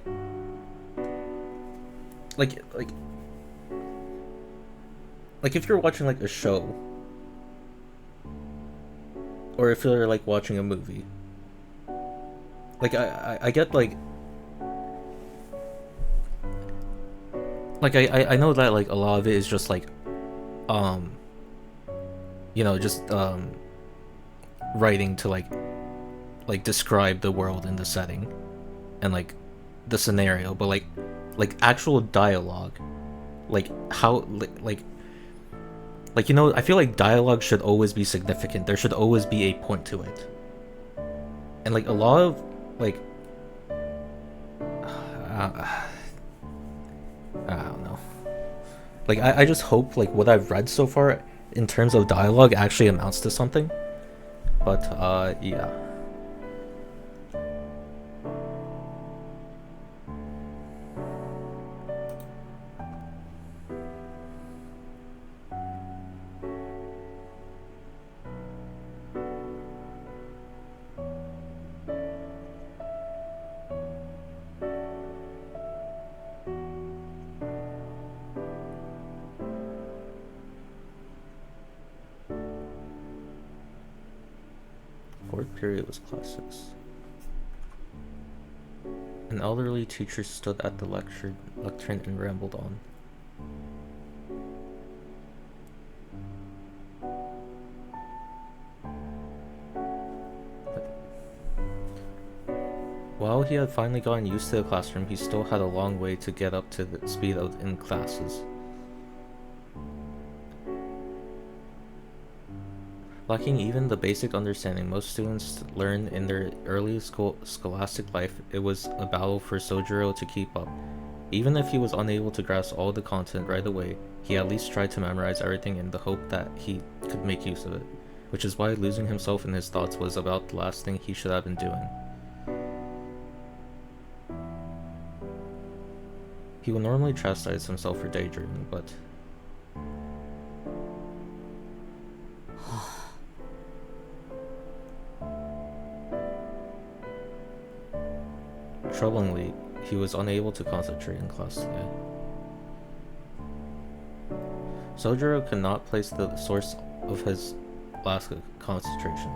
if you're watching like a show, or if you're like watching a movie, like I get like I know that like a lot of it is just like you know, just writing to like like describe the world and the setting and like the scenario, but like actual dialogue, like how like you know, I feel like dialogue should always be significant. There should always be a point to it. And like a lot of like I don't know. Like I just hope like what I've read so far in terms of dialogue actually amounts to something. But yeah. Fourth period was class 6. An elderly teacher stood at the lectern and rambled on. While he had finally gotten used to the classroom, he still had a long way to get up to the speed in classes. Lacking even the basic understanding most students learn in their early scholastic life, it was a battle for Sojiro to keep up. Even if he was unable to grasp all the content right away, he at least tried to memorize everything in the hope that he could make use of it, which is why losing himself in his thoughts was about the last thing he should have been doing. He would normally chastise himself for daydreaming, but troublingly, he was unable to concentrate in class today. Sojiro could not place the source of his lack of concentration.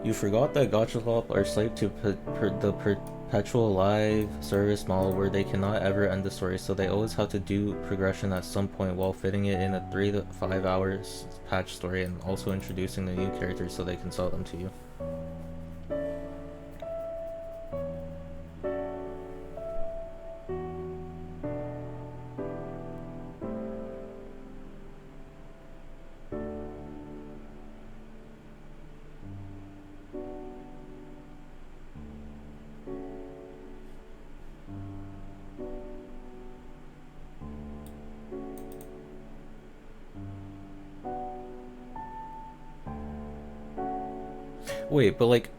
You forgot that Gachapop are slave to the perpetual live service model where they cannot ever end the story, so they always have to do progression at some point while fitting it in a 3 to 5 hours patch story and also introducing the new characters so they can sell them to you. Wait, but like...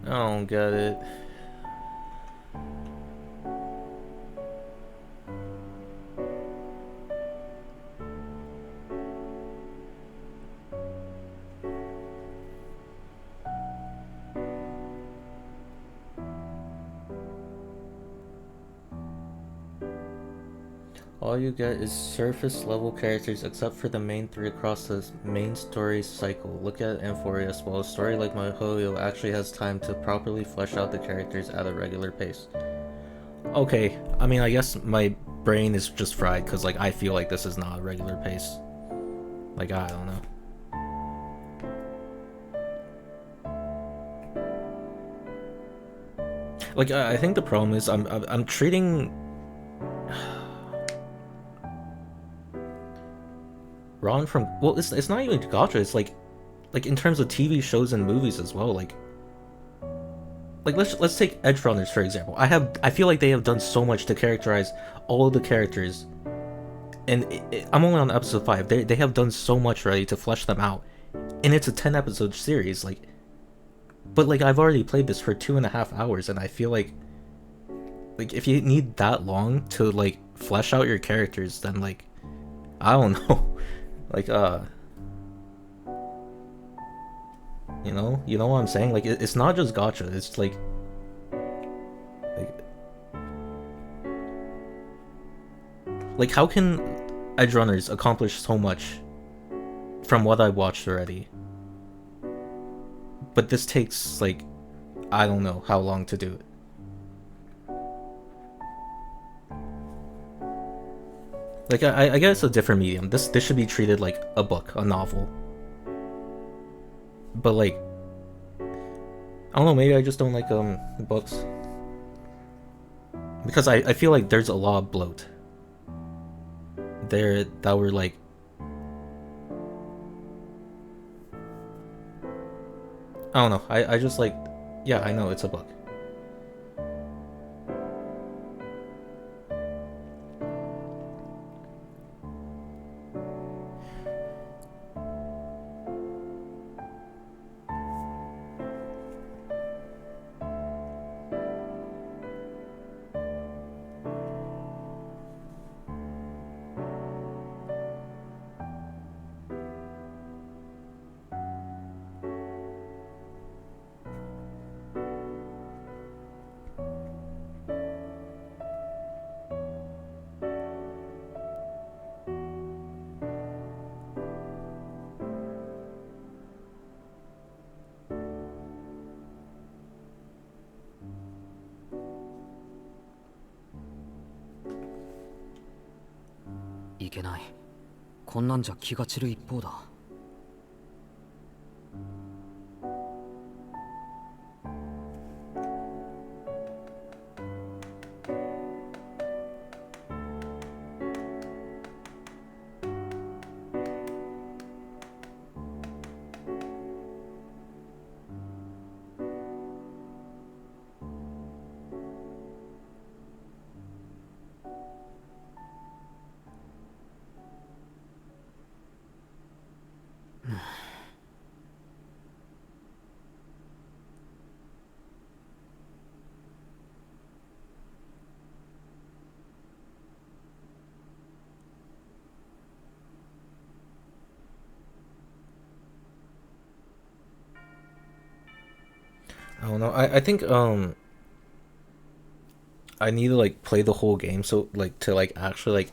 I don't get it. All you get is surface level characters except for the main 3 across the main story cycle. Look at Amphorius, while a story like Mahoyo actually has time to properly flesh out the characters at a regular pace. Okay, I mean, I guess my brain is just fried because like I feel like this is not a regular pace. Like, I don't know. Like, I think the problem is I'm treating Ron from, well, it's not even gacha, it's like in terms of TV shows and movies as well, like let's take Edge Runners for example. I feel like they have done so much to characterize all of the characters, and I'm only on episode 5. They have done so much already to flesh them out, and it's a 10 episode series, like, but like I've already played this for 2.5 hours, and I feel like if you need that long to like flesh out your characters, then like I don't know. Like, you know what I'm saying? Like, it's not just gacha, it's like how can Edge Runners accomplish so much from what I watched already. But this takes, like, I don't know how long to do it. Like, I guess a different medium. This should be treated like a book, a novel. But, like, I don't know, maybe I just don't like books. Because I feel like there's a lot of bloat there that were like, I don't know, I just like, yeah, I know it's a book.いけない。こんなんじゃ気が散る一方だ。I don't know. I think I need to like play the whole game, so like to like actually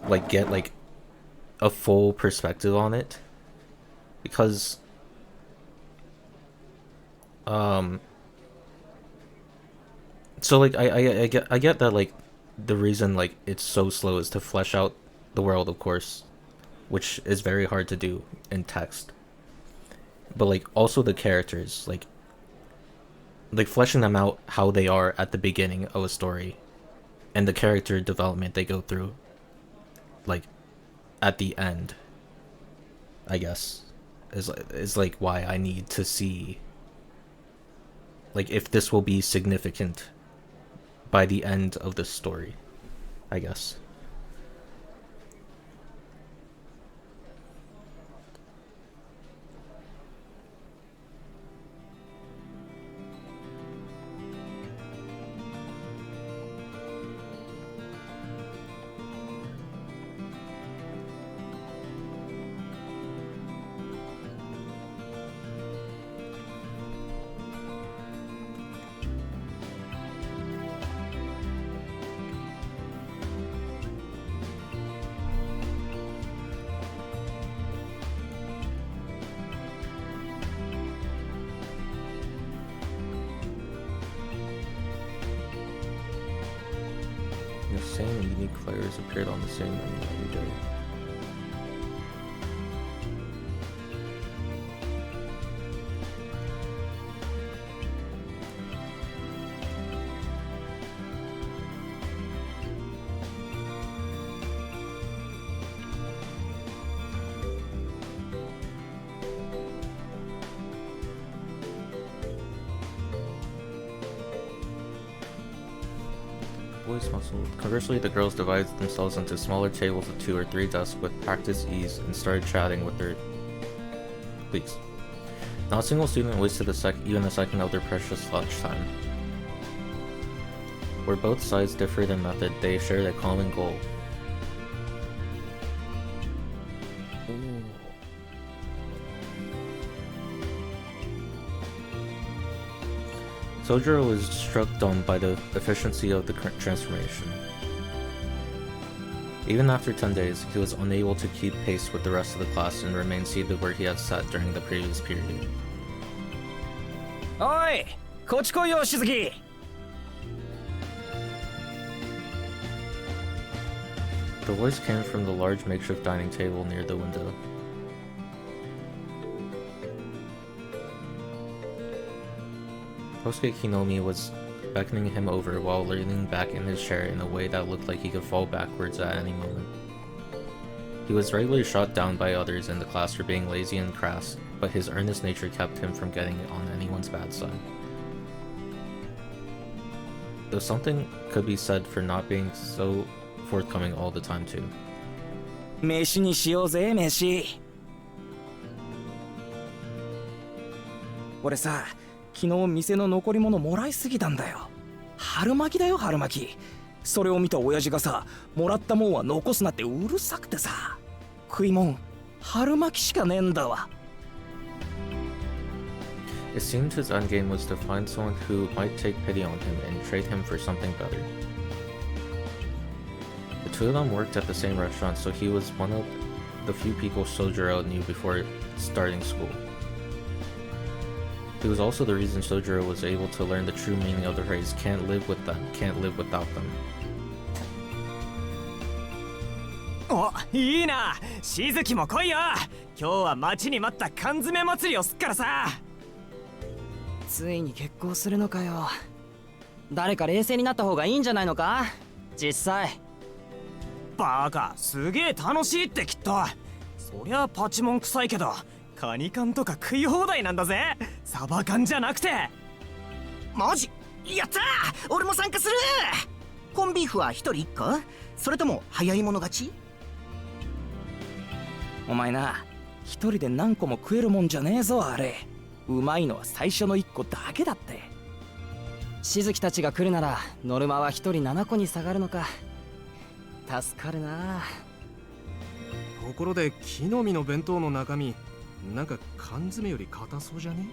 like get like a full perspective on it, because so like I get that like the reason like it's so slow is to flesh out the world, of course, which is very hard to do in text, but like also the characters, like fleshing them out how they are at the beginning of a story, and the character development they go through like at the end, I guess, is like why I need to see like if this will be significant by the end of the story, I guess. The same unique players appeared on the same menu every day. Boys muscle. Conversely, the girls divided themselves into smaller tables of 2 or 3 desks with practiced ease and started chatting with their colleagues. Not a single student wasted even a second of their precious lunchtime. Where both sides differed in method, they shared a common goal. Sojiro was struck dumb by the efficiency of the transformation. Even after 10 days, he was unable to keep pace with the rest of the class and remained seated where he had sat during the previous period. おい、こっち来いよ、しずき。The voice came from the large makeshift dining table near the window. Kosuke Kinomi was beckoning him over while leaning back in his chair in a way that looked like he could fall backwards at any moment. He was regularly shot down by others in the class for being lazy and crass, but his earnest nature kept him from getting on anyone's bad side. Though something could be said for not being so forthcoming all the time too. 飯にしようぜ、飯。俺さ、昨日店の残り物もらいすぎたんだよ。春巻きだよ、春巻き。それを見た親父がさ、もらったもんは残すなってうるさくてさ。食いもん、春巻きしかねえんだわ。It seemed his endgame was to find someone who might take pity on him and trade him for something better. The two of them worked at the same restaurant, so he was one of the few people Sojiro knew before starting school. He was also the reason Sojiro was able to learn the true meaning of the phrase, can't live with them, can't live without them. お、いいな、しずきも来いよ。今日は待ちに待った缶詰祭りをすっからさ。ついに結婚するのかよ。誰か冷静になった方がいいんじゃないのか、実際。バカ、すげえ楽しいってきっと。そりゃパチモン臭いけど、カニ缶とか食い放題なんだぜ。サバ缶じゃなくて。マジ？やったー！俺も参加する。コンビーフは一人一個？それとも早い者勝ち？お前な、一人で何個も食えるもんじゃねえぞ、あれ。うまいのは最初の1個だけだって。しずきたちが来るならノルマは一人7個に下がるのか。助かるな。ところで木の実の弁当の中身、なんか缶詰より硬そうじゃね？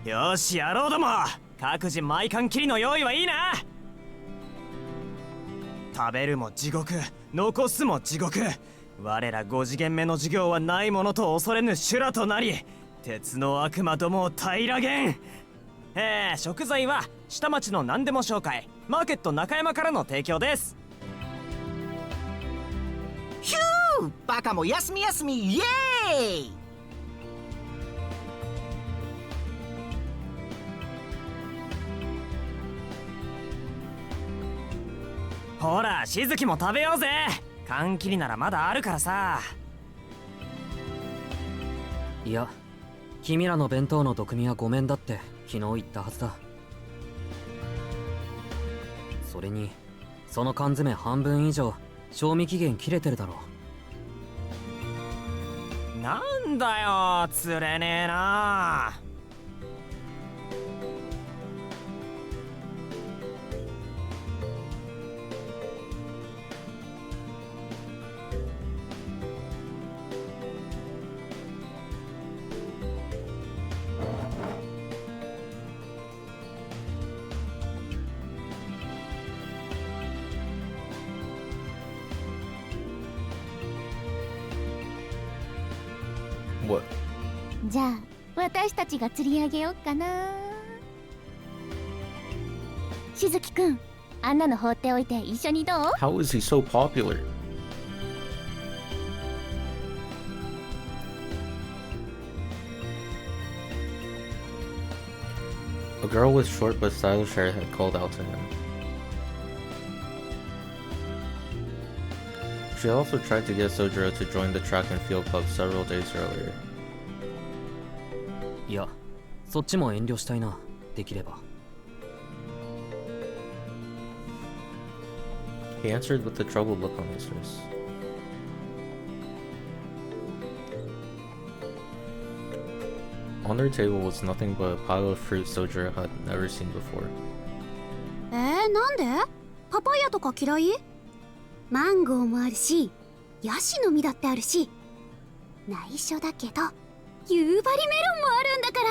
よし、やろうども。各自毎缶切りの用意はいいな。食べるも地獄、残すも地獄。我ら5次元目の授業はないものと恐れぬ修羅となり、鉄の悪魔どもを平らげん。食材は下町の何でも紹介、マーケット中山からの提供です。ヒュー！バカも休み休み、イエーイ！ほら、しずきも食べようぜ。缶切りならまだあるからさ。いや、君らの弁当の毒味はごめんだって昨日言ったはずだ。それにその缶詰半分以上賞味期限切れてるだろう。なんだよ、釣れねえな。What? じゃあ私たちが釣り上げようかな。しずきくん、あんなの放っておいて一緒にどう？ How is he so popular? A girl with short but stylish hair had called out to him. She also tried to get Sojiro to join the track and field club several days earlier. いや、そっちも遠慮したいな、できれば。He answered with a troubled look on his face. On their table was nothing but a pile of fruit Soja had never seen before. なんで？パパイヤとか嫌い？マンゴーもあるし、ヤシの実だってあるし、内緒だけど夕張メロンもあるんだから。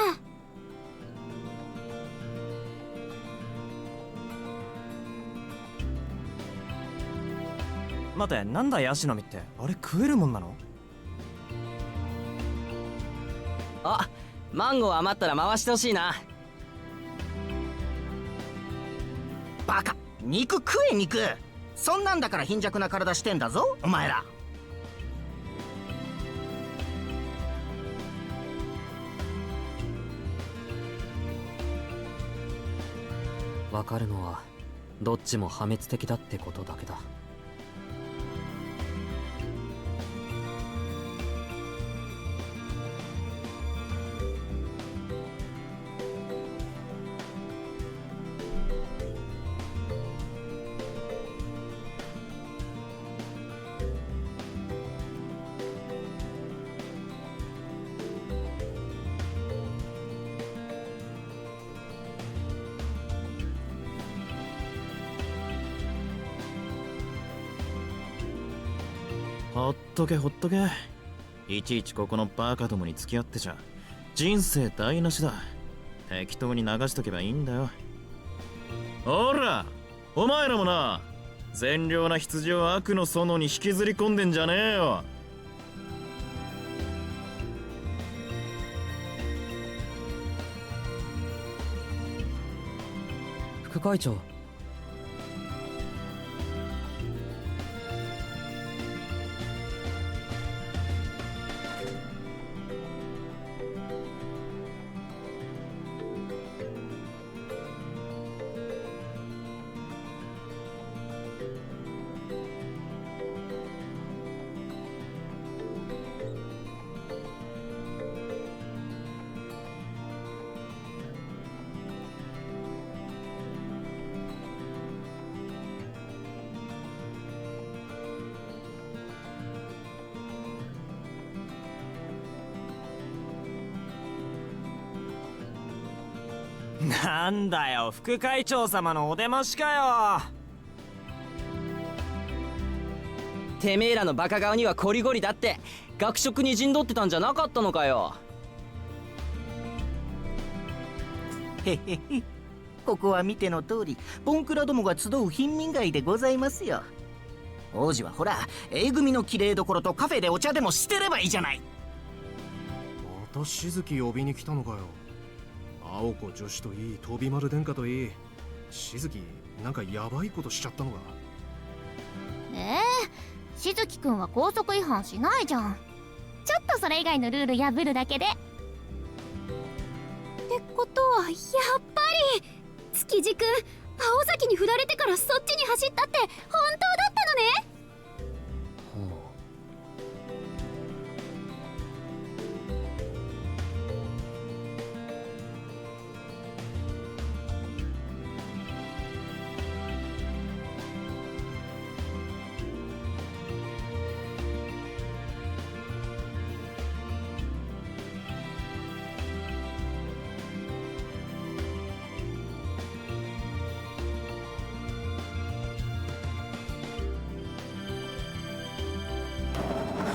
待て、なんだヤシの実って？あれ食えるもんなの？あ、マンゴー余ったら回してほしいな。バカ、肉食え肉。そんなんだから貧弱な体してんだぞお前ら。わかるのはどっちも破滅的だってことだけだ。ほっとけほっとけ。いちいちここのバカどもに付き合ってちゃ人生台無しだ。適当に流しとけばいいんだよ。ほらお前らもな、善良な羊を悪の園に引きずり込んでんじゃねえよ。副会長、なんだよ、副会長様のお出ましかよ。てめえらのバカ顔にはコリゴリだって。学食に陣取ってたんじゃなかったのかよ。へへへ、ここは見ての通りボンクラどもが集う貧民街でございますよ。王子はほら A 組の綺麗どころとカフェでお茶でもしてればいいじゃない。またしずき呼びに来たのかよ。青子女子といい、飛び丸殿下といい、しずきなんかヤバいことしちゃったのか。しずきくんは校則違反しないじゃん。ちょっとそれ以外のルール破るだけで。ってことはやっぱり築地くん、青崎に振られてからそっちに走ったって本当だったのね。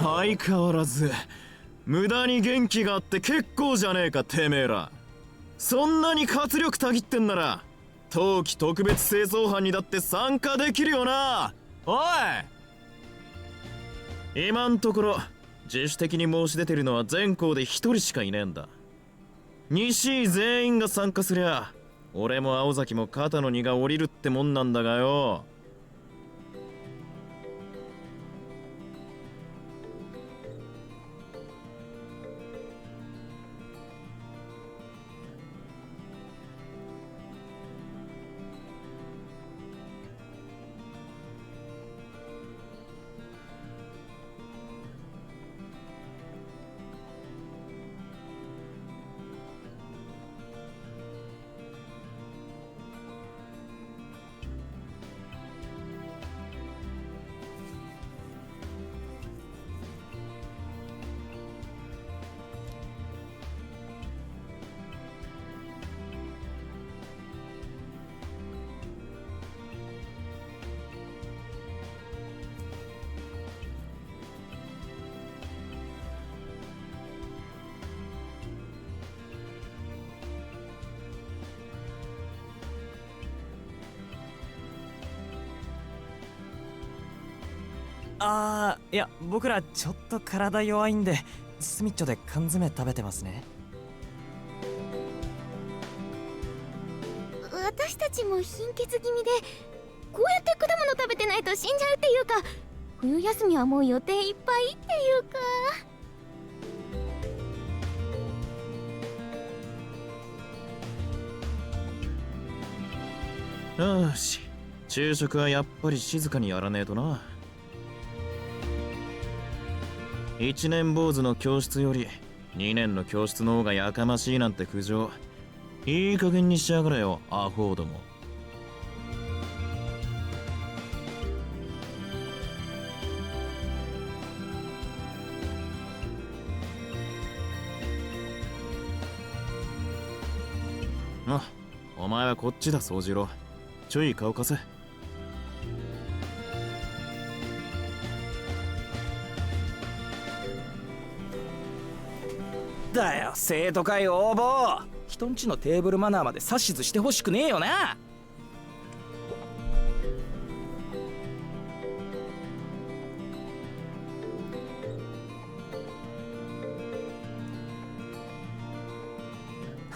相変わらず無駄に元気があって結構じゃねえかてめえら。そんなに活力たぎってんなら冬季特別清掃班にだって参加できるよな。おい、今んところ自主的に申し出てるのは全校で1人しかいねえんだ。西井全員が参加すりゃ俺も青崎も肩の荷が下りるってもんなんだがよ。いや僕らちょっと体弱いんでスミッチョで缶詰食べてますね。私たちも貧血気味でこうやって果物食べてないと死んじゃうっていうか、冬休みはもう予定いっぱいっていうか。よし、昼食はやっぱり静かにやらねえとな。1年坊主の教室より2年の教室の方がやかましいなんて苦情、いい加減にしやがれよ、アホども。お前はこっちだ、宗次郎。ちょい顔貸せ。だよ、生徒会応募。人んちのテーブルマナーまで指図してほしくねえよな。は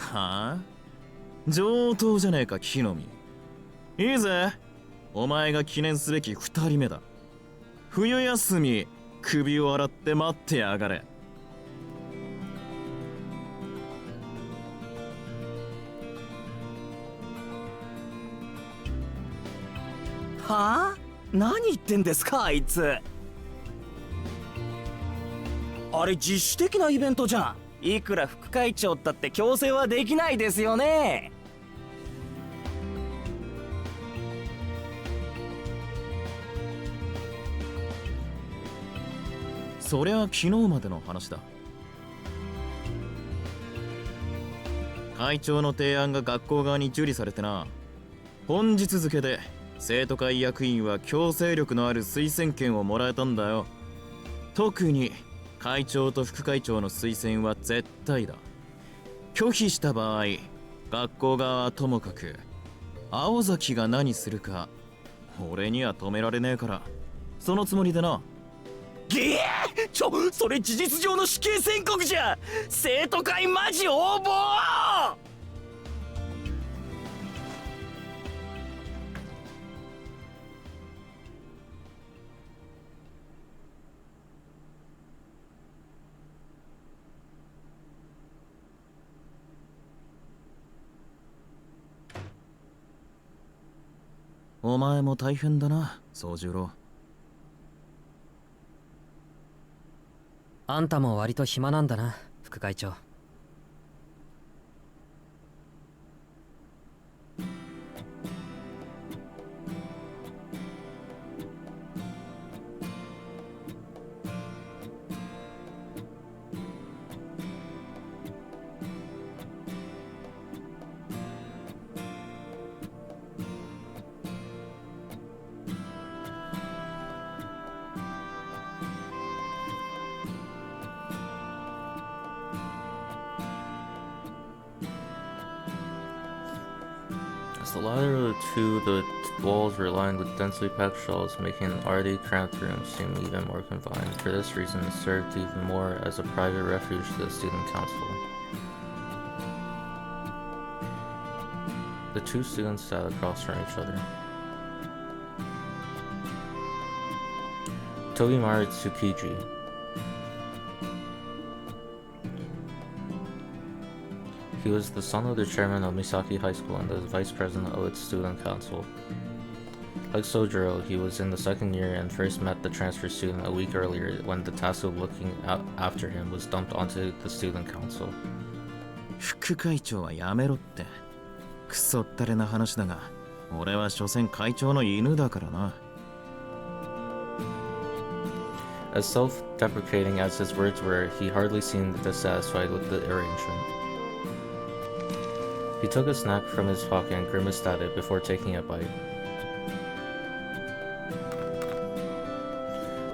あ、上等じゃねえか、木の実。いいぜ、お前が記念すべき2人目だ。冬休み、首を洗って待ってやがれ。はあ？何言ってんですかあいつ。あれ自主的なイベントじゃん。いくら副会長ったって強制はできないですよね。そりゃ昨日までの話だ。会長の提案が学校側に受理されてな。本日付で生徒会役員は強制力のある推薦権をもらえたんだよ。特に会長と副会長の推薦は絶対だ。拒否した場合、学校側はともかく青崎が何するか俺には止められねえから、そのつもりでな。それ事実上の死刑宣告じゃ。生徒会マジ応募。お前も大変だな、宗十郎。あんたも割と暇なんだな、副会長。As the latter two, the walls were lined with densely packed shelves, making an already cramped room seem even more confined. For this reason, it served even more as a private refuge to the student council. The two students sat across from each other. Togimaru Tsukiji. He was the son of the chairman of Misaki High School and the vice president of its student council. Like Sojiro, he was in the second year and first met the transfer student a week earlier when the task of looking after him was dumped onto the student council. 副会長はやめろって。クソったれな話だが、俺は所詮会長の犬だからな。As self-deprecating as his words were, he hardly seemed dissatisfied with the arrangement. He took a snack from his pocket and grimaced at it before taking a bite.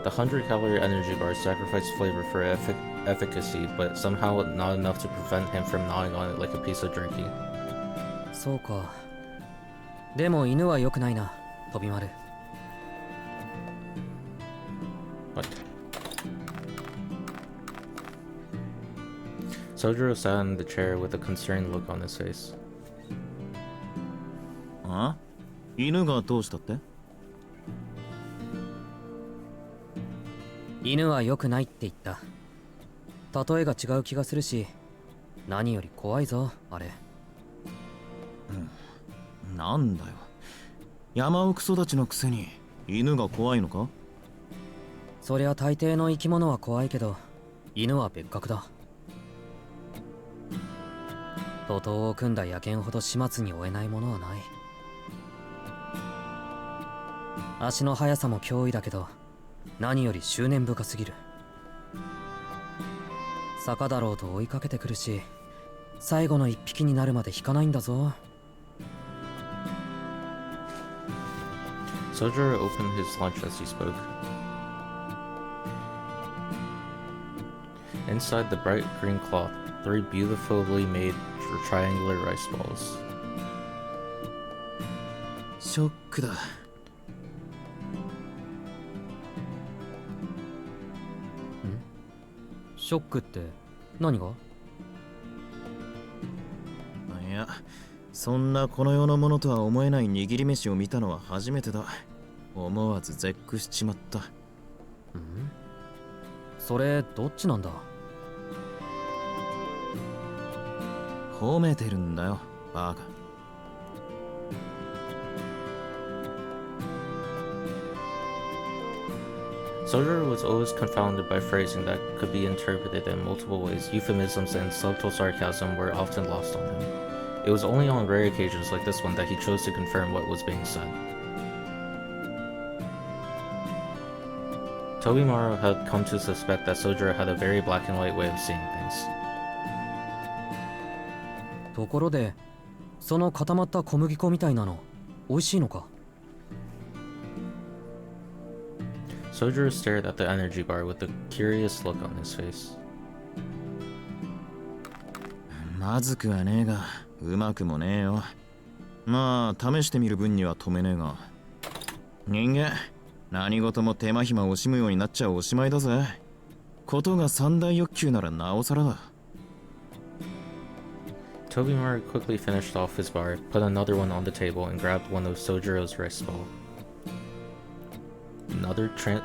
The 100-calorie energy bar sacrificed flavor for efficacy, but somehow not enough to prevent him from gnawing on it like a piece of jerky. そうか。でも犬は良くないな、飛び丸。What? Sojiro sat in the chair with a concerned look on his face. あ？犬がどうしたって？犬は良くないって言った。例えが違う気がするし、何より怖いぞ、あれ。なんだよ。山奥育ちのくせに犬が怖いのか？そりゃ大抵の生き物は怖いけど、犬は別格だ。徒党を組んだ野犬ほど始末に負えないものはない。足の速さも脅威だけど、何より執念深すぎる。坂だろうと追いかけてくるし、最後の一匹になるまで引かないんだぞ。Sojiro opened his lunch as he spoke. Inside the bright green cloth, 3 beautifully made triangular rice balls. ショックだ。ショックって何が？いや、そんなこの世のものとは思えない握り飯を見たのは初めてだ。思わず絶句しちまった。それどっちなんだ？褒めてるんだよ、バカ。Sojiro was always confounded by phrasing that could be interpreted in multiple ways. Euphemisms and subtle sarcasm were often lost on him. It was only on rare occasions like this one that he chose to confirm what was being said. Tobimaru had come to suspect that Sojiro had a very black and white way of seeing things. ところで、その固まった小麦粉みたいなの、美味しいのか？Sojiro stared at the energy bar with a curious look on his face. まずくはねえが、うまくもねえよ。まあ、試してみる分には止めねえが。人間、何事も手間暇惜しむようになっちゃおしまいだぜ。ことが三大欲求ならなおさらだ。Tobimaru quickly finished off his bar, put another one on the table, and grabbed one of Sojiro's rice balls. Another okay.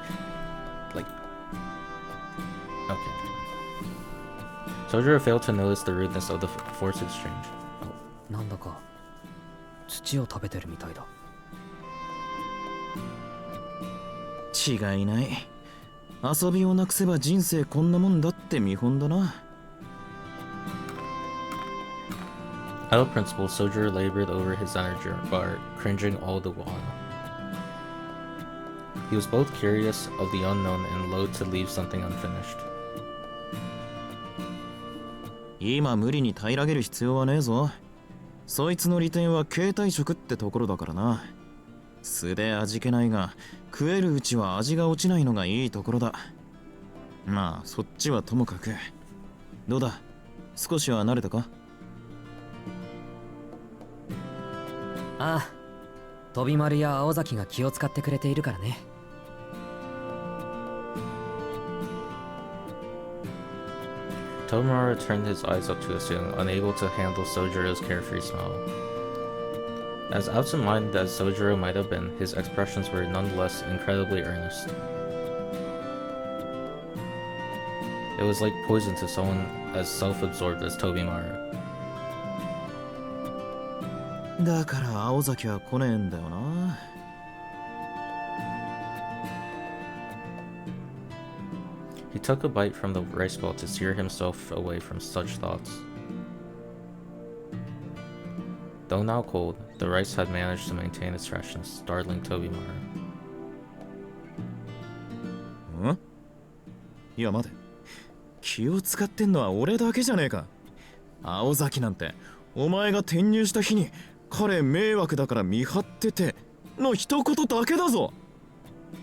Sojiro failed to notice the rudeness of the forced exchange. なんだか土を食べてるみたいだ。違いない。遊びをなくせば人生こんなもんだって見本だな。Out of principle, Sojiro labored over his energy bar, cringing all the while. He was both curious of the unknown and loath to leave something unfinished. 今無理に平らげる必要はねえぞ。そいつの利点は携帯食ってところだからな。素で味気ないが、食えるうちは味が落ちないのがいいところだ。まあ、そっちはともかく。どうだ、少しは慣れたか？ああ、飛丸や青崎が気を使ってくれているからね。Tobimaru turned his eyes up to the ceiling, unable to handle Sojiro's carefree smile. As absent-minded as Sojiro might have been, his expressions were nonetheless incredibly earnest. It was like poison to someone as self-absorbed as Tobimaru. だから青崎は来ねえんだよな。He took a bite from the rice ball to steer himself away from such thoughts. Though now cold, the rice had managed to maintain its freshness, startling Tobimaru. ん？いや待て。気を使ってんのは俺だけじゃねえか。青崎なんて、お前が転入した日に彼迷惑だから見張ってての一言だけだぞ。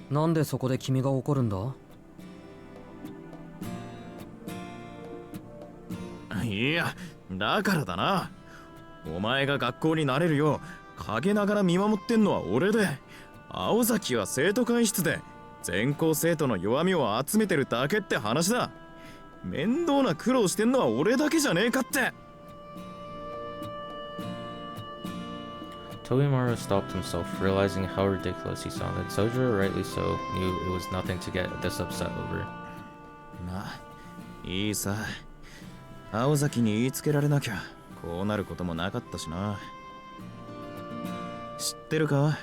なんでそこで君が怒るんだ？いや、だからだな。お前が学校になれるよう陰ながら見守ってんのは俺で、青崎は生徒会室で全校生徒の弱みを集めてるだけって話だ。面倒な苦労してんのは俺だけじゃねえかって。Tobimaru stopped himself, realizing how ridiculous he sounded. Sojiro, rightly so, knew it was nothing to get this upset over. まあいいさ。青崎に言いつけられなきゃこうなることもなかったしな。知ってるか、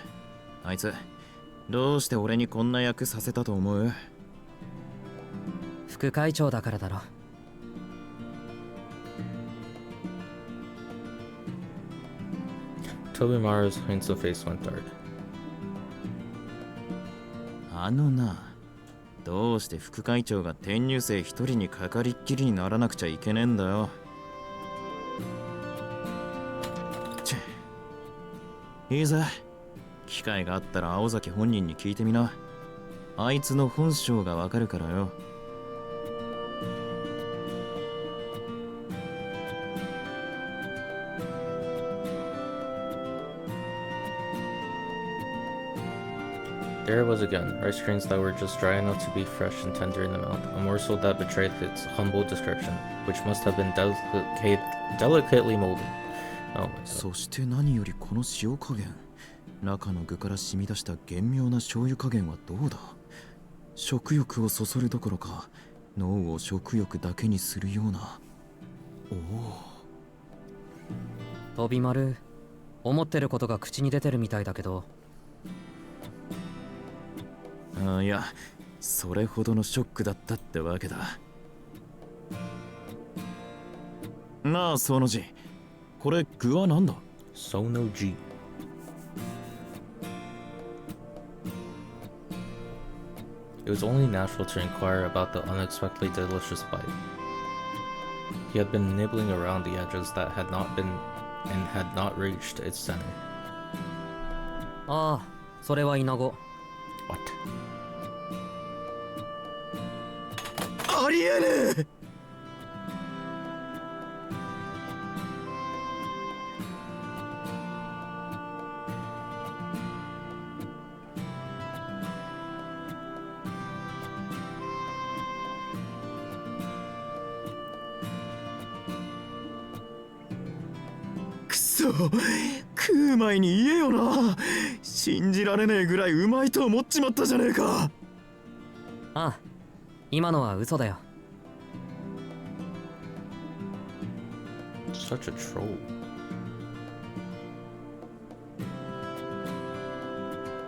あいつどうして俺にこんな役させたと思う？副会長だからだろ。Tobimaru's handsome face went dark. あのな、どうして副会長が転入生一人にかかりっきりにならなくちゃいけねえんだよ。いいぜ。機会があったら青崎本人に聞いてみな。あいつの本性がわかるからよ。There it was again, rice grains that were just dry enough to be fresh and tender in the mouth, a morsel that betrayed its humble description, which must have been delicately molded. Oh my god. そして何よりこの塩加減、中の具から染み出した厳妙な醤油加減はどうだ。食欲をそそるどころか脳を食欲だけにするような。おお。飛丸、思ってることが口に出てるみたいだけど。いや、それほどのショックだったってわけだ。なあ、その字。これ具はなんだ？ Sono G. It was only natural to inquire about the unexpectedly delicious bite. He had been nibbling around the edges that had not reached its center. ああ、それはイナゴ。What? ありえねえ。くそ、食う前に言えよな。信じられねえぐらいうまいと思っちまったじゃねえか。ああ、今のは嘘だよ。Such a troll.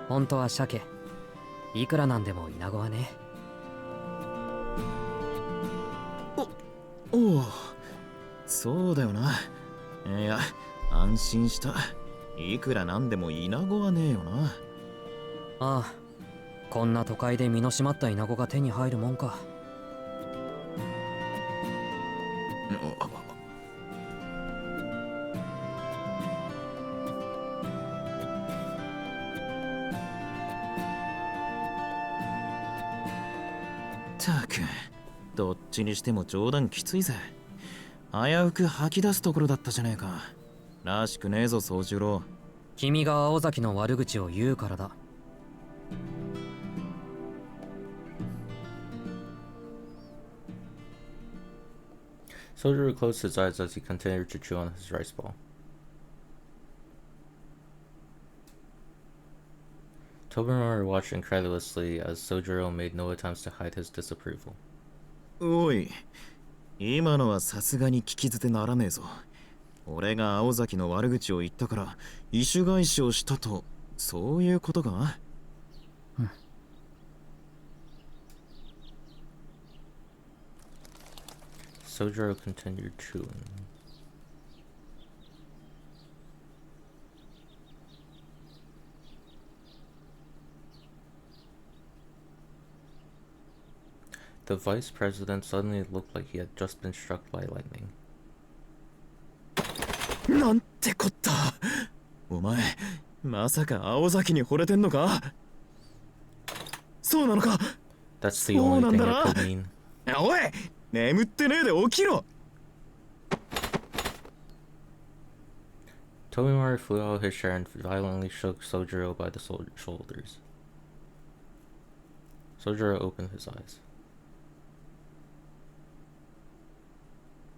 本当は鮭。いくらなんでもイナゴはね。おお、そうだよな。いや、安心した。いくらなんでもイナゴはねえよな。ああ、こんな都会で身の締まったイナゴが手に入るもんか。たく、どっちにしても冗談きついぜ。危うく吐き出すところだったじゃねえか。らしくねえぞ、宗十郎。君が青崎の悪口を言うからだ。Sojiro closed his eyes as he continued to chew on his rice ball. Tobimaru watched incredulously as Sojiro made no attempts to hide his disapproval. おい、今のはさすがに聞き捨てならねえぞ。俺が青崎の悪口を言ったから意趣返しをしたと、そういうことか？うん。Sojiro continued chewing. The vice president suddenly looked like he had just been struck by lightning. なんてこった。お前、まさか青崎に惚れてんのか？そうなのか？ That's the only thing it could mean. おい、眠ってねえで起きろ。Tobimaru flew out his chair and violently shook Sojiro by the shoulders. 。 たく、どっちにしても冗談きついぜ。危うく吐き出すところだったじゃねえか。らしくねえぞ、宗十郎。 Sojiro 本当は鮭。いくらなんでもイナゴはねえよな。 continued chewing. Sojiro opened his eyes.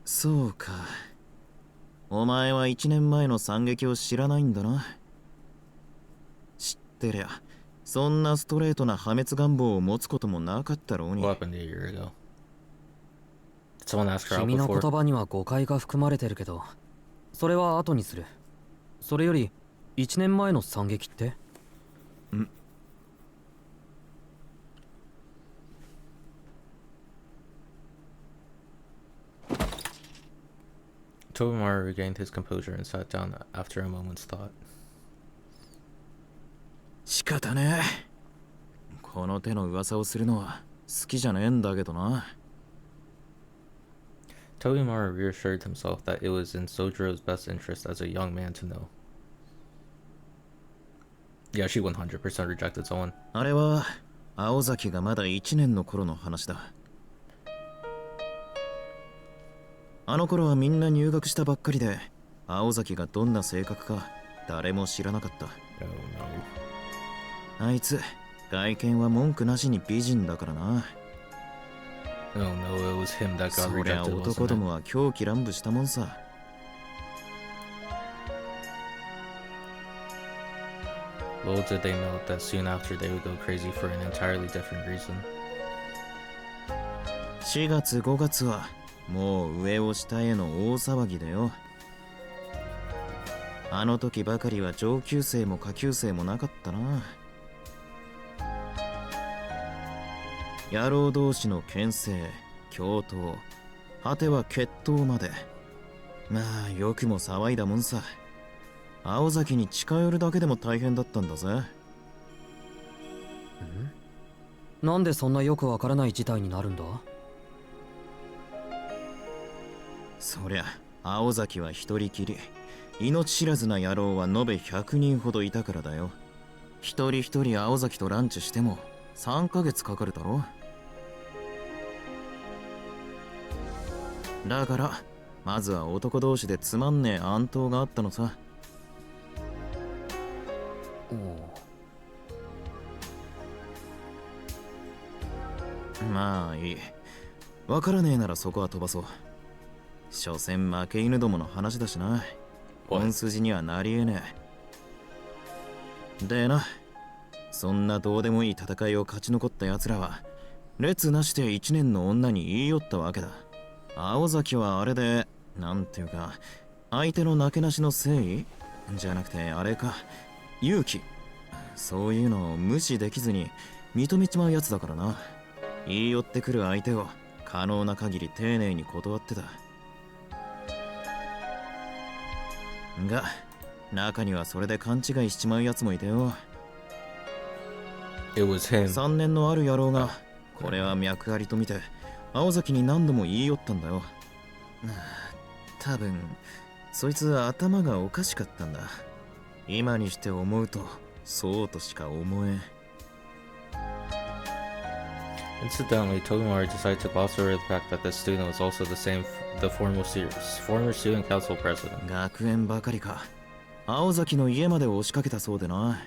そうか。お前は1年前の惨劇を知らないんだな。知ってりゃ、そんなストレートな破滅願望を持つこともなかったろうに。What happened a year ago? Did someone ask her out 君の before? 言葉には誤解が含まれてるけど、それは後にする。それより1年前の惨劇って？んTobimaru regained his composure and sat down after a moment's thought. 仕方ねえ。この手の噂をするのは好きじゃねえんだけどな。Tobimaru reassured himself that it was in Sojiro's best interest as a young man to know. Yeah, she 100% rejected someone. あれは青崎がまだ1年の頃の話だ。あの頃はみんな入学したばっかりで、青崎がどんな性格か誰も知らなかった。あいつ外見は文句なしに美人だからな。Oh no, it was him that got そりゃ rejected, 男 wasn't ど it? もは狂気乱舞したもんさ。Little did they know that soon after they would go crazy for an entirely different reason. 4月5月はもう上を下への大騒ぎだよ。あの時ばかりは上級生も下級生もなかったな。野郎同士の牽制、共闘、果ては決闘まで。まあよくも騒いだもんさ。青崎に近寄るだけでも大変だったんだぜ。なんでそんなよくわからない事態になるんだ？そりゃ青崎は一人きり、命知らずな野郎は延べ100人ほどいたからだよ。一人一人青崎とランチしても3ヶ月かかるだろ。だからまずは男同士でつまんねえ暗闘があったのさ。まあいい。わからねえならそこは飛ばそう。所詮負け犬どもの話だしな。本筋にはなりえねえ。でな、そんなどうでもいい戦いを勝ち残った奴らは列なしで1年の女に言い寄ったわけだ。青崎はあれでなんていうか、相手のなけなしの誠意じゃなくてあれか、勇気、そういうのを無視できずに認めちまうやつだからな。言い寄ってくる相手を可能な限り丁寧に断ってた。が中にはそれで勘違いしちまうやつもいたよ。It was him. 3年のある野郎がこれは脈ありと見て青崎に何度も言い寄ったんだよ。多分そいつ頭がおかしかったんだ。今にして思うとそうとしか思えん。Incidentally, Togimaru decided to gloss over the fact that this student was also the former student council president. 学園ばかりか。青崎の家まで押しかけたそうでな。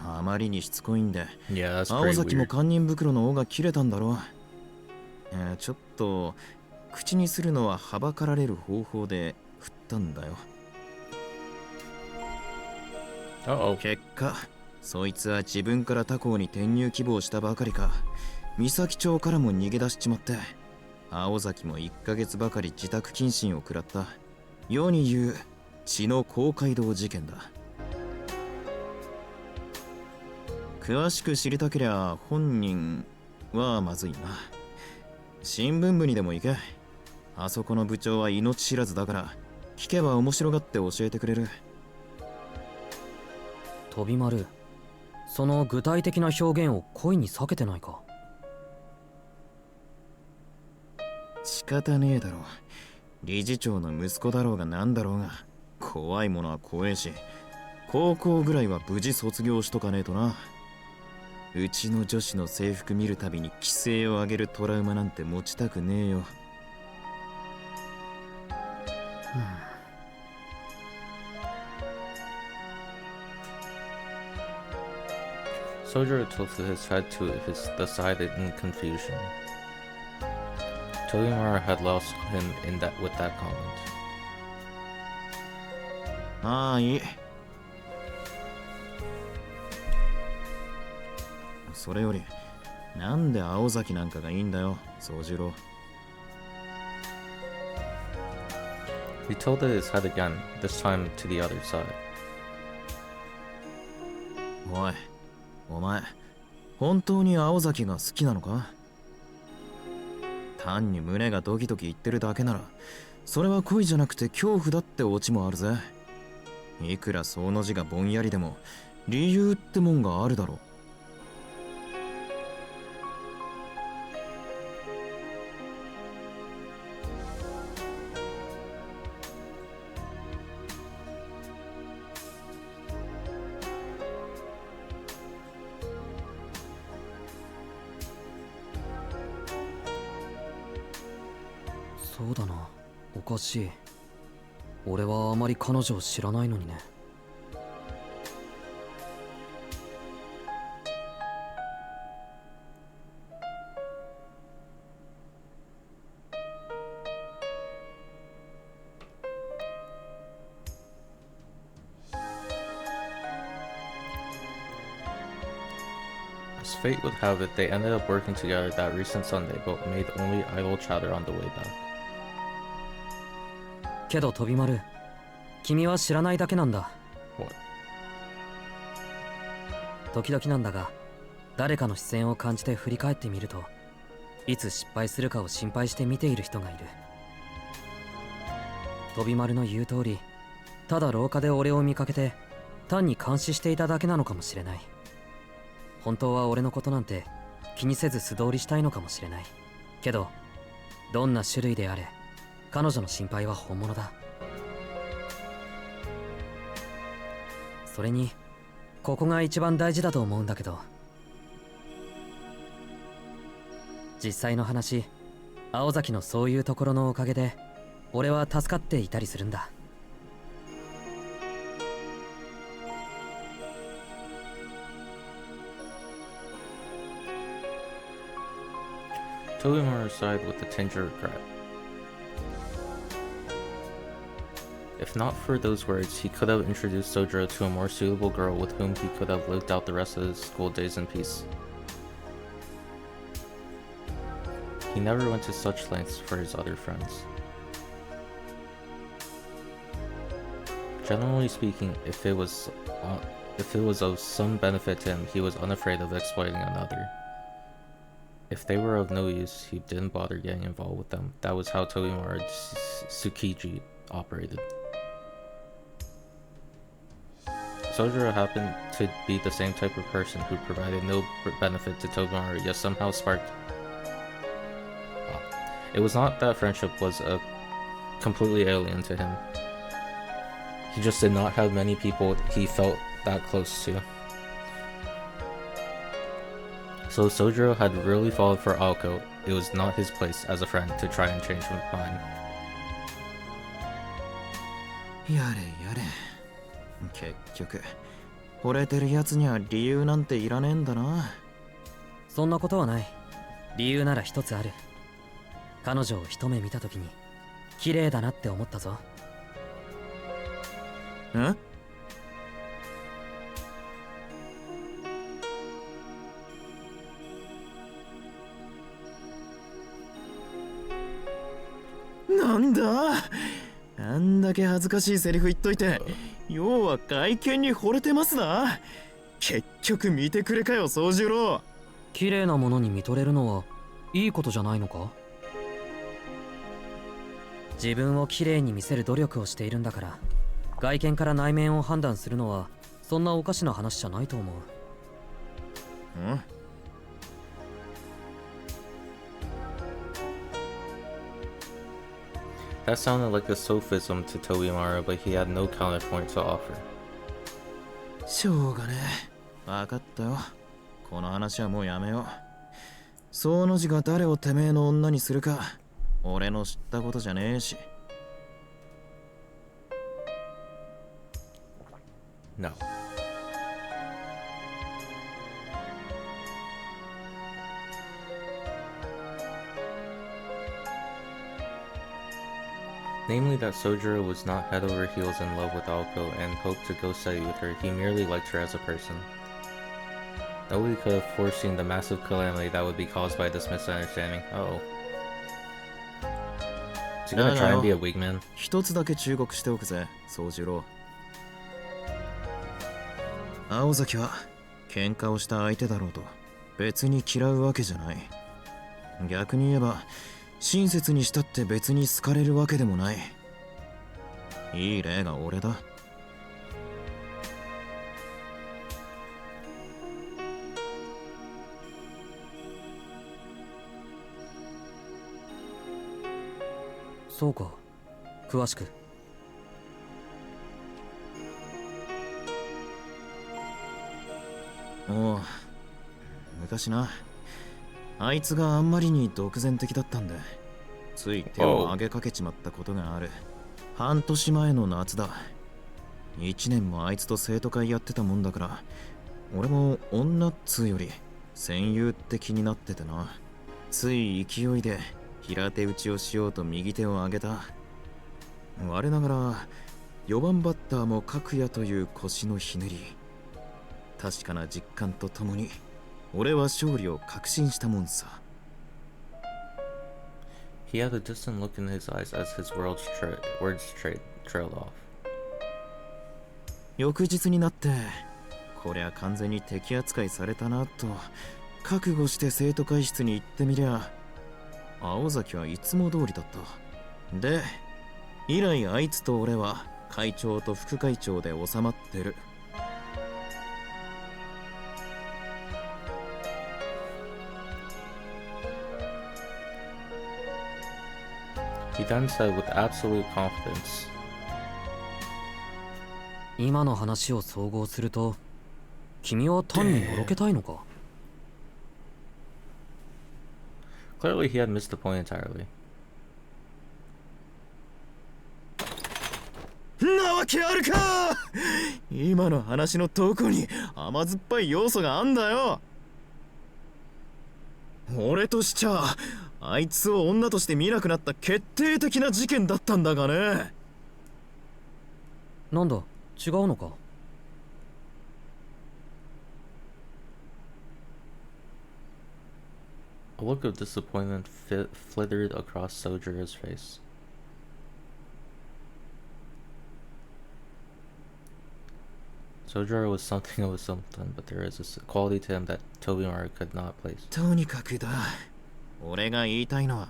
あまりにしつこいんで、Yeah, that's 青 pretty 崎も weird. 堪忍袋の尾が切れたんだろう。ちょっと口にするのははばかられる方法で振ったんだよ。結果、そいつは自分から他校に転入希望したばかりか、三崎町からも逃げ出しちまって、青崎も1ヶ月ばかり自宅謹慎を食らった。世に言う血の公会堂事件だ。詳しく知りたけりゃ本人はまずいな。新聞部にでも行け。あそこの部長は命知らずだから、聞けば面白がって教えてくれる。飛び丸、その具体的な表現を恋に避けてないか？仕方ねえだろ。理事長の息子だろうがなんだろうが、怖いものは怖えし、高校ぐらいは無事卒業しとかねえとな。うちの女子の制服見るたびに規制を上げるトラウマなんて持ちたくねえよ。Sojiro tilted his head to the side in confusion. Tobimaro had lost him with that comment. ああ、いい。それより、なんで青崎なんかがいいんだよ、宗次郎。He tilted his head again, this time to the other side. おい、お前、本当に青崎が好きなのか？単に胸がドキドキ言ってるだけなら、それは恋じゃなくて恐怖だってオチもあるぜ。いくらその字がぼんやりでも、理由ってもんがあるだろう。そうだな、おかしい。俺はあまり彼女を知らないのにね。As fate would have it, they ended up working together that recent Sunday, but made only idle chatter on the way back. けど飛び丸、君は知らないだけなんだ。What? 時々なんだが、誰かの視線を感じて振り返ってみると、いつ失敗するかを心配して見ている人がいる。飛び丸の言う通り、ただ廊下で俺を見かけて単に監視していただけなのかもしれない。本当は俺のことなんて気にせず素通りしたいのかもしれない。けどどんな種類であれ、彼女の心配は本物だ。それにここが一番大事だと思うんだけど、実際の話、青崎のそういうところのおかげで俺は助かっていたりするんだ。Tobimaro sighed with a tinge of regret. If not for those words, he could have introduced Sojiro to a more suitable girl with whom he could have lived out the rest of his school days in peace. He never went to such lengths for his other friends. Generally speaking, if it was of some benefit to him, he was unafraid of exploiting another. If they were of no use, he didn't bother getting involved with them. That was how Tobimaro Tsukiji operated. Sojiro happened to be the same type of person who provided no benefit to Tobimaro, yet somehow sparked... It was not that friendship was completely alien to him. He just did not have many people he felt that close to. So Sojiro had really fallen for Aoko. It was not his place as a friend to try and change his mind. やれやれ。結局、惚れてるやつには理由なんていらねえんだな。そんなことはない。理由なら一つある。彼女を一目見たときに綺麗だなって思ったぞ。ん？なんだ？あんだけ恥ずかしいセリフ言っといて、要は外見に惚れてますな。結局見てくれかよ、宗次郎。綺麗なものに見とれるのはいいことじゃないのか？自分を綺麗に見せる努力をしているんだから、外見から内面を判断するのはそんなおかしな話じゃないと思う。んThat sounded like a sophism to Tobimaro, but he had no counterpoint to offer. しょうがねえ。わかったよ。この話はもうやめよう。その字が誰をてめえの女にするか、俺の知ったことじゃねえし。No. Namely that Sojiro was not head over heels in love with Aoko and hoped to go steady with her, he merely liked her as a person. Nobody could have foreseen the massive calamity that would be caused by this misunderstanding. Uh-oh. Is he gonna try and be a wingman? 一つだけ忠告しておくぜ、宗次郎。青崎は喧嘩をした相手だろうと別に嫌うわけじゃない。逆に言えば親切にしたって別に好かれるわけでもない。いい例が俺だ。そうか、詳しく。おう、昔な、あいつがあんまりに独善的だったんで、つい手を挙げかけちまったことがある。半年前の夏だ。1年もあいつと生徒会やってたもんだから、俺も女っつうより戦友って気になっててな。つい勢いで平手打ちをしようと右手を上げた。我ながら4番バッターも角也という腰のひねり。確かな実感とともに俺は勝利を確信したもんさ。He had a distant look in his eyes as his words trailed off. 翌日になって、こりゃ完全に敵扱いされたなと覚悟して生徒会室に行ってみりゃ、青崎はいつも通りだった。で、以来あいつと俺は会長と副会長で収まってる。He then said with absolute confidence, 今の話を総合すると、君は単にのろけたいのか？ Clearly he had missed the point entirely. なわけあるか！今の話のどこに甘酸っぱい要素があんだよ。俺としちゃあいつを女として見なくなった決定的な事件だったんだがね。なんだ、違うのか？ A look of disappointment flittered across Sojiro's face. Sojiro was something of a something, but there is a quality to him that Tobimaru could not place. とにかくだ、俺が言いたいのは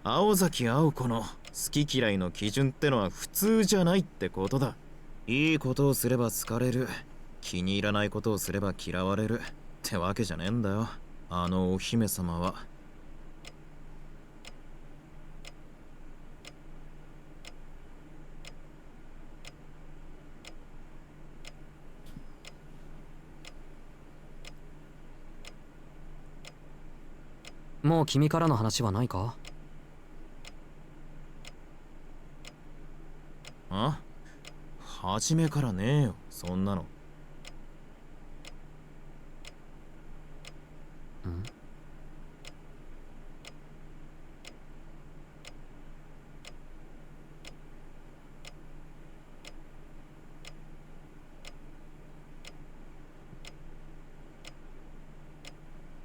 青崎青子の好き嫌いの基準ってのは普通じゃないってことだ。いいことをすれば好かれる、気に入らないことをすれば嫌われるってわけじゃねえんだよ、あのお姫様は。もう君からの話はないか？あ？初めからねえよ、そんなの。ん？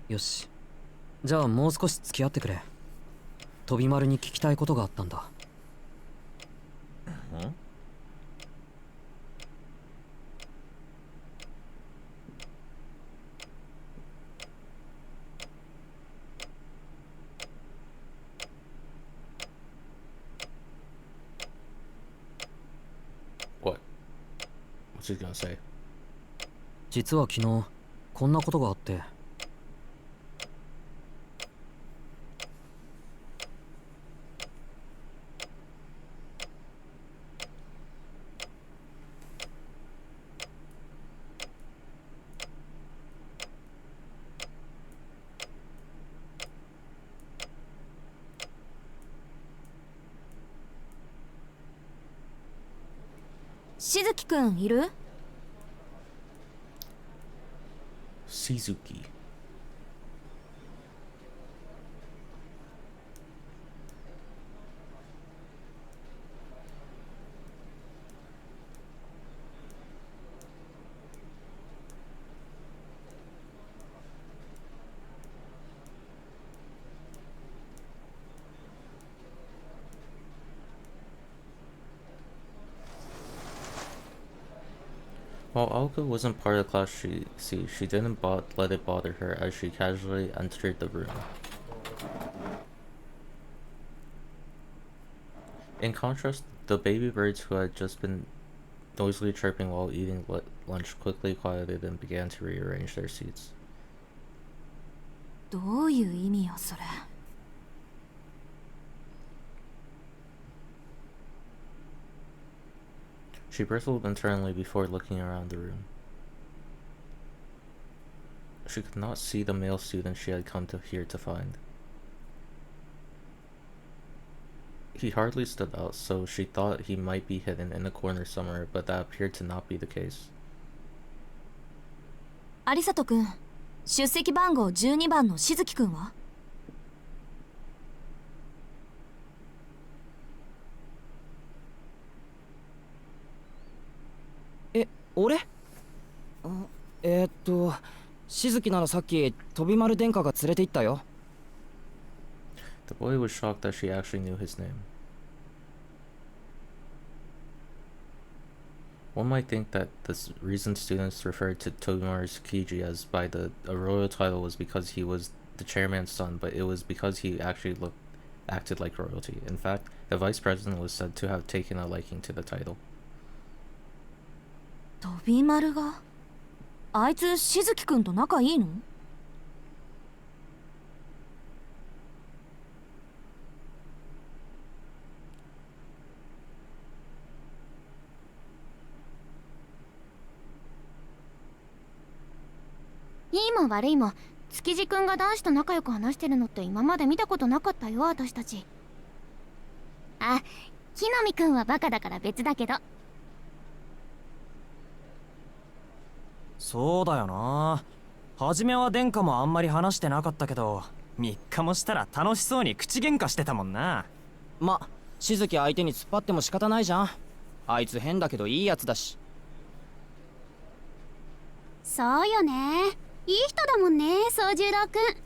よし。じゃあもう少し付き合ってくれ。飛び丸に聞きたいことがあったんだ。What? What's he gonna say? 実は昨日こんなことがあって。しずきくんいる？ Shizuki. While Aoka wasn't part of the class she didn't let it bother her as she casually entered the room. In contrast, the baby birds who had just been noisily chirping while eating lunch quickly quieted and began to rearrange their seats. どういう意味よそれ。She bristled internally before looking around the room. She could not see the male student she had come here to find. He hardly stood out, so she thought he might be hidden in a corner somewhere, but that appeared to not be the case. 有里くん、出席番号12番のしずきくんは？俺？しずきならさっき飛び丸殿下が連れて行ったよ。The boy was shocked that she actually knew his name. One might think that the reason students referred to Tobimaru's Kiji as by a royal title was because he was the chairman's son, but it was because he actually acted like royalty. In fact, the vice president was said to have taken a liking to the title. 飛び丸が？あいつしずきくんと仲いいの？いいも悪いも築地くんが男子と仲良く話してるのって今まで見たことなかったよ私たち。あ、木の実くんはバカだから別だけど。そうだよな。初めは殿下もあんまり話してなかったけど3日もしたら楽しそうに口喧嘩してたもんな。ま、しずき相手に突っ張っても仕方ないじゃん。あいつ変だけどいいやつだし。そうよね。いい人だもんね、宗十郎くん。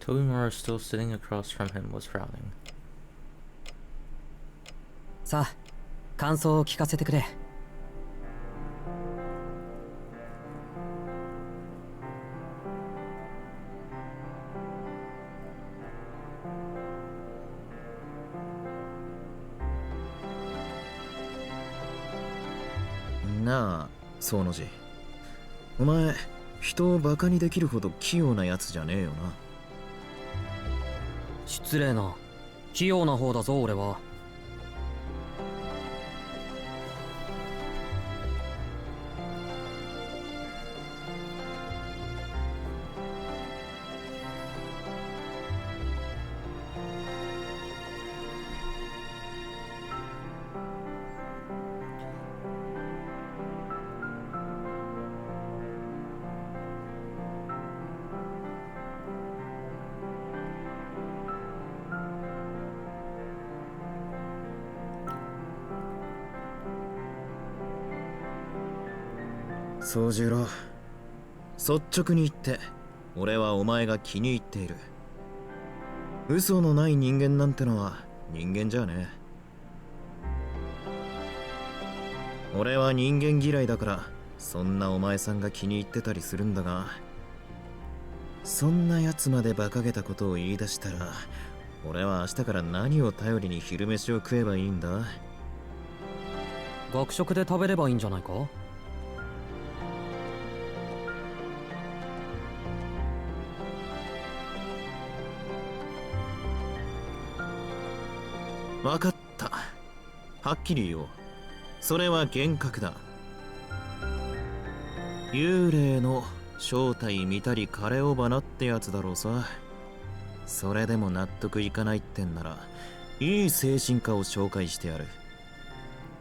Tobimaru, still sitting across from him, was frowning. さあ、感想を聞かせてくれ。なあ、宗の字。お前、人をバカにできるほど器用なやつじゃねえよな。失礼な。器用な方だぞ俺は。宗十郎、率直に言って俺はお前が気に入っている。嘘のない人間なんてのは人間じゃねえ。俺は人間嫌いだからそんなお前さんが気に入ってたりするんだが、そんなやつまで馬鹿げたことを言い出したら俺は明日から何を頼りに昼飯を食えばいいんだ。学食で食べればいいんじゃないか。分かった。はっきり言おう。それは幻覚だ。幽霊の正体見たり枯れ尾花ってやつだろうさ。それでも納得いかないってんならいい精神科を紹介してやる。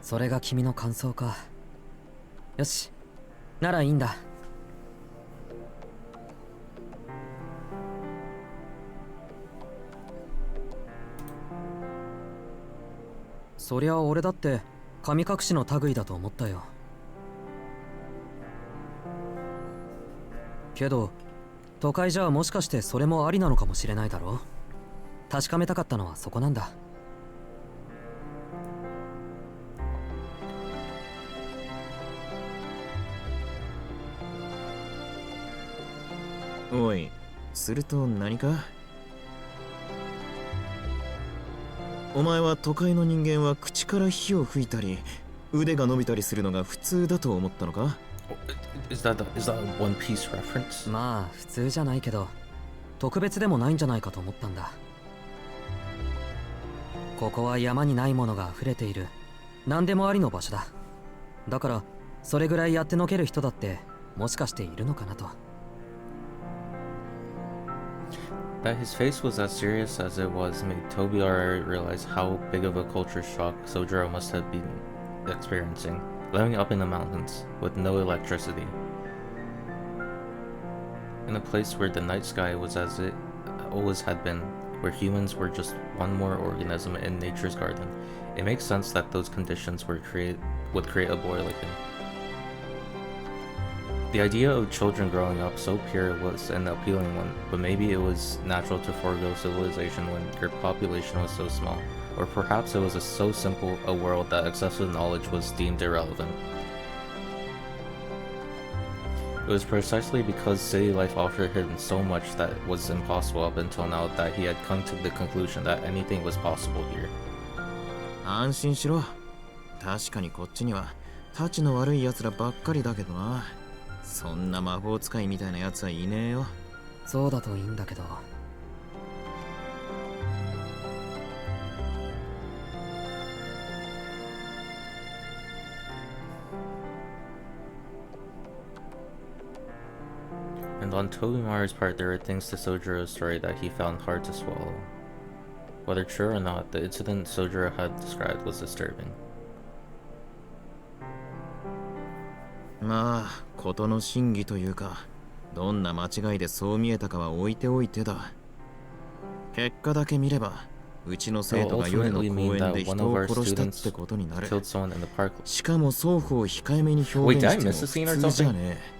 それが君の感想か。よし、ならいいんだ。そりゃ俺だって神隠しの類だと思ったよ。けど都会じゃもしかしてそれもありなのかもしれないだろ。確かめたかったのはそこなんだ。おい、すると何か？お前は都会の人間は口から火を吹いたり腕が伸びたりするのが普通だと思ったのか？ Is that a One Piece reference? まあ普通じゃないけど特別でもないんじゃないかと思ったんだ。ここは山にないものが溢れている何でもありの場所だ。だからそれぐらいやってのける人だってもしかしているのかなと。That his face was as serious as it was made Tobiara realize how big of a culture shock Sojiro must have been experiencing, living up in the mountains with no electricity, in a place where the night sky was as it always had been, where humans were just one more organism in nature's garden. It makes sense that those conditions would create a boy like him. The idea of children growing up so pure was an appealing one, but maybe it was natural to forego civilization when your population was so small, or perhaps it was so simple a world that excessive knowledge was deemed irrelevant. It was precisely because city life offered him so much that was impossible up until now that he had come to the conclusion that anything was possible here. 安心しろ。確かにこっちにはたちの悪い奴らばっかりだけどな。そんな魔法使いみたいな奴はいねえよ。そうだといいんだけど。And on Tobimaru's part, there were things to Sojiro's story that he found hard to swallow. Whether true or not, the incident Sojiro had described was disturbing. まあ、事の真偽というか、どんな間違いでそう見えたかは置いておいてだ。結果だけ見れば、うちの生徒が夜の公園で人を殺したってことになる。しかも双方控えめに表現しても普通じゃねえ。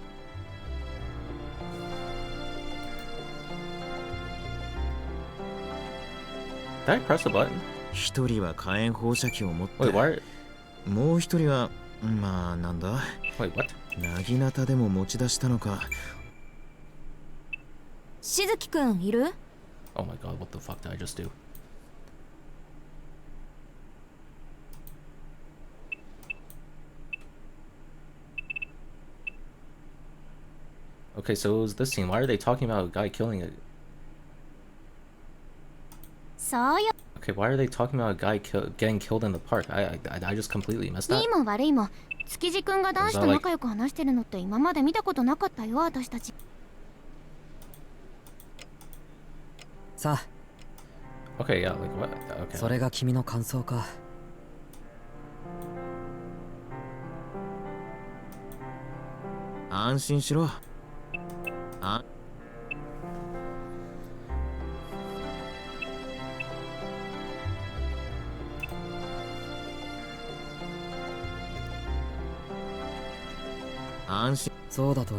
Did I press a button? 一人は火炎放射器を持って、 Wait, why? もう一人は、まあなんだ。Wait, what? なぎなたでも持ち出したのか。しずきくんいる？ Oh my god, what the fuck did I just do? Okay, so it was this scene. Why are they talking about a guy killing it? そうよ。 Okay, why are they talking about a guy getting killed in the park? I just completely missed that. いいも悪いも築地くんが男子と仲良く話してるのって今まで見たことなかったよ、私たち。さあ。Okay, yeah, like what? Okay. それが君の感想か。安心しろ。あ。安心。そうだと。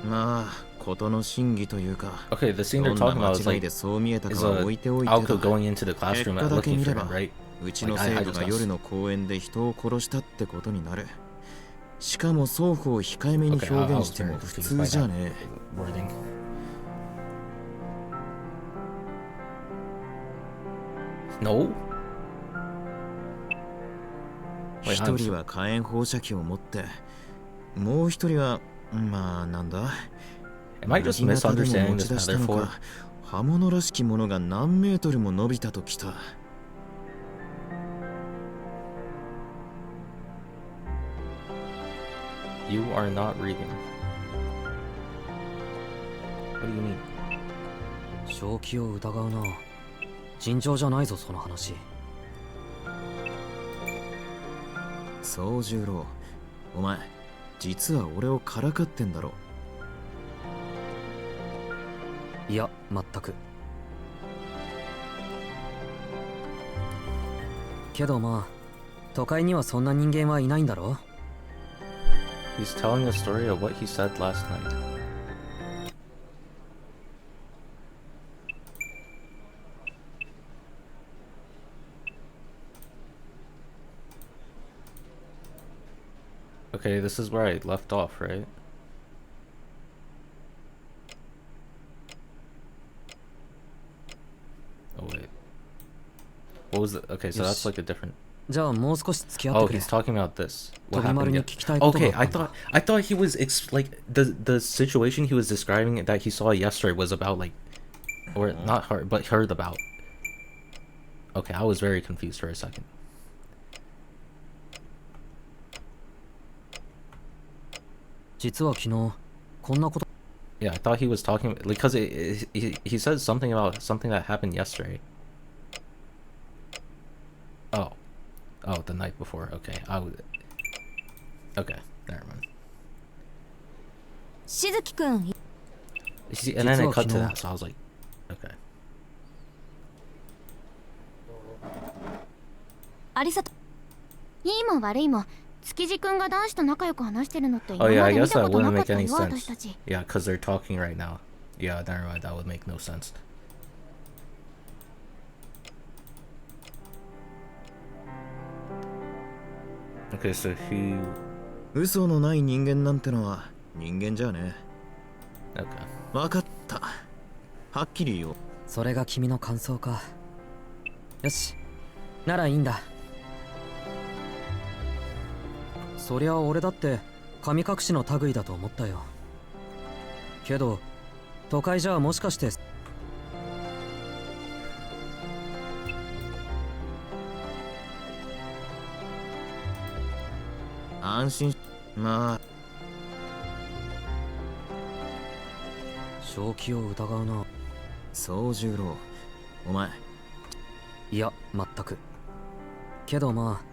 まあ、事の真偽というか。Okay, the scene they're talking about is like is Aoko going into the classroom and looking for him, right? うちの生徒が夜の公園で人を殺したってことになる。しかも双方控えめに表現しても普通じゃねえ。No? 一人は火炎放射器を持って、もう一人は、まあなんだ。Am I just misunderstanding this metaphor? 刃物らしきものが何メートルも伸びたときた。You are not reading. What do you mean? 正気を疑うな。尋常じゃないぞその話。宗十郎、お前実は俺をからかってんだろ。いや、全く。けどまあ、都会にはそんな人間はいないんだろ。 He's telling a story of what he said last night. Okay, this is where I left off, right? Oh wait. What was it? Okay, so that's like a different... じゃあもう少し付き合って Oh, くれ。 he's talking about this. 飛 What び丸 happened? に Yeah. 聞きたいことが Okay, あったんだ。 I thought he was like the situation he was describing that he saw yesterday was about like, or not heard, but heard about. Okay, I was very confused for a second. 実は昨日こんなこと。 Yeah, I thought he was talking because he said something about something that happened yesterday. Oh, the night before. Okay, okay, never mind. しずきくん。 See, and then it cut to that, so I was like, okay. ありさと。いいも悪いも築地くんが男子と仲良く話してるのって今 Oh ま yeah, I で見 guess た that ことな wouldn't かっ make た any よ sense. 私たち。 Yeah, because they're talking right now. Yeah, never mind, that would make no sense. Okay, so he... 嘘のない人間なんてのは人間じゃねえ。 Okay. わかった。はっきり言おう。それが君の感想か。よし、ならいいんだ。そりゃ俺だって神隠しの類だと思ったよ。けど都会じゃもしかして。安心。まあ正気を疑うな。宗十郎、お前。いや、全く。けどまあ、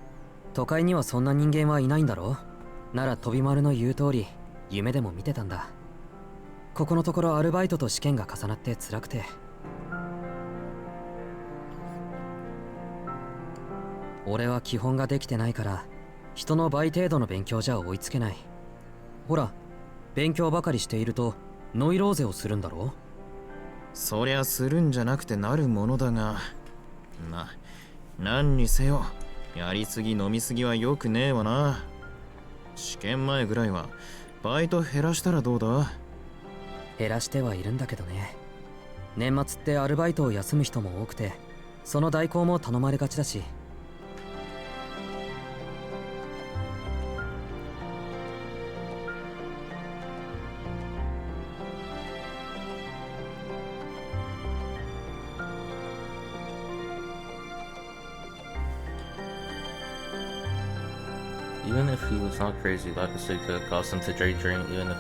都会にはそんな人間はいないんだろ。なら飛び丸の言う通り、夢でも見てたんだ。ここのところアルバイトと試験が重なって辛くて。俺は基本ができてないから、人の倍程度の勉強じゃ追いつけない。ほら、勉強ばかりしているとノイローゼをするんだろ。そりゃするんじゃなくてなるものだが、何にせよやりすぎ飲みすぎはよくねえわな。試験前ぐらいはバイト減らしたらどうだ。減らしてはいるんだけどね。年末ってアルバイトを休む人も多くて、その代行も頼まれがちだし。Even if he was not crazy, like I said, could cause him to daydream, even if...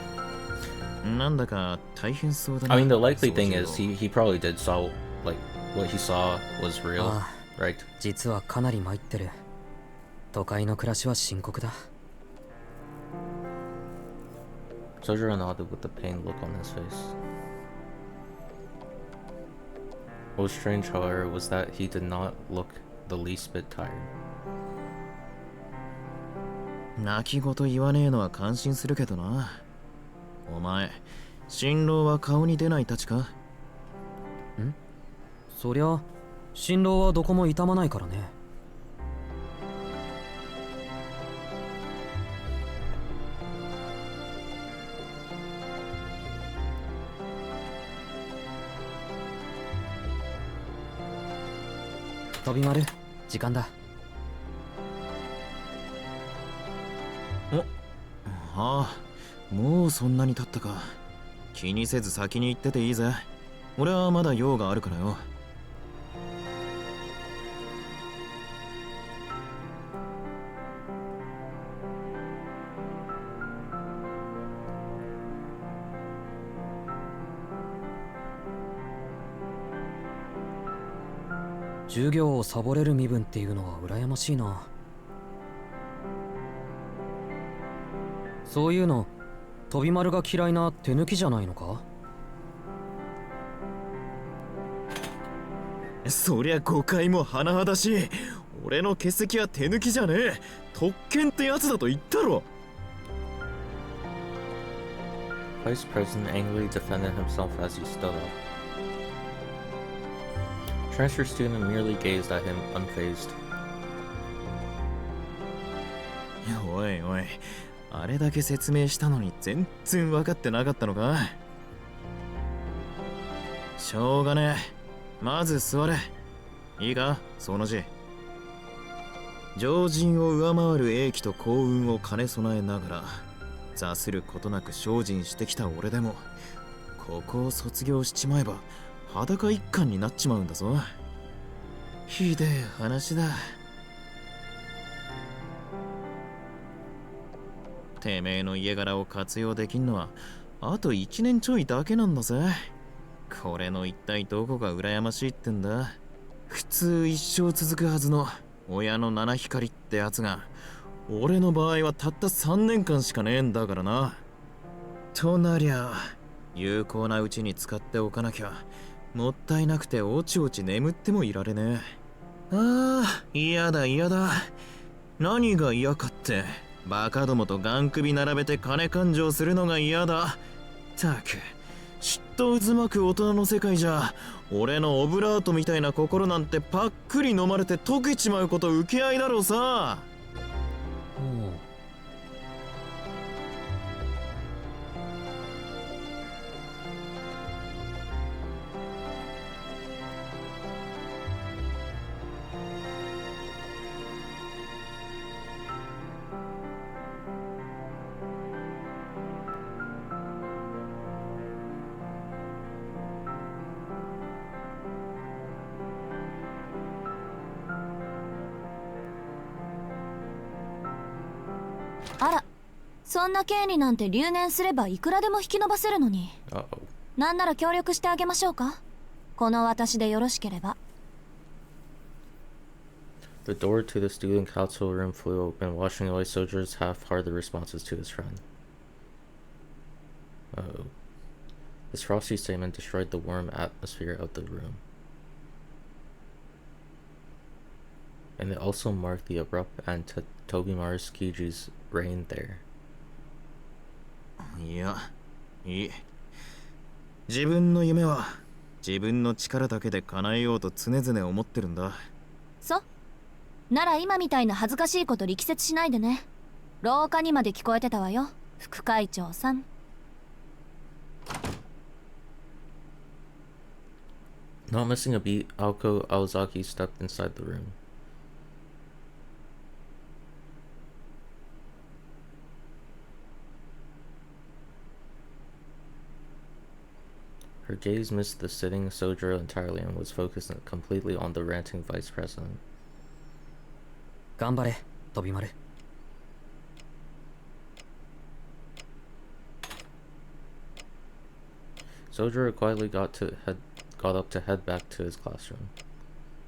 なんだか大変そうだな。 I mean, the likely thing is he probably did saw, like, what he saw was real, right? 実はかなり参ってる。都会の暮らしは深刻だ。Sojiro nodded with the pained look on his face. What was strange, however, was that he did not look the least bit tired. 泣き言言わねえのは感心するけどな。お前、新郎は顔に出ないたちか？ん？そりゃ、新郎はどこも痛まないからね。飛び丸、時間だ。ああ、もうそんなに経ったか。気にせず先に行ってていいぜ。俺はまだ用があるからよ。授業をサボれる身分っていうのは羨ましいな。そういうの飛び丸が嫌いな手抜きじゃないのか？そりゃ誤解も甚だしい。俺の欠席は手抜きじゃねえ、特権ってやつだと言ったろ。 Vice President angrily defended himself as he stood up. Transfer student merely gazed at him unfazed. おいおい、あれだけ説明したのに全然分かってなかったのか。しょうがねえ、まず座れ。いいか、その字。常人を上回る英気と幸運を兼ね備えながら座することなく精進してきた俺でも、ここを卒業しちまえば裸一貫になっちまうんだぞ。ひでえ話だ。てめえの家柄を活用できんのはあと1年ちょいだけなんだぜ。これの一体どこが羨ましいってんだ。普通一生続くはずの親の七光ってやつが、俺の場合はたった3年間しかねえんだからな。となりゃ有効なうちに使っておかなきゃもったいなくておちおち眠ってもいられねえ。ああ、嫌だ嫌だ。何が嫌かって、バカどもとガン首並べて金勘定するのが嫌だ。たく、嫉妬渦巻く大人の世界じゃ、俺のオブラートみたいな心なんてパックリ飲まれて溶けちまうこと受け合いだろうさ。あら、そんな権利なんて留年すればいくらでも引き延ばせるのに。なんなら協力してあげましょうか、この私でよろしければ。The door to the student council room flew open, washing away Soldier's half-hearted responses to his friend. Uh-oh. This frosty statement destroyed the warm atmosphere of the room. And it also marked the abrupt end to Tobimaru Tsukiji's reign there. いや、いい。自分の夢は自分の力だけで叶えようと常々思ってるんだ。そうなら今みたいな恥ずかしいこと力説しないでね。廊下にまで聞こえてたわよ、副会長さん。Not missing a beat, Aoko Aozaki stepped inside the room. Her gaze missed the sitting Sojiro entirely and was focused completely on the ranting vice president. 頑張れ、飛び丸。Sojiro quietly got up to head back to his classroom.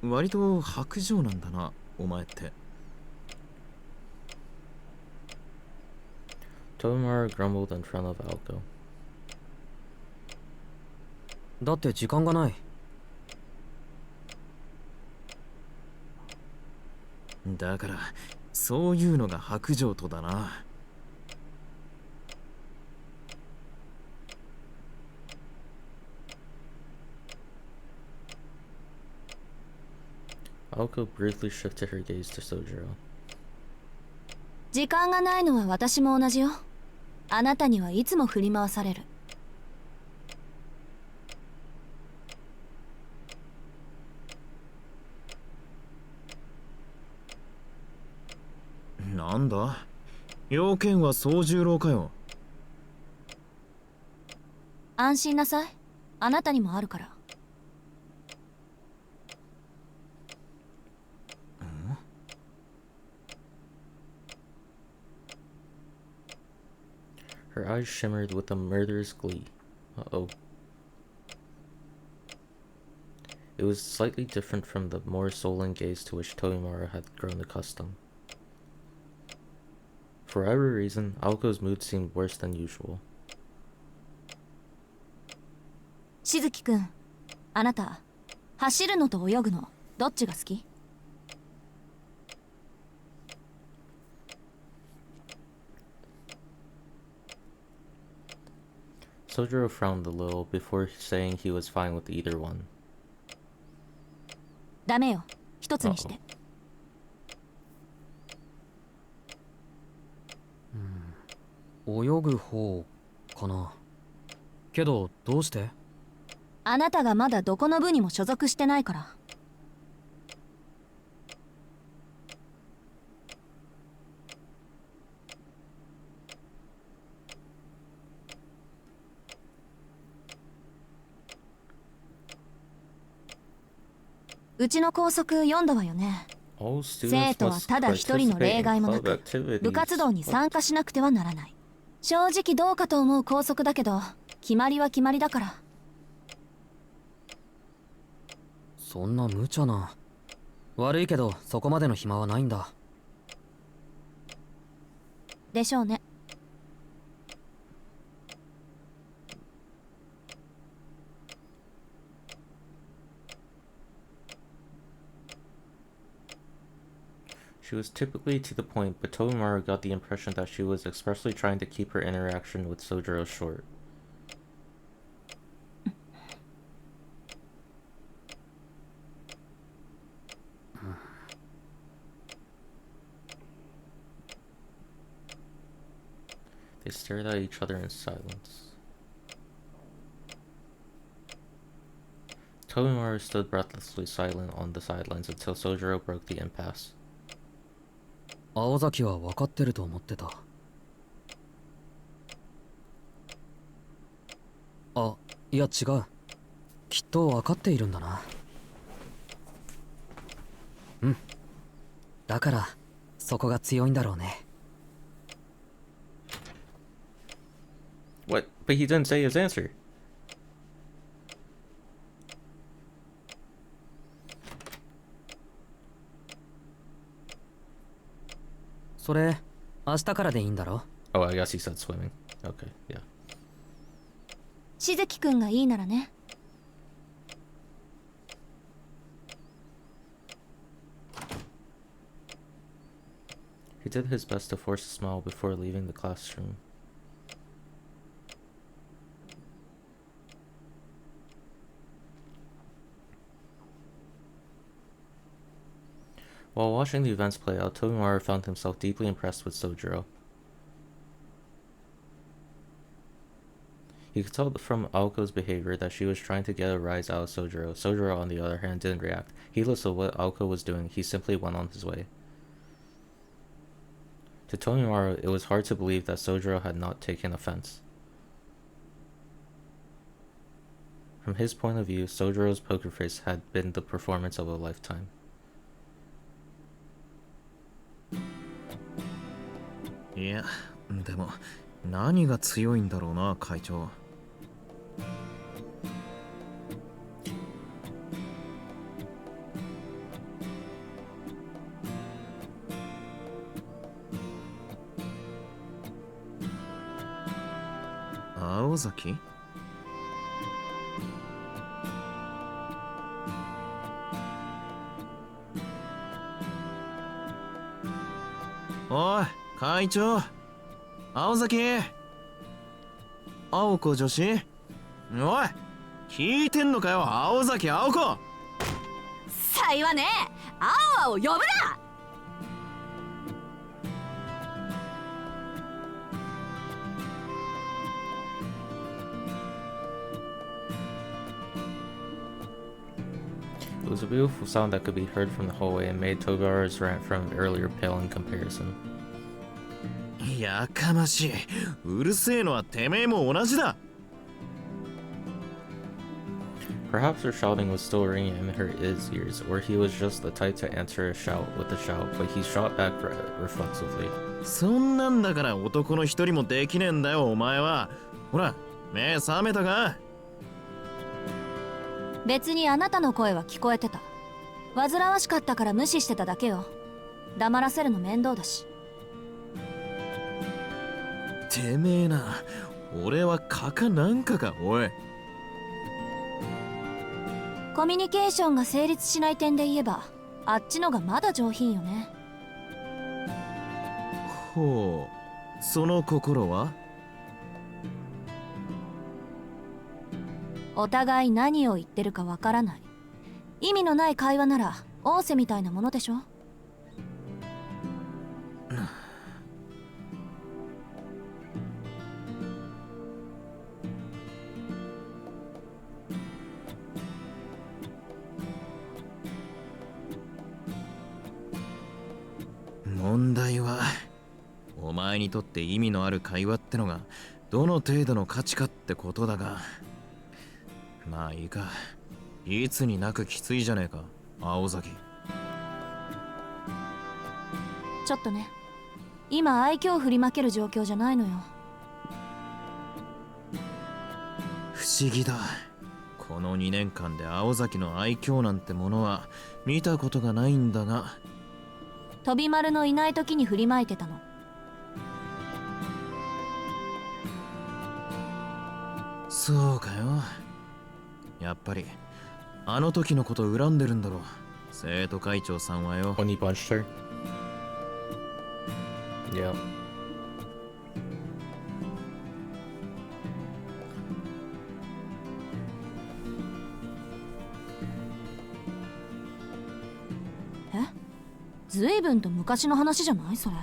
割と薄情なんだな、お前って。Tobimaru grumbled in front of Aoko. だって時間がない。だからそういうのが薄情とだな。Aoko briefly shifted her gaze to Sojiro. 時間がないのは私も同じよ。あなたにはいつも振り回される。なんだ、要件は総十郎かよ。安心なさい、あなたにもあるから。Her eyes shimmered with a murderous glee. Uh-oh. It was slightly different from the more sullen gaze to which Toimaru had grown accustomed. For whatever reason, Aoko's mood seemed worse than usual. しずきくん、あなた走るのと泳ぐのどっちが好き？ Sojiro frowned a little before saying he was fine with either one. ダメよ、一つにして。泳ぐ方かな。けどどうして？あなたがまだどこの部にも所属してないから。うちの校則読んだわよね。生徒はただ一人の例外もなく部活動に参加しなくてはならない。正直どうかと思う校則だけど決まりは決まりだから。そんな無茶な。悪いけどそこまでの暇はないんだ。でしょうね。She was typically to the point, but Toimaru got the impression that she was expressly trying to keep her interaction with Sojiro short. They stared at each other in silence. Toimaru stood breathlessly silent on the sidelines until Sojiro broke the impasse. 青崎は分かってると思ってた。あ、いや違う。きっと分かっているんだな。うん。だからそこが強いんだろうね。What? But he didn't say his answer. それ明日からでいいんだろ？ Oh, I guess he said swimming. Okay, yeah. しずきくんがいいならね。He did his best to force a smile before leaving the classroom. While watching the events play out, Toimaru found himself deeply impressed with Sojiro. He could tell from Aoko's behavior that she was trying to get a rise out of Sojiro. Sojiro, on the other hand, didn't react. Heedless of what Aoko was doing, he simply went on his way. To Toimaru, it was hard to believe that Sojiro had not taken offense. From his point of view, Sojiro's poker face had been the performance of a lifetime. いや、でも何が強いんだろうな、会長。青崎？おい、会長、青崎、青子女子、おい、聞いてんのかよ、青崎青子。さいはね、青々を呼ぶな。It was a beautiful sound that could be heard from the hallway and made Togaru's rant from earlier pale in comparison. やかましい。うるせえのはてめえも同じだ。Perhaps her shouting was still ringing in his ears, or he was just the type to answer a shout with a shout, but he shot back reflexively. そんなんだから男の一人もできねえんだよ、お前は。ほら、目覚めたか？別にあなたの声は聞こえてた。煩わしかったから無視してただけよ。黙らせるの面倒だし。てめえな、俺はカカなんかか、おい。コミュニケーションが成立しない点で言えばあっちのがまだ上品よね。ほう、その心は？お互い何を言ってるかわからない。意味のない会話なら仰せみたいなものでしょ。問題は、お前にとって意味のある会話ってのがどの程度の価値かってことだが、まあいいか。いつになくきついじゃねえか、青崎。ちょっとね、今愛嬌振りまける状況じゃないのよ。不思議だ。この2年間で青崎の愛嬌なんてものは見たことがないんだが。飛び丸のいない時に振りまいてたの。そうかよ。やっぱりあの時のこと恨んでるんだろ、生徒会長さんはよ。When he punched her? Yeah.え？ずいぶんと昔の話じゃないそれ。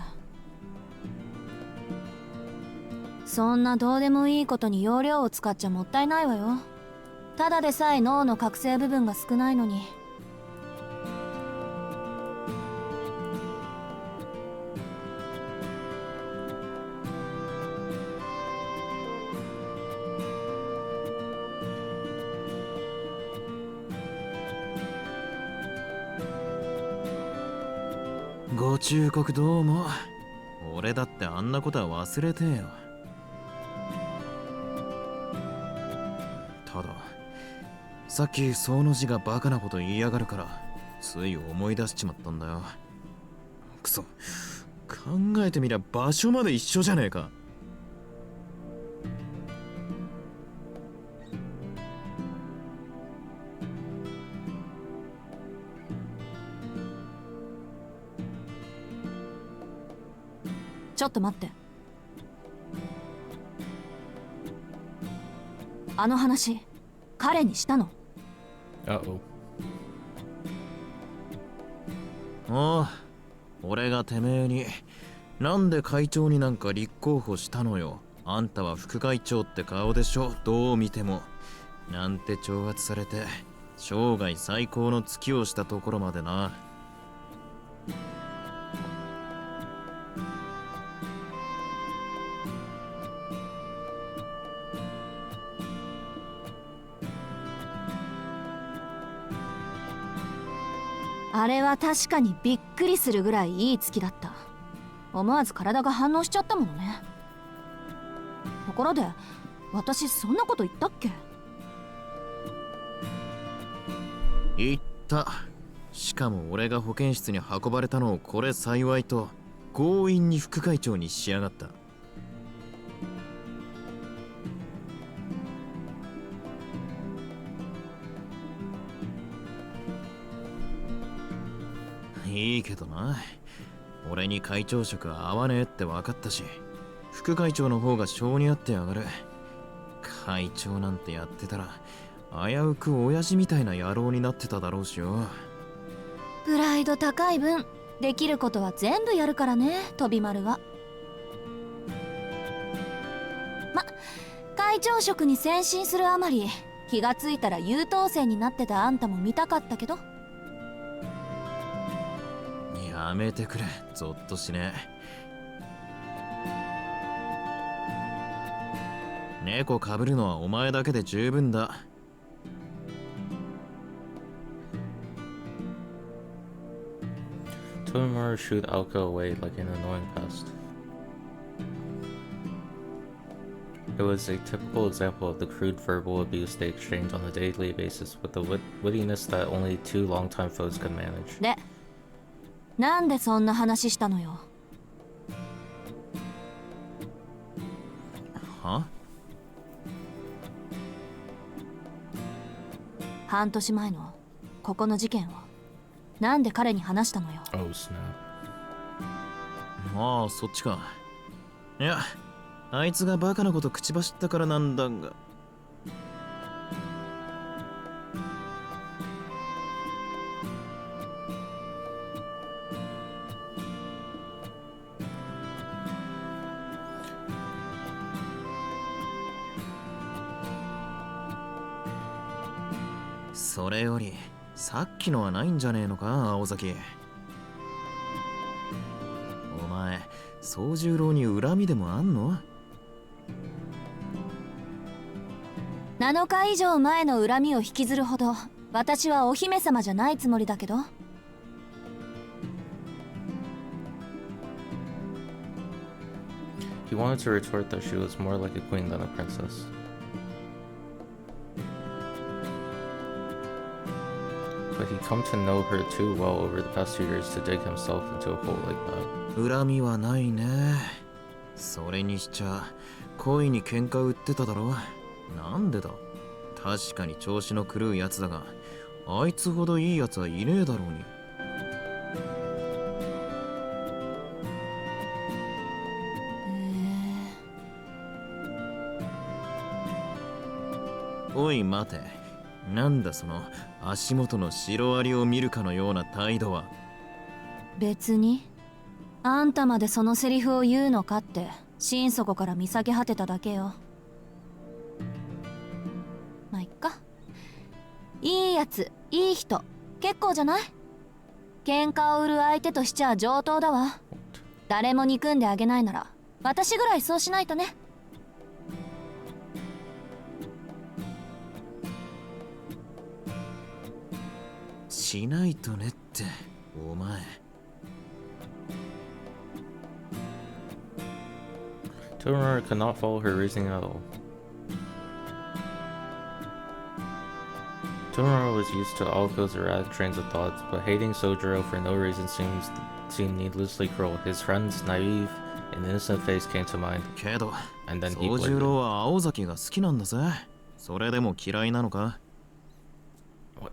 そんなどうでもいいことに容量を使っちゃもったいないわよ。ただでさえ脳の覚醒部分が少ないのに。ご忠告どうも。俺だってあんなことは忘れてよ。たださっきその字がバカなこと言いやがるからつい思い出しちまったんだよ。くそ、考えてみりゃ場所まで一緒じゃねえか。ちょっと待って。あの話彼にしたの？おう、俺がてめえになんで会長になんか立候補したのよ。あんたは副会長って顔でしょ、どう見ても。なんて挑発されて生涯最高の月をしたところまでな。あれは確かにびっくりするぐらいいい月だった。思わず体が反応しちゃったものね。ところで私そんなこと言ったっけ？言った。しかも俺が保健室に運ばれたのをこれ幸いと強引に副会長にしやがった。いいけどな、俺に会長職は合わねえって分かったし、副会長の方が性に合ってやがる。会長なんてやってたら危うく親父みたいな野郎になってただろうしよ。プライド高い分できることは全部やるからね、飛び丸は。会長職に先進するあまり気がついたら優等生になってたあんたも見たかったけど。やめてくれ、ゾッとしねえ。猫かぶるのはお前だけで十分だ。Tomar shooed Alka away like an annoying pest. It was a typical example of the crude verbal abuse they exchanged on a daily basis with the wittiness that only two longtime foes could manage. で、なんでそんな話したのよ。は？半年前のここの事件をなんで彼に話したのよ。Oh snap. ああ、そっちか。いや、あいつがバカなこと口走ったからなんだが。それよりさっきのはないんじゃねえのか、青崎。お前、宗十郎に恨みでもあんの？7日以上前の恨みを引きずるほど私はお姫様じゃないつもりだけど。He wanted to retort that she was more like a queen than a princess. But he'd come to know her too well over the past 2 years to dig himself into a hole like that. 恨みはないね。それにしちゃ恋に喧嘩売ってただろ。なんでだ。確かに調子の狂うやつだが、あいつほどいいやつはいねえだろうに。おい待て、なんだその足元のシロアリを見るかのような態度は。別にあんたまでそのセリフを言うのかって心底から見下げ果てただけよ。まあいっか。いいやつ、いい人、結構じゃない？喧嘩を売る相手としちゃ上等だわ。誰も憎んであげないなら私ぐらいそうしないとね。しないとねって、お前。Totoro could not follow her reasoning at all. Totoro was used to Aoko's erratic trains of thoughts, but hating Sojiro for no reason seemed needlessly cruel. His friend's naive and innocent face came to mind. けど、 And then he 宗十郎は青崎が好きなんだぜ。それでも嫌いなのか？ What?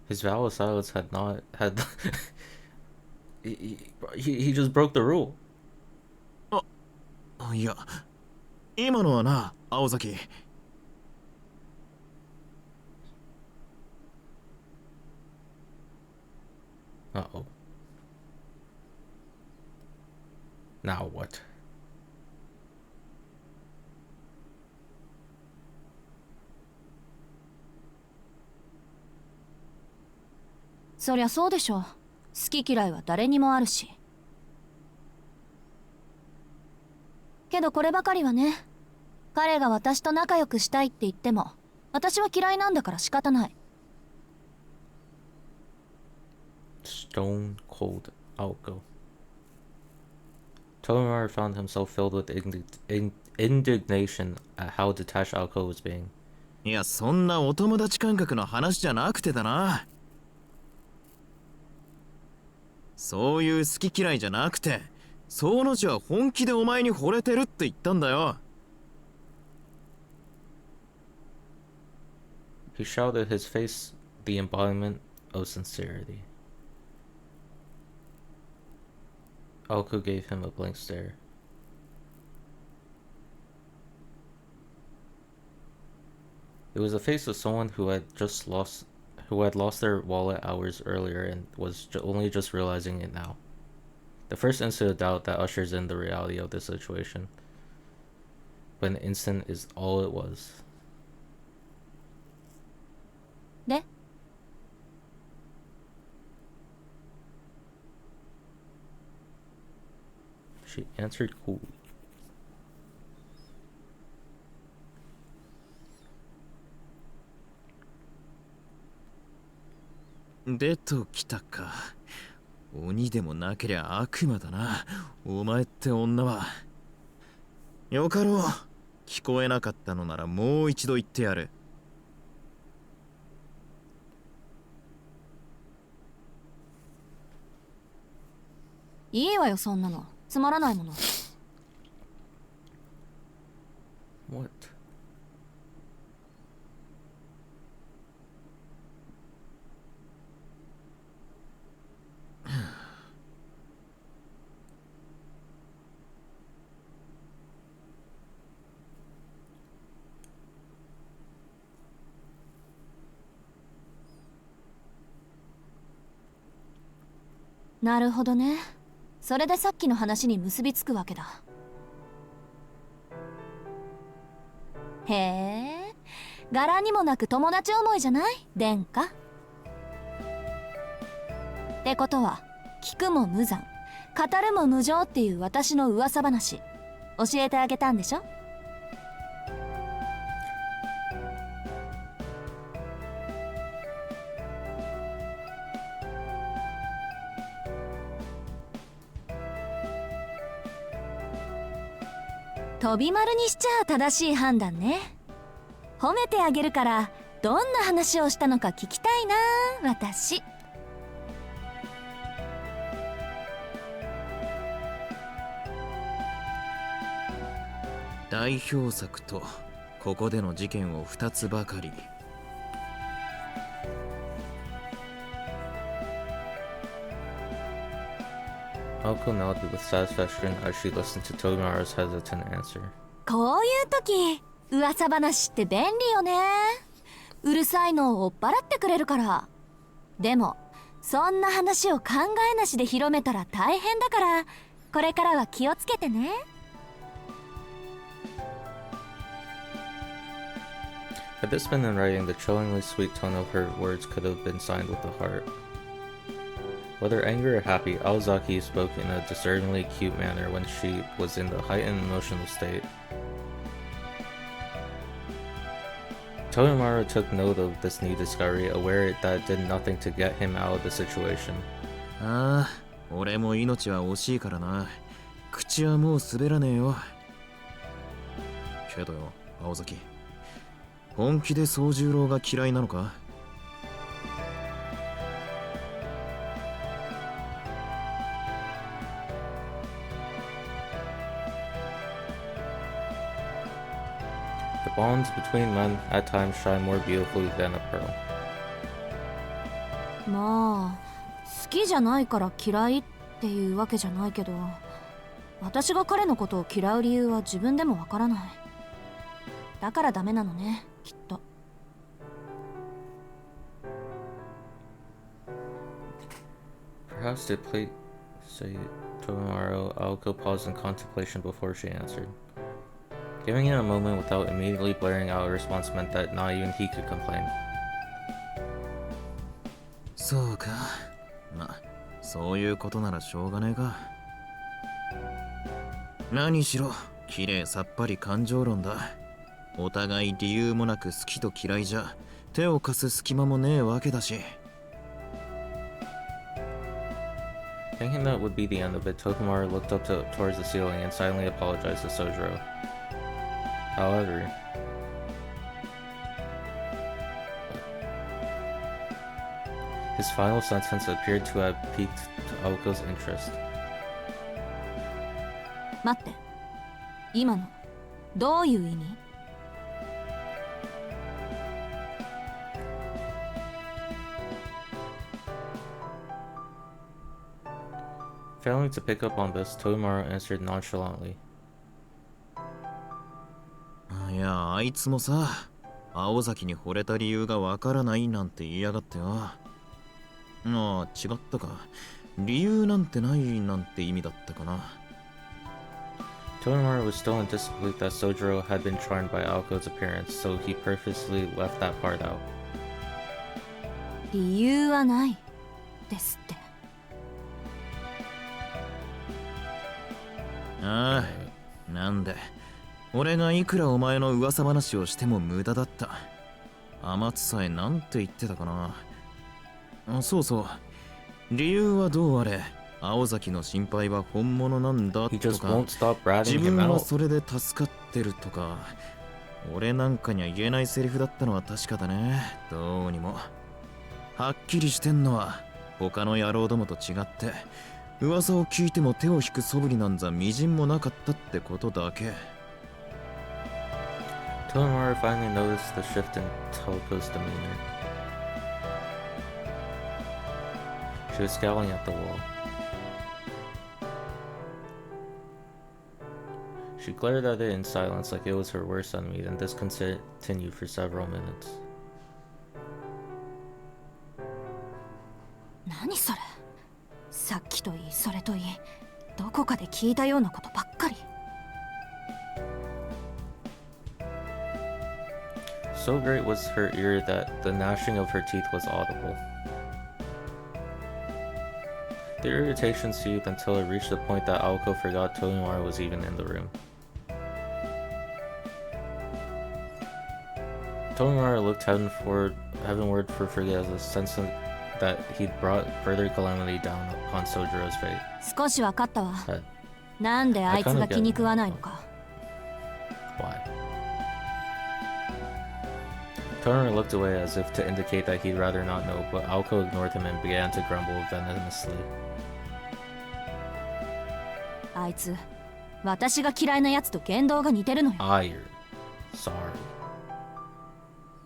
His vow of silence had he just broke the rule. いや、今のはな、青崎。Uh-oh. Now what? そりゃそうでしょ。好き嫌いは誰にもあるし。けどこればかりはね、彼が私と仲良くしたいって言っても私は嫌いなんだから仕方ない。 Stone cold Aoko. Totoro found himself filled with indignation at how detached Aoko was being. いや、そんなお友達感覚の話じゃなくてだな。そういう好き嫌いじゃなくて、その字は本気でお前に惚れてるって言ったんだよ。He shrouded his face, the embodiment of sincerity. Aoko gave him a blank stare. It was the face of someone who had lost their wallet hours earlier and was only just realizing it now. The first instant of doubt that ushers in the reality of this situation. But an instant is all it was. で、She answered coolly. 出ときたか。鬼でもなけりゃ悪魔だな、お前って女は。よかろう。聞こえなかったのならもう一度言ってやる。いいわよ、そんなの。つまらないもの。What? なるほどね。それでさっきの話に結びつくわけだ。へえ、柄にもなく友達思いじゃない殿下。ってことは、聞くも無残、語るも無情っていう私の噂話、教えてあげたんでしょ？飛び丸にしちゃ正しい判断ね。褒めてあげるから、どんな話をしたのか聞きたいな、私。代表作とここでの事件を2つばかり。Aoko nodded with satisfaction as she listened to Tobimaru's hesitant answer. こういう時、噂話って便利よね。うるさいのを追っ払ってくれるから。でも、そんな話を考えなしで広めたら大変だから、これからは気をつけてね。Had this been in writing, the chillingly sweet tone of her words could have been signed with the heart. Whether angry or happy, Aozaki spoke in a disturbingly cute manner when she was in the heightened emotional state. Toyomaru took note of this new discovery, aware that it did nothing to get him out of the situation. ああ、俺も命は惜しいからな。口はもう滑らねえよ。けどよ、青崎。本気で宗十郎が嫌いなのか？The bonds between men at times shine more beautifully than a pearl. まあ、好きじゃないから嫌いっていうわけじゃないけど、私が彼のことを嫌う理由は自分でもわからない。だからダメなのね、きっと。Perhaps to play, say Tomomaru, Aoko paused in contemplation before she answered. Giving it a moment without immediately blaring out a response meant that not even he could complain. そうか。ま、そういうことならしょうがねえか。何しろ、綺麗さっぱり感情論だ。お互い理由もなく好きと嫌いじゃ手を貸す隙間もねえわけだし。Thinking that would be the end of it, Tokumaru looked up towards the ceiling and silently apologized to Sojiro. However, his final sentence appeared to have piqued Aoko's interest. 待って、今のどういう意味？Failing to pick up on this, Tokumaru answered nonchalantly. いや、あいつもさ、青崎に惚れた理由がわからないなんて言いやがってよ。ああ、違ったか。理由なんてないなんて意味だったかな。Tokumaru was still in disbelief that Sojiro had been charmed by Aoko's appearance, so he purposely left that part out. 理由はないですって。ああ、なんで俺がいくらお前の噂話をしても無駄だった。天津さえなんて言ってたかな。あ、そうそう。理由はどうあれ、青崎の心配は本物なんだ He と just か won't stop ratting 自分 him は out. それで助かってるとか俺なんかには言えないセリフだったのは確かだね。どうにもはっきりしてんのは他の野郎どもと違って噂を聞いても手を引く素振りなんざみじんもなかったってことだけ。 Tonemara finally noticed the shift in Toko's demeanor. She was scowling at the wall. She glared at it in silence like it was her worst enemy, then this continued for several minutes. 何それ。さっきといいそれといいどこかで聞いたようなことばっかり。 So great was her ear that the gnashing of her teeth was audible. The irritation seethed until it reached the point that Aoko forgot Tonemara was even in the room. Tonemara looked heavenward for forgiveness, sensing that he'd brought further calamity down upon Sojiro's fate. 少しわかったわ。 But なんであいつが気に食わないのか。 why? Tonemara looked away as if to indicate that he'd rather not know, but Aoko ignored him and began to grumble venomously. あいつ、私が嫌いなやつと言動が似てるのよ。Ire. Sorry.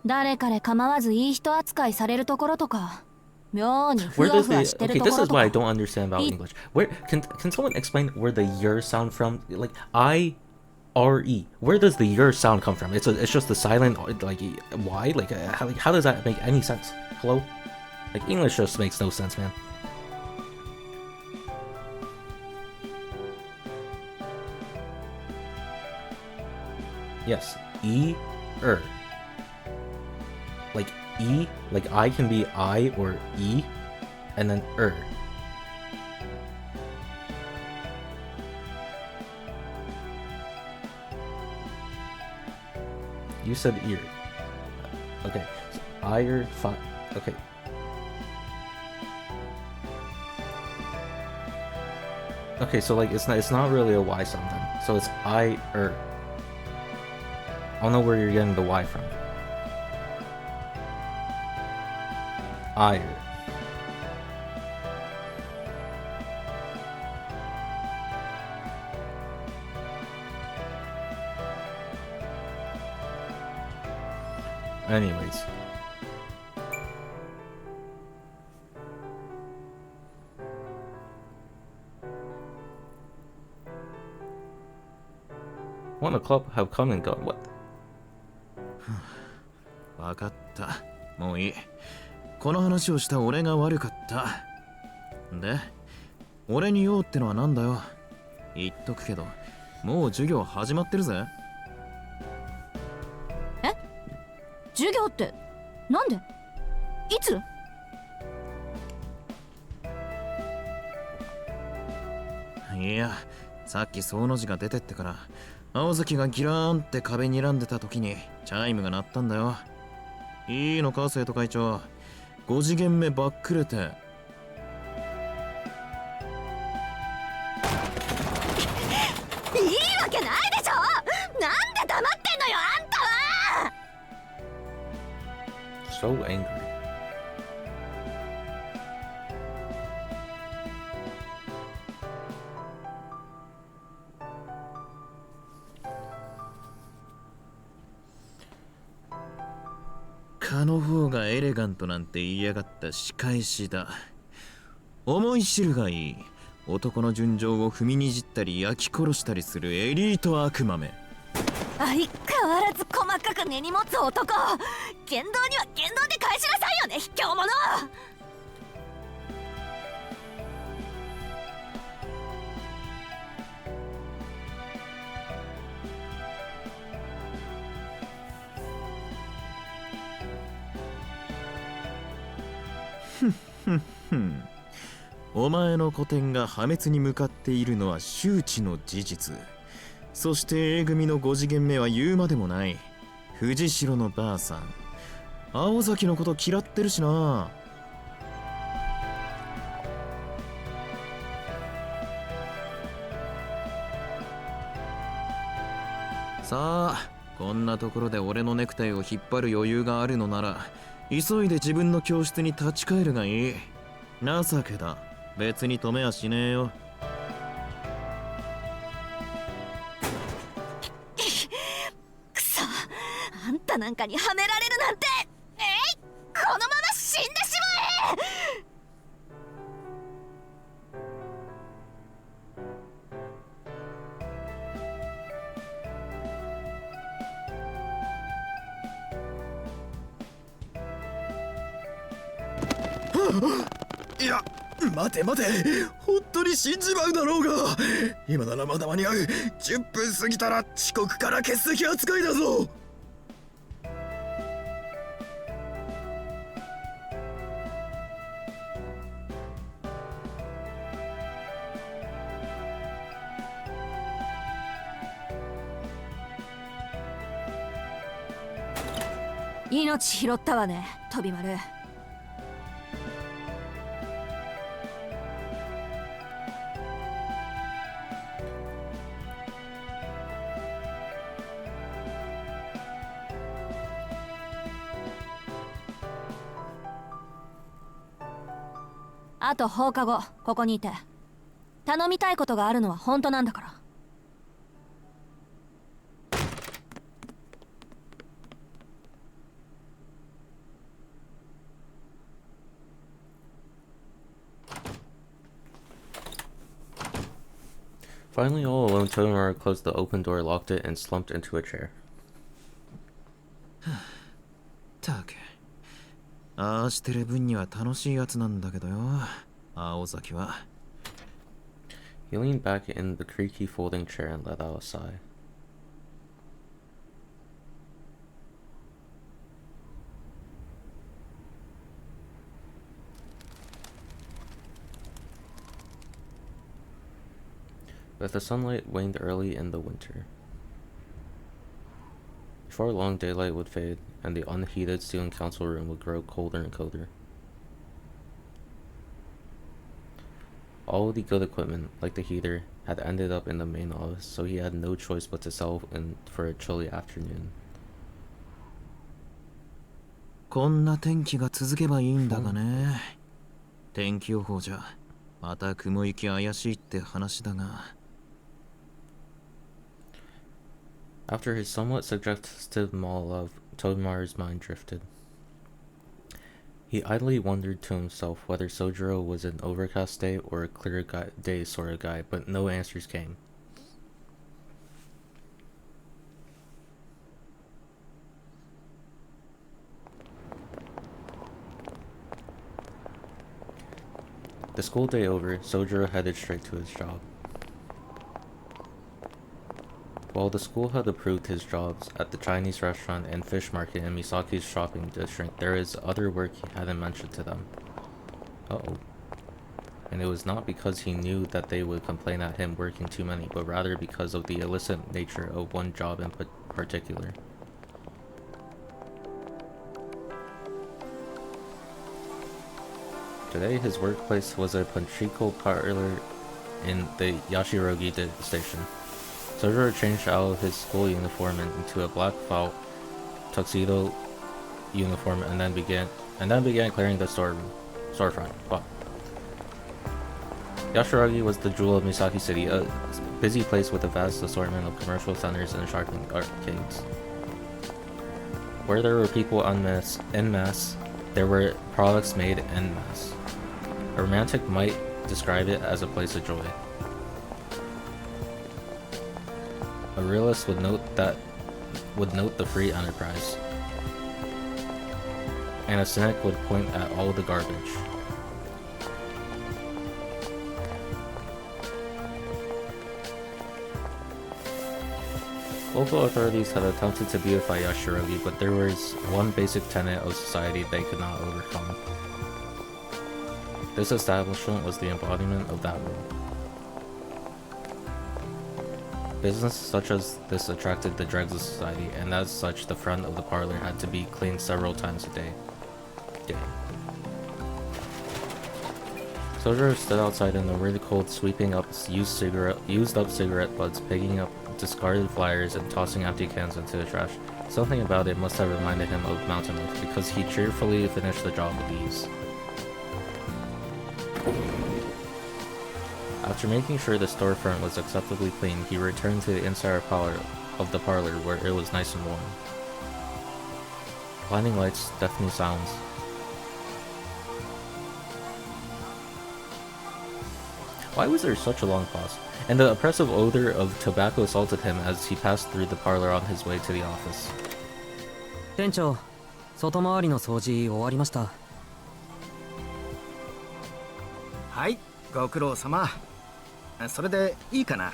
誰彼構わずいい人扱いされるところとか、妙にふ Where わ does ふわ the してる okay? とこ This ろ is と what I か。 don't understand about English. Where can someone explain where the your sound from? Like I, R E. Where does the your sound come from? It's just the silent like Y. Like how does that make any sense? Hello? Like English just makes no sense, man. Yes, E, like E, like I can be I or E, and then You said ear. Okay, so ire, okay. Okay, so like it's not really a Y sound then. So it's I. I don't know where you're getting the Y from. Ire. Anyways. When the club have come and gone, what? わかった。もういい。この話をした俺が悪かった。で、俺に用ってのはなんだよ。言っとくけど、もう授業始まってるぜ。え？授業ってなんで？いつ？いや、さっき総の字が出てってから、青崎がギラーンって壁に睨んでた時にチャイムが鳴ったんだよ。いいのか生徒会長。5次元目ばっくれて。いいわけないでしょ。なんで黙ってんのよあんたは。 So angry.蚊の方がエレガントなんて言いやがった仕返しだ。思い知るがいい。男の純情を踏みにじったり焼き殺したりするエリート悪魔め。相変わらず細かく根に持つ男。言動には言動で返しなさいよね卑怯者。お前の古典が破滅に向かっているのは周知の事実。そして A 組の5次元目は言うまでもない。藤代のばあさん、青崎のこと嫌ってるしな。こんなところで俺のネクタイを引っ張る余裕があるのなら急いで自分の教室に立ち返るがいい。情けだ。別に止めはしねえよ。くそ、あんたなんかにはめられるなんて。このまま死んでしまえ。いや、待て待て、本当に死んじまうだろうが。今ならまだ間に合う。10分過ぎたら遅刻から欠席扱いだぞ。命拾ったわね、飛び丸。あと放課後ここにいて。頼みたいことがあるのは本当なんだから。Finally, all alone, Toyomura closed the open door, locked it, and slumped into a chair. たく、ああしてる分には楽しいやつなんだけどよ、青崎は。He leaned back in the creaky folding chair and let out a sigh. But the sunlight waned early in the winter. Before long, daylight would fade, and the unheated student council room would grow colder and colder. All of the good equipment, like the heater, had ended up in the main office, so he had no choice but to settle in for a chilly afternoon. こんな天気が続けばいいんだがね。天気予報じゃまた雲行き怪しいって話だが。After his somewhat suggestive monologue, Tomaru's mind drifted. He idly wondered to himself whether Sojiro was an overcast day or a clear day sort of guy, but no answers came. The school day over, Sojiro headed straight to his job. While the school had approved his jobs at the Chinese restaurant and fish market in Misaki's shopping district, there is other work he hadn't mentioned to them. Uh-oh. And it was not because he knew that they would complain at him working too many, but rather because of the illicit nature of one job in particular. Today, his workplace was a pachinko parlor in the Yashirogi station. Sojiro changed out of his school uniform into a black felt tuxedo uniform and then began clearing the storefront. Wow. Yashirogi was the jewel of Misaki City, a busy place with a vast assortment of commercial centers and shopping arcades. Where there were people en masse, there were products made en masse. A romantic might describe it as a place of joy. A realist would note the free enterprise. And a cynic would point at all the garbage. Local authorities had attempted to beautify Yashirogi, but there was one basic tenet of society they could not overcome. This establishment was the embodiment of that rule. Business such as this attracted the dregs of society, and as such, the front of the parlor had to be cleaned several times a day. Sojiro stood outside in the really cold, sweeping up used up cigarette butts, picking up discarded flyers and tossing empty cans into the trash. Something about it must have reminded him of mountain life, because he cheerfully finished the job with ease. After making sure the storefront was acceptably clean, he returned to the inside of the parlor where it was nice and warm. Blinding lights, deafening sounds. Why was there such a long pause? And the oppressive odor of tobacco assaulted him as he passed through the parlor on his way to the office. 店長、外回りの掃除終わりました。はい、ご苦労様。それでいいかな。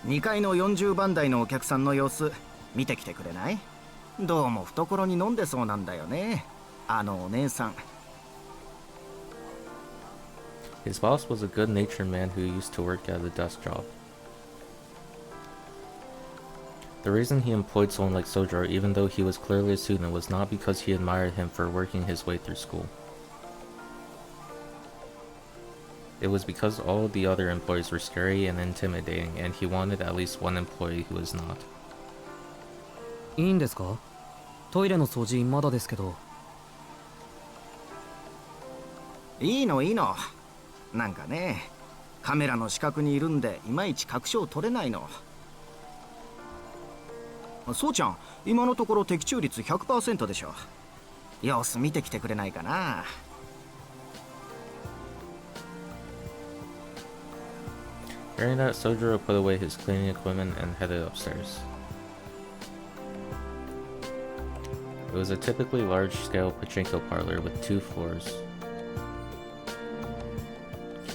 2階の40番台のお客さんの様子見てきてくれない？どうも懐に飲んでそうなんだよね、あのお姉さん。His boss was a good-natured man who used to work at a desk job. The reason he employed someone like Sojiro, even though he was clearly a student, was not because he admired him for working his way through school. It was because all the other employees were scary and intimidating, and he wanted at least one employee who was not. いいんですか？トイレの掃除まだですけど。いいのいいの。なんかね、カメラの死角にいるんでいまいち確証取れないの。そうちゃん、今のところ的中率 100% でしょ。様子見てきてくれないかな。Hearing that, Sojiro put away his cleaning equipment and headed upstairs. It was a typically large-scale pachinko parlor with 2 floors.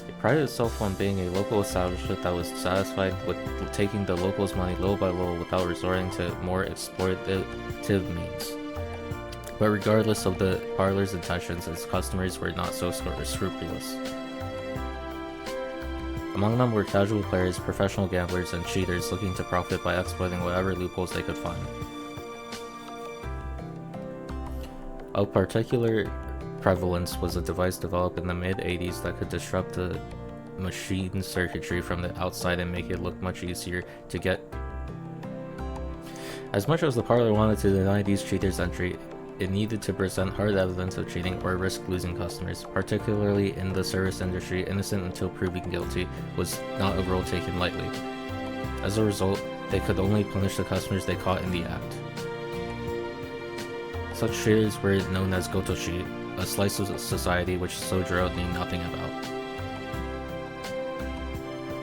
It prided itself on being a local establishment that was satisfied with taking the locals' money little by little without resorting to more exploitative means. But regardless of the parlor's intentions, its customers were not so scrupulous. Among them were casual players, professional gamblers, and cheaters looking to profit by exploiting whatever loopholes they could find. Of particular prevalence was a device developed in the mid-80s that could disrupt the machine circuitry from the outside and make it look much easier to get. As much as the parlor wanted to deny these cheaters entry, it needed to present hard evidence of cheating or risk losing customers. Particularly in the service industry, innocent until proven guilty was not a role taken lightly. As a result, they could only punish the customers they caught in the act. Such cheaters were known as gotoshi, a slice of society which Sojiro knew nothing about.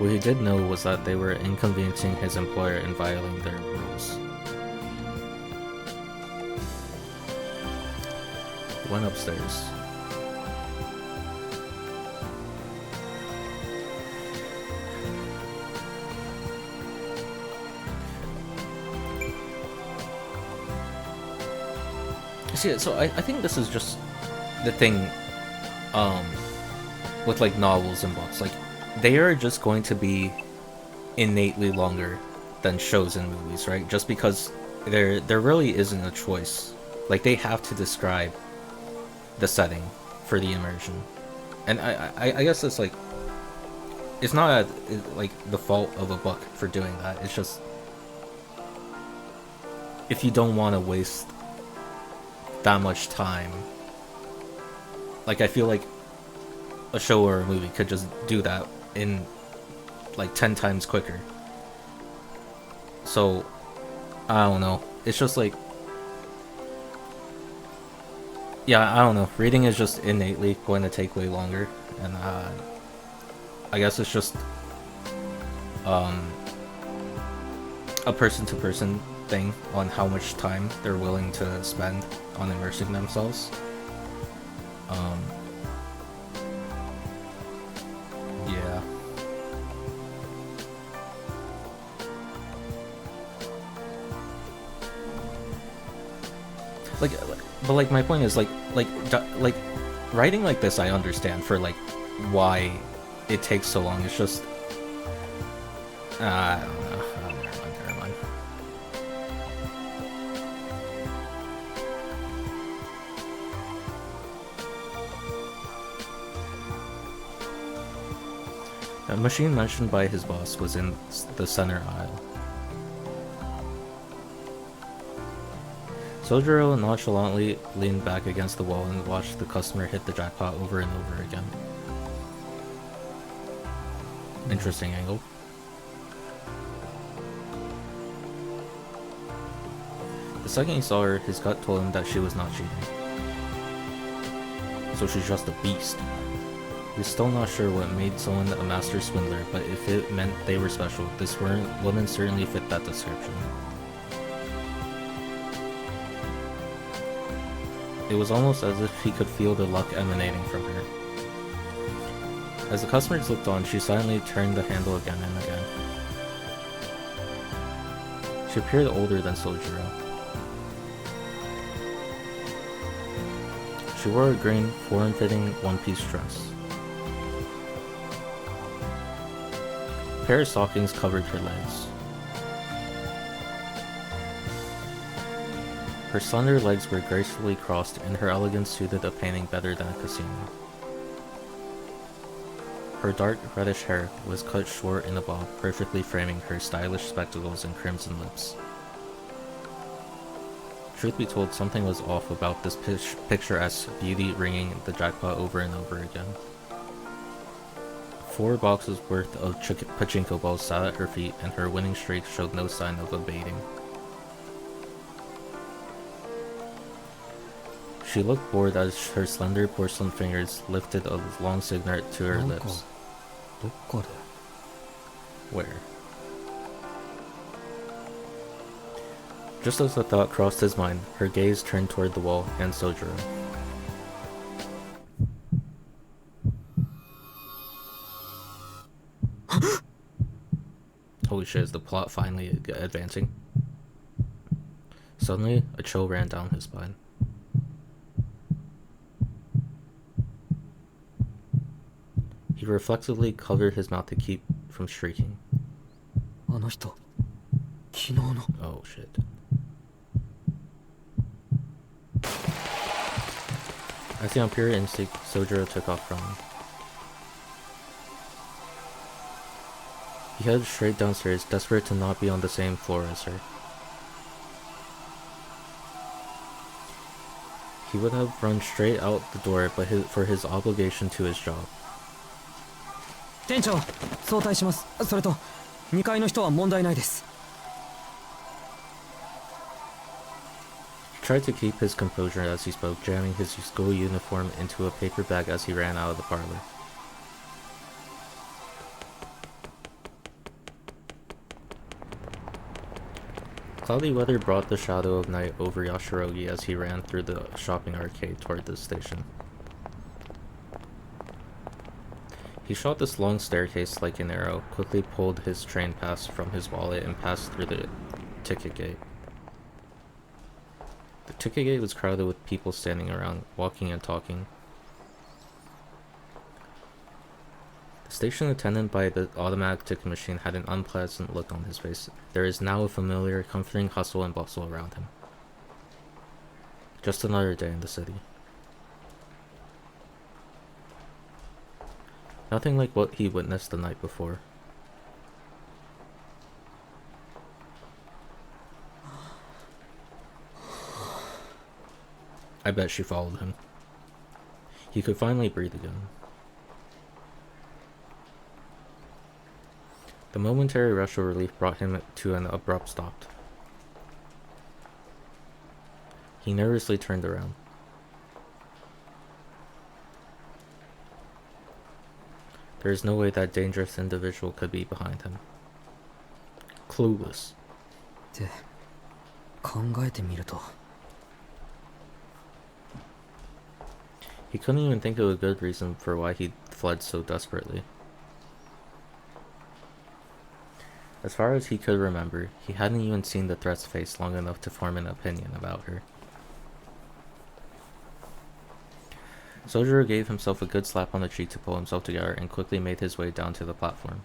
What he did know was that they were inconveniencing his employer and violating their rules. He went upstairs. See, so I think this is just the thing with like novels and books. Like, they are just going to be innately longer than shows and movies, right? Just because there really isn't a choice. Like, they have to describe the setting for the immersion. And I guess it's like, it's not like the fault of a book for doing that. It's just, if you don't want to waste that much time, like, I feel like a show or a movie could just do that in like 10 times quicker. So I don't know, it's just like, yeah, I don't know, reading is just innately going to take way longer, and I guess it's just a person to person thing on how much time they're willing to spend on immersing themselves. Yeah. But like my point is like writing like this, I understand for like why it takes so long. It's just I don't know. Never mind. The machine mentioned by his boss was in the center aisle. Sojiro nonchalantly leaned back against the wall and watched the customer hit the jackpot over and over again. Interesting angle. The second he saw her, his gut told him that she was not cheating. So she's just a beast. He's still not sure what made someone a master swindler, but if it meant they were special, this woman certainly fit that description. It was almost as if he could feel the luck emanating from her. As the customers looked on, she silently turned the handle again and again. She appeared older than Sojiro. She wore a green, form-fitting one-piece dress. A pair of stockings covered her legs. Her slender legs were gracefully crossed, and her elegance suited a painting better than a casino. Her dark reddish hair was cut short in a bob, perfectly framing her stylish spectacles and crimson lips. Truth be told, something was off about this picturesque beauty ringing the jackpot over and over again. 4 boxes worth of pachinko balls sat at her feet, and her winning streak showed no sign of abating. She looked bored as her slender porcelain fingers lifted a long cigarette to her lips. Where? Just as the thought crossed his mind, her gaze turned toward the wall and Sojiro. Holy shit, is the plot finally advancing? Suddenly, a chill ran down his spine. He reflexively covered his mouth to keep from shrieking. Oh shit. Acting on pure instinct, Sojiro took off running. He headed straight downstairs, desperate to not be on the same floor as her. He would have run straight out the door, but for his obligation to his job. 店長、早退します。それと、2階の人は問題ないです。 He tried to keep his composure as he spoke, jamming his school uniform into a paper bag as he ran out of the parlor. Cloudy weather brought the shadow of night over Yashirogi as he ran through the shopping arcade toward the station. He shot this long staircase like an arrow, quickly pulled his train pass from his wallet, and passed through the ticket gate. The ticket gate was crowded with people standing around, walking and talking. The station attendant by the automatic ticket machine had an unpleasant look on his face. There is now a familiar, comforting hustle and bustle around him. Just another day in the city. Nothing like what he witnessed the night before. I bet she followed him. He could finally breathe again. The momentary rush of relief brought him to an abrupt stop. He nervously turned around. There is no way that dangerous individual could be behind him. Clueless. って考えてみると He couldn't even think of a good reason for why he fled so desperately. As far as he could remember, he hadn't even seen the threat's face long enough to form an opinion about her. Sojiro gave himself a good slap on the cheek to pull himself together and quickly made his way down to the platform.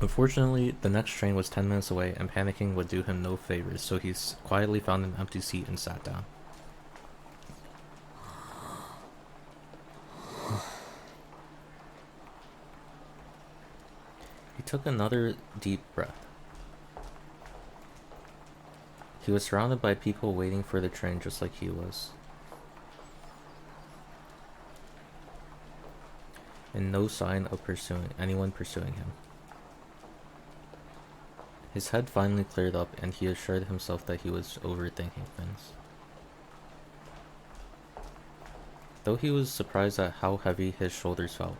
Unfortunately, the next train was 10 minutes away and panicking would do him no favors, so he quietly found an empty seat and sat down. He took another deep breath. He was surrounded by people waiting for the train just like he was. And no sign of anyone pursuing him. His head finally cleared up and he assured himself that he was overthinking things. Though he was surprised at how heavy his shoulders felt.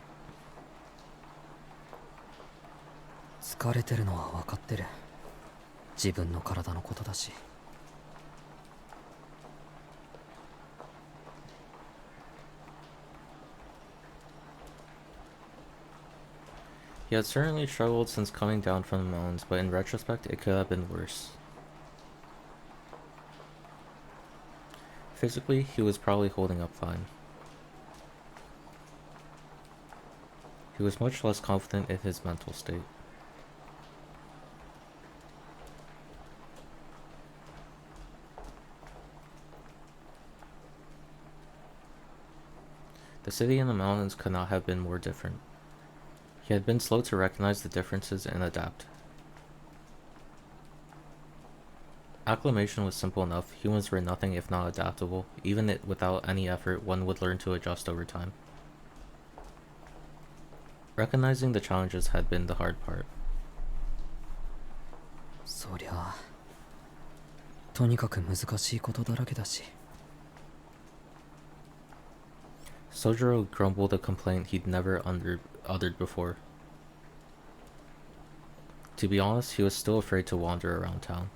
疲れてるのは分かってる。自分の体のことだし。He had certainly struggled since coming down from the mountains, but in retrospect, it could have been worse. Physically, he was probably holding up fine. He was much less confident in his mental state. The city and the mountains could not have been more different. He had been slow to recognize the differences and adapt. Acclimation was simple enough. Humans were nothing if not adaptable. Even without any effort, one would learn to adjust over time. Recognizing the challenges had been the hard part. そりゃとにかく難しいことだらけだし。Sojiro grumbled a complaint he'd never uttered before. To be honest, he was still afraid to wander around town.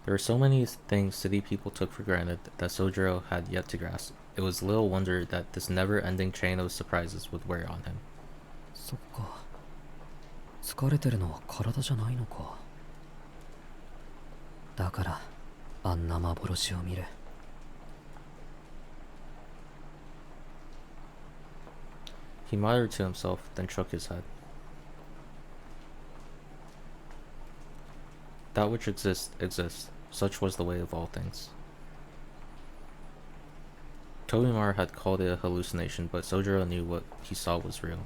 There were so many things city people took for granted that Sojiro had yet to grasp. It was little wonder that this never-ending chain of surprises would wear on him. そっか。疲れてるのは体じゃないのか。だからあんな幻を見る。He muttered to himself, then shook his head. That which exists. Such was the way of all things. Tobimar had called it a hallucination, but Sojiro knew what he saw was real.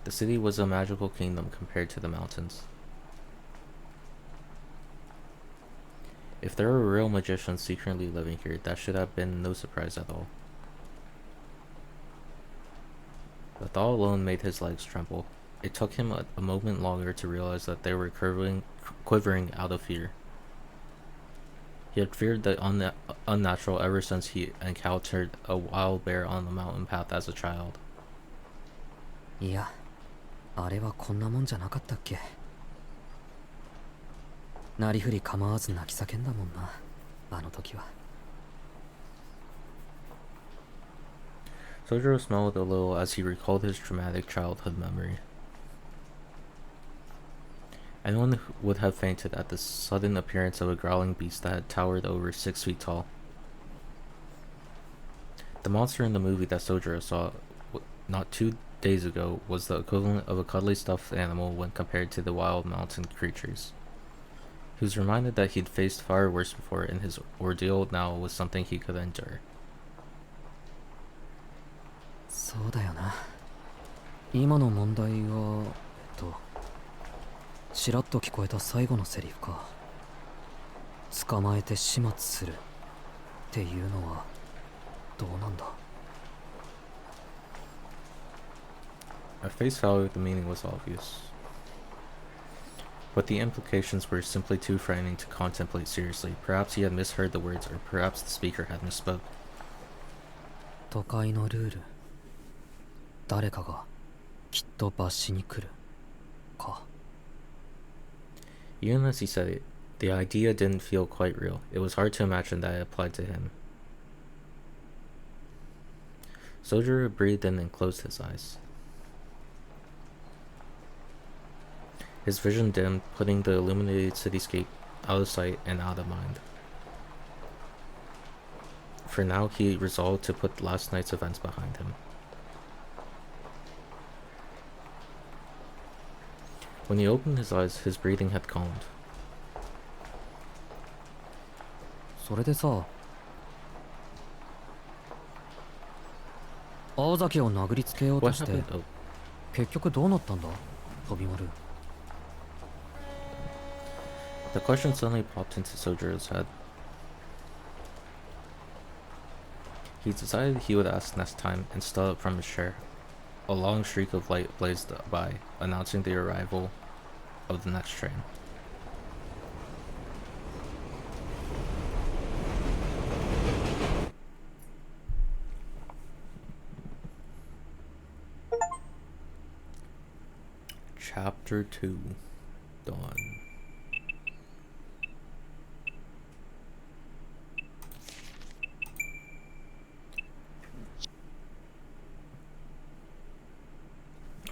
The city was a magical kingdom compared to the mountains. If there were real magicians secretly living here, that should have been no surprise at all. The thought alone made his legs tremble. It took him a moment longer to realize that they were quivering out of fear. He had feared the unnatural ever since he encountered a wild bear on the mountain path as a child. いや、あれはこんなもんじゃなかったっけ。なりふり構わず泣き叫んだもんな、あの時は。Sojiro smiled a little as he recalled his traumatic childhood memory. Anyone would have fainted at the sudden appearance of a growling beast that had towered over 6 feet tall. The monster in the movie that Sojiro saw not 2 days ago was the equivalent of a cuddly stuffed animal when compared to the wild mountain creatures. He was reminded that he'd faced far worse before, and his ordeal now was something he could endure. そうだよな。今の問題はちらっと聞こえた最後のセリフか。捕まえて始末するっていうのはどうなんだ。At face value, the meaning was obvious. But the implications were simply too frightening to contemplate seriously. Perhaps he had misheard the words, or perhaps the speaker had misspoke. 都会のルール。誰かがきっと罰しに来るか。Even as he said it, the idea didn't feel quite real. It was hard to imagine that it applied to him. Sojiro breathed in and closed his eyes. His vision dimmed, putting the illuminated cityscape out of sight and out of mind. For now, he resolved to put last night's events behind him. When he opened his eyes, his breathing had calmed. それでさ、青崎を殴りつけようとして What happened? Oh. 結局どうなったんだ飛び丸。 The question suddenly popped into Sojiro's head. He decided he would ask next time and stood up from his chair. A long streak of light blazed by, announcing the arrival of the next train. Chapter 2 done.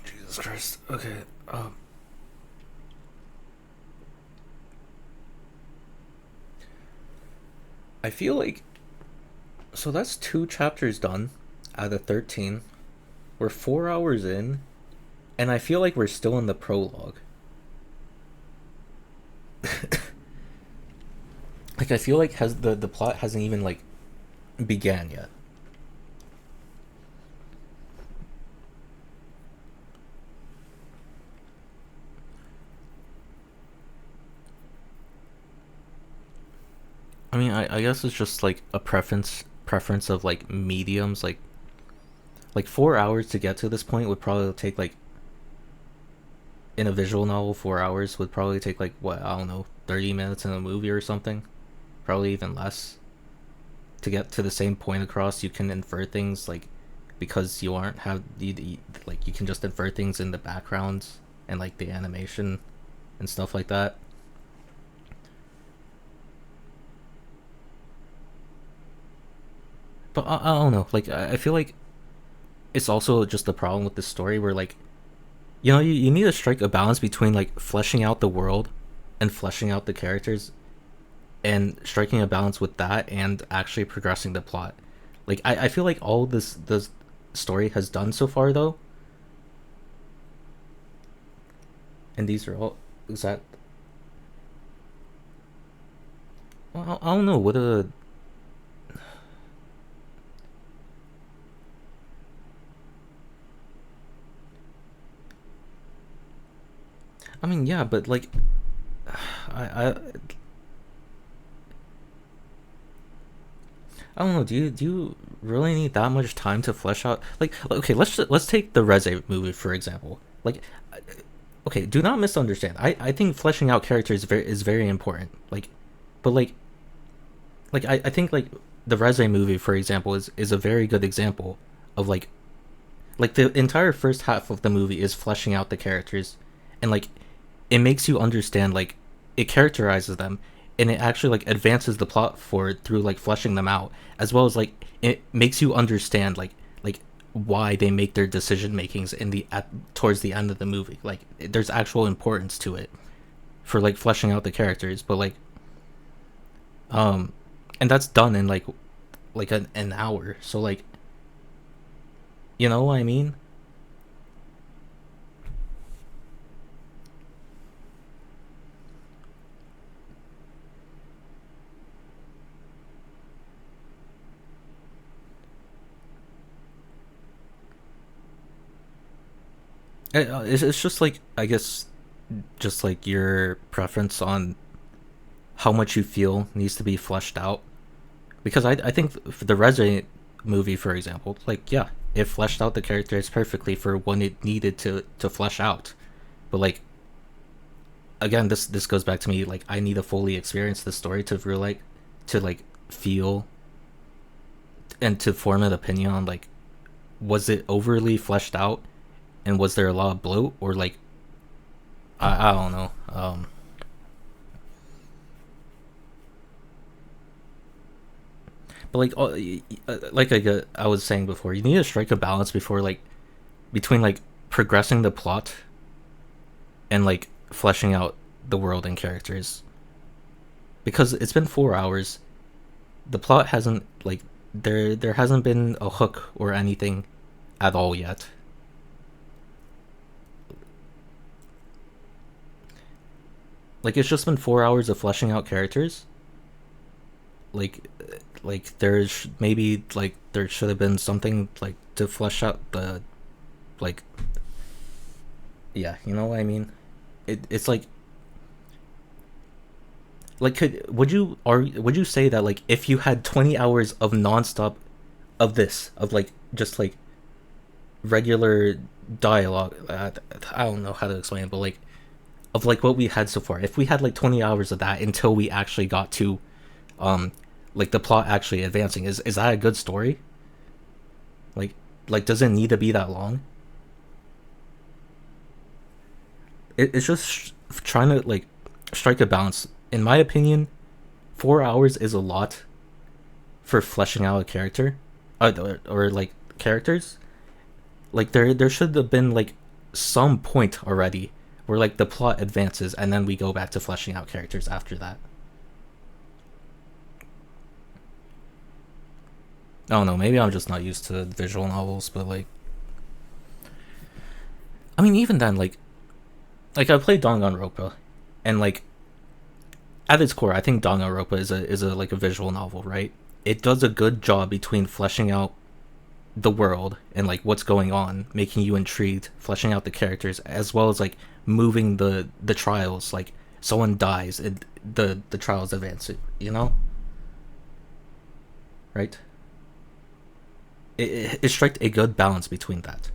Jesus Christ. Okay. I feel like, so that's 2 chapters done out of 13. We're 4 hours in, and I feel like we're still in the prologue. Like, I feel like the plot hasn't even like began yet. I mean, I guess it's just like a preference of like mediums. Like 4 hours to get to this point would probably take like, in a visual novel, 4 hours would probably take like, what, I don't know, 30 minutes in a movie or something, probably even less. To get to the same point across, you can infer things like, because you aren't have like, you can just infer things in the backgrounds and like the animation and stuff like that. But I don't know, like, I feel like it's also just a problem with this story where, like, you know, you need to strike a balance between like fleshing out the world and fleshing out the characters, and striking a balance with that and actually progressing the plot. Like, I feel like all this story has done so far, though, and these are all exact. Well, I don't know what a. I mean, yeah, but like, I don't know. Do you really need that much time to flesh out? Like, okay, let's take the Reze movie for example. Like, okay, do not misunderstand. I think fleshing out characters is very important. Like, but like I think like the Reze movie for example is a very good example of like the entire first half of the movie is fleshing out the characters, and like it makes you understand, like it characterizes them, and it actually like advances the plot forward through like fleshing them out, as well as like it makes you understand like why they make their decision makings in the towards the end of the movie. Like there's actual importance to it for like fleshing out the characters, but like and that's done in like an hour. So like, you know what I mean? It's just like, I guess, just like your preference on how much you feel needs to be fleshed out. Because I think for the Resident movie, for example, like, yeah, it fleshed out the characters perfectly for when it needed to flesh out. But like, again, this goes back to me, like, I need to fully experience the story to really like feel and to form an opinion on like, was it overly fleshed out? And was there a lot of bloat, or like, I don't know. But like I was saying before, you need to strike a balance before between like progressing the plot and like fleshing out the world and characters. Because it's been 4 hours, the plot hasn't like there hasn't been a hook or anything at all yet. Like, it's just been 4 hours of fleshing out characters. Like there's maybe like there should have been something like to flesh out the, like, yeah, you know what I mean? It's like would you say that, like, if you had 20 hours of nonstop of this, of like just like regular dialogue, I don't know how to explain it, but like of like what we had so far, if we had like 20 hours of that until we actually got to like the plot actually advancing, is that a good story? Like does it need to be that long? It's just trying to like strike a balance. In my opinion, 4 hours is a lot for fleshing out a character, or like characters. Like there should have been like some point already where like the plot advances and then we go back to fleshing out characters after that. I don't know, maybe I'm just not used to visual novels, but like, I mean, even then, like I played Danganronpa, and like at its core, I think Danganronpa is a like a visual novel, right? It does a good job between fleshing out the world and like what's going on, making you intrigued, fleshing out the characters, as well as like moving the trials. Like someone dies, and the trials advance, you know? Right? It struck a good balance between that.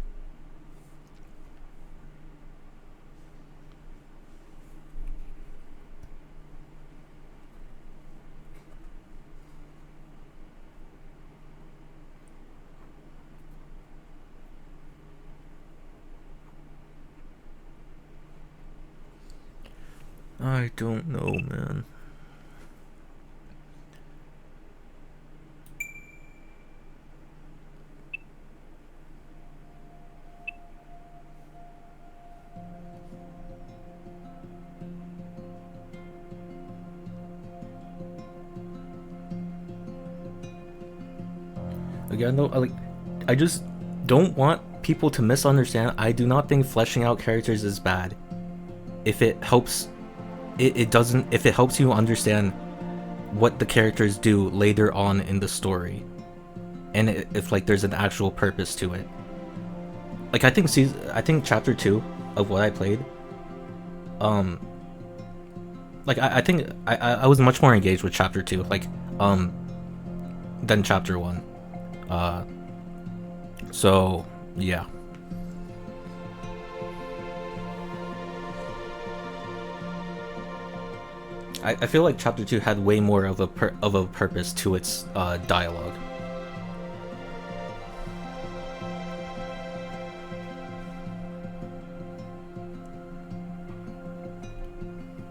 I don't know, man. Again, though, I just don't want people to misunderstand. I do not think fleshing out characters is bad. If it helps, it doesn't. If it helps you understand what the characters do later on in the story, and if like there's an actual purpose to it. Like I think chapter 2 of what I played, like I think I was much more engaged with chapter 2, like than chapter 1. So yeah. I feel like chapter 2 had way more of a purpose to its dialogue.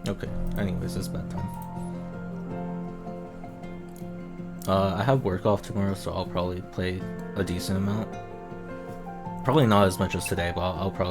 Okay, anyways, it's bedtime. I have work off tomorrow, so I'll probably play a decent amount. Probably not as much as today, but I'll probably